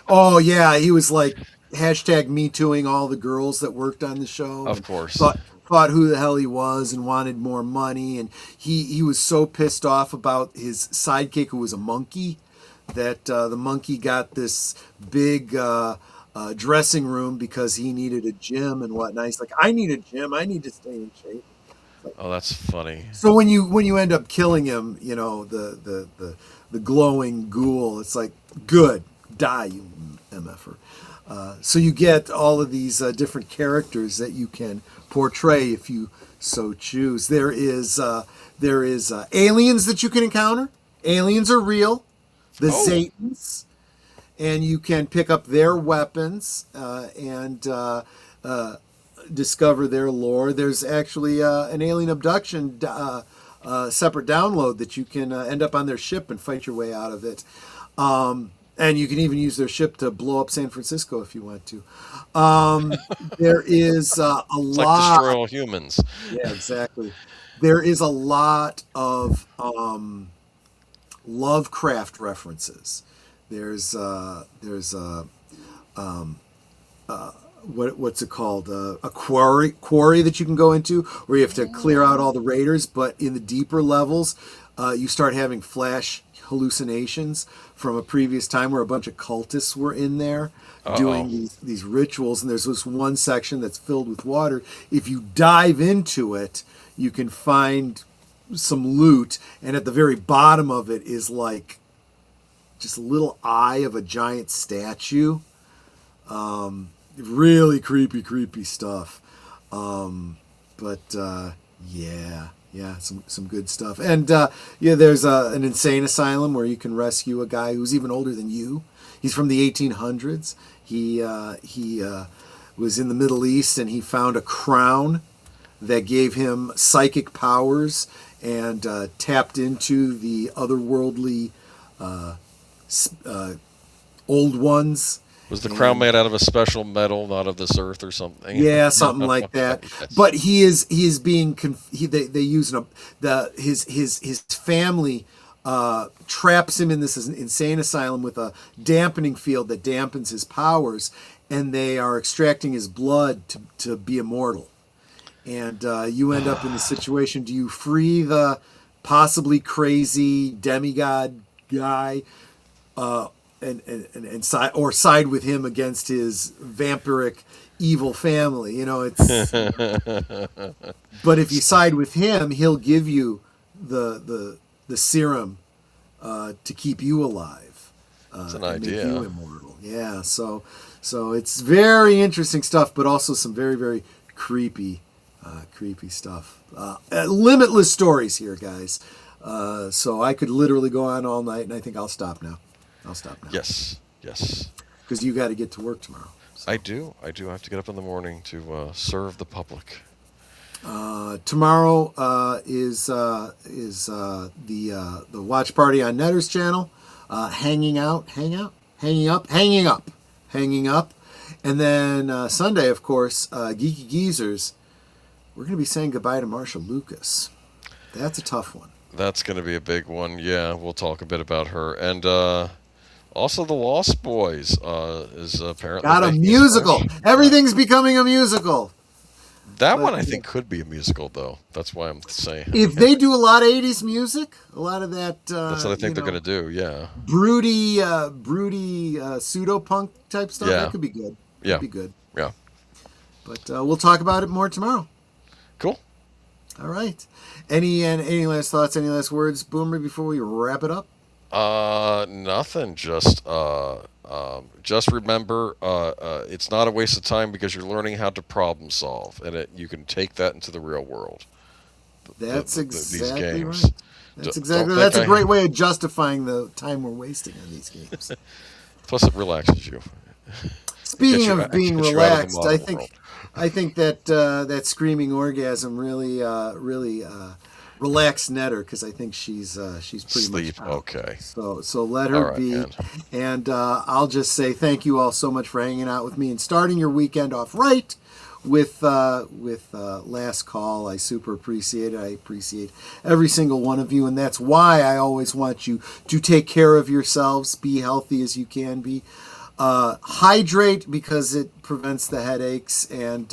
oh yeah, he was like hashtag Me Tooing all the girls that worked on the show. Of course. Thought who the hell he was and wanted more money. And he was so pissed off about his sidekick, who was a monkey, that the monkey got this big dressing room because he needed a gym and whatnot. He's like, I need a gym. I need to stay in shape. Oh, that's funny. So when you end up killing him, the glowing ghoul, it's like, good, die, you MFer. So you get all of these different characters that you can portray if you so choose. There is aliens that you can encounter. Aliens are real. The Zatans. And you can pick up their weapons and discover their lore. There's actually an alien abduction separate download that you can end up on their ship and fight your way out of it. And you can even use their ship to blow up San Francisco if you want to. There is a It's lot. like destroy all humans. Yeah, exactly. There is a lot of Lovecraft references. There's what's it called? A quarry that you can go into where you have to clear out all the raiders. But in the deeper levels, you start having flash hallucinations from a previous time where a bunch of cultists were in there doing these rituals. And there's this one section that's filled with water. If you dive into it, you can find some loot. And at the very bottom of it is like just a little eye of a giant statue. Really creepy stuff. Yeah, some good stuff. And there's an insane asylum where you can rescue a guy who's even older than you. He's from the 1800s. He was in the Middle East, and he found a crown that gave him psychic powers and tapped into the otherworldly old ones. Was the crown made out of a special metal, not of this earth or something? Yeah, something like that. Yes. But he is being they use his family traps him in this insane asylum with a dampening field that dampens his powers, and they are extracting his blood to be immortal. And you end up in the situation: do you free the possibly crazy demigod guy? And side with him against his vampiric evil family, it's. But if you side with him, he'll give you the serum to keep you alive. That's an and idea. Make you immortal. Yeah. So it's very interesting stuff, but also some very, very creepy stuff. Limitless stories here, guys. So I could literally go on all night, and I think I'll stop now. Yes. Because you got to get to work tomorrow. So. I do have to get up in the morning to serve the public. Tomorrow is the watch party on Netter's channel. Hanging up, and then Sunday, of course, Geeky Geezers. We're going to be saying goodbye to Marsha Lucas. That's a tough one. That's going to be a big one. Yeah, we'll talk a bit about her. And also the Lost Boys is apparently... Got a musical. Everything's becoming a musical. That one I think could be a musical, though. That's why I'm saying. If they do a lot of 80s music, a lot of that... That's what I think they're going to do, yeah. Broody pseudo-punk type stuff, that could be good. Yeah. Could be good. Yeah. But we'll talk about it more tomorrow. Cool. All right. Any last thoughts, any last words, Boomer, before we wrap it up? Nothing. Just remember, it's not a waste of time because you're learning how to problem solve, and you can take that into the real world. That's exactly these games. right. That's a great way of justifying the time we're wasting on these games. Plus, it relaxes you. Speaking of being relaxed, I think that screaming orgasm really relaxed Netter, because I think she's pretty much out. Okay. So let her be. Man. And I'll just say thank you all so much for hanging out with me and starting your weekend off right with Last Call. I super appreciate it. I appreciate every single one of you, and that's why I always want you to take care of yourselves, be healthy as you can be. Hydrate, because it prevents the headaches and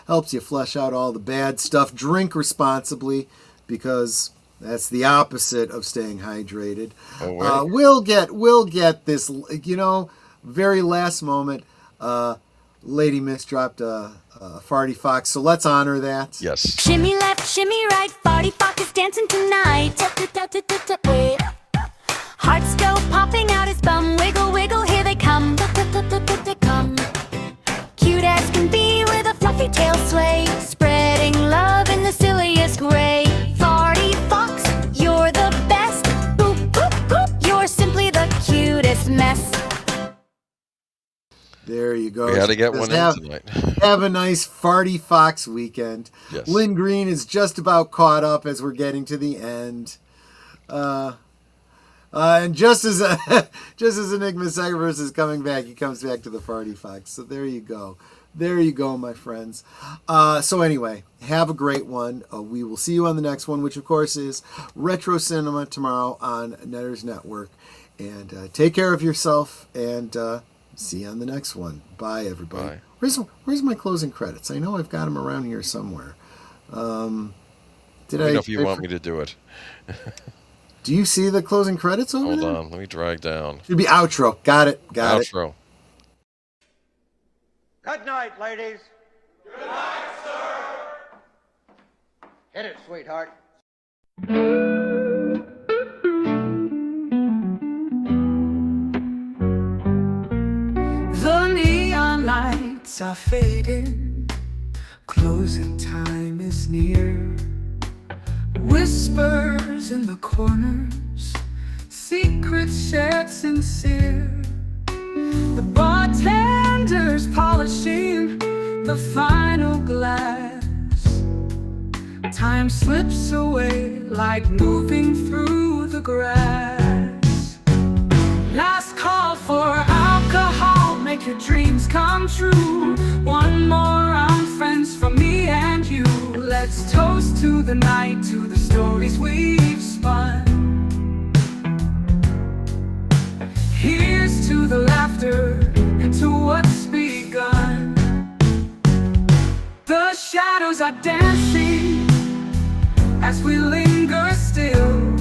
helps you flush out all the bad stuff. Drink responsibly, because that's the opposite of staying hydrated. We'll get this, very last moment. Lady Miss dropped a farty fox, so let's honor that. Yes. Shimmy left, shimmy right, farty fox is dancing tonight. Hearts go popping out his bum, wiggle, wiggle, here they come. Come. Cute as can be with a fluffy tail sway, spreading love in the silliest way. Farty fox, you're the best. Boop, boop, boop, you're simply the cutest mess. There you go. We had to get one in tonight. Have a nice farty fox weekend. Yes. Lynn Green is just about caught up as we're getting to the end. And just as Enigma Cyberverse is coming back, he comes back to the farty fox. So there you go. There you go, my friends. So anyway, have a great one. We will see you on the next one, which of course is Retro Cinema tomorrow on Netter's Network. And take care of yourself, and see you on the next one. Bye, everybody. Bye. Where's my closing credits? I know I've got them around here somewhere. Let me know if you want me to do it. Do you see the closing credits over there? Hold on, let me drag down. Should be outro. Got it. Outro. Good night, ladies. Good night, sir. Hit it, sweetheart. The neon lights are fading, closing time is near. Whispers in the corners, secrets shared sincere. The bartender's polishing the final glass. Time slips away like moving through the grass. Last call for alcohol, make your dreams come true. One more round, friends, from me and you. Let's toast to the night, to the stories we've spun. Here's to the laughter and to what's begun. The shadows are dancing as we linger still.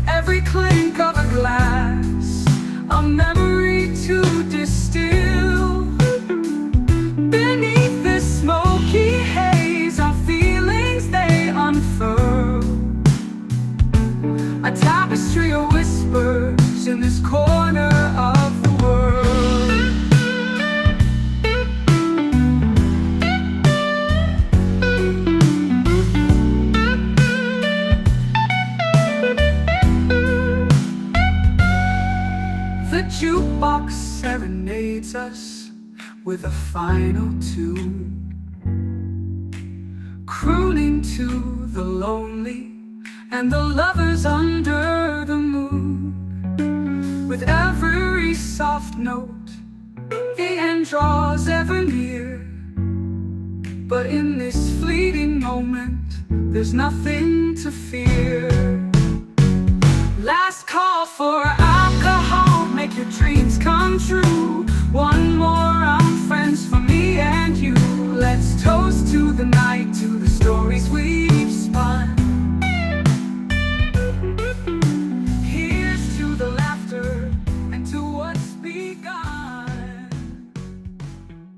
Every clink of a glass, a memory to distill. Beneath this smoky haze, our feelings they unfurl. Astria whispers in this corner of the world. The jukebox serenades us with a final tune, crooning to the lonely and the lovers under the moon. With every soft note, the end draws ever near. But in this fleeting moment, there's nothing to fear. Last call for alcohol, make your drink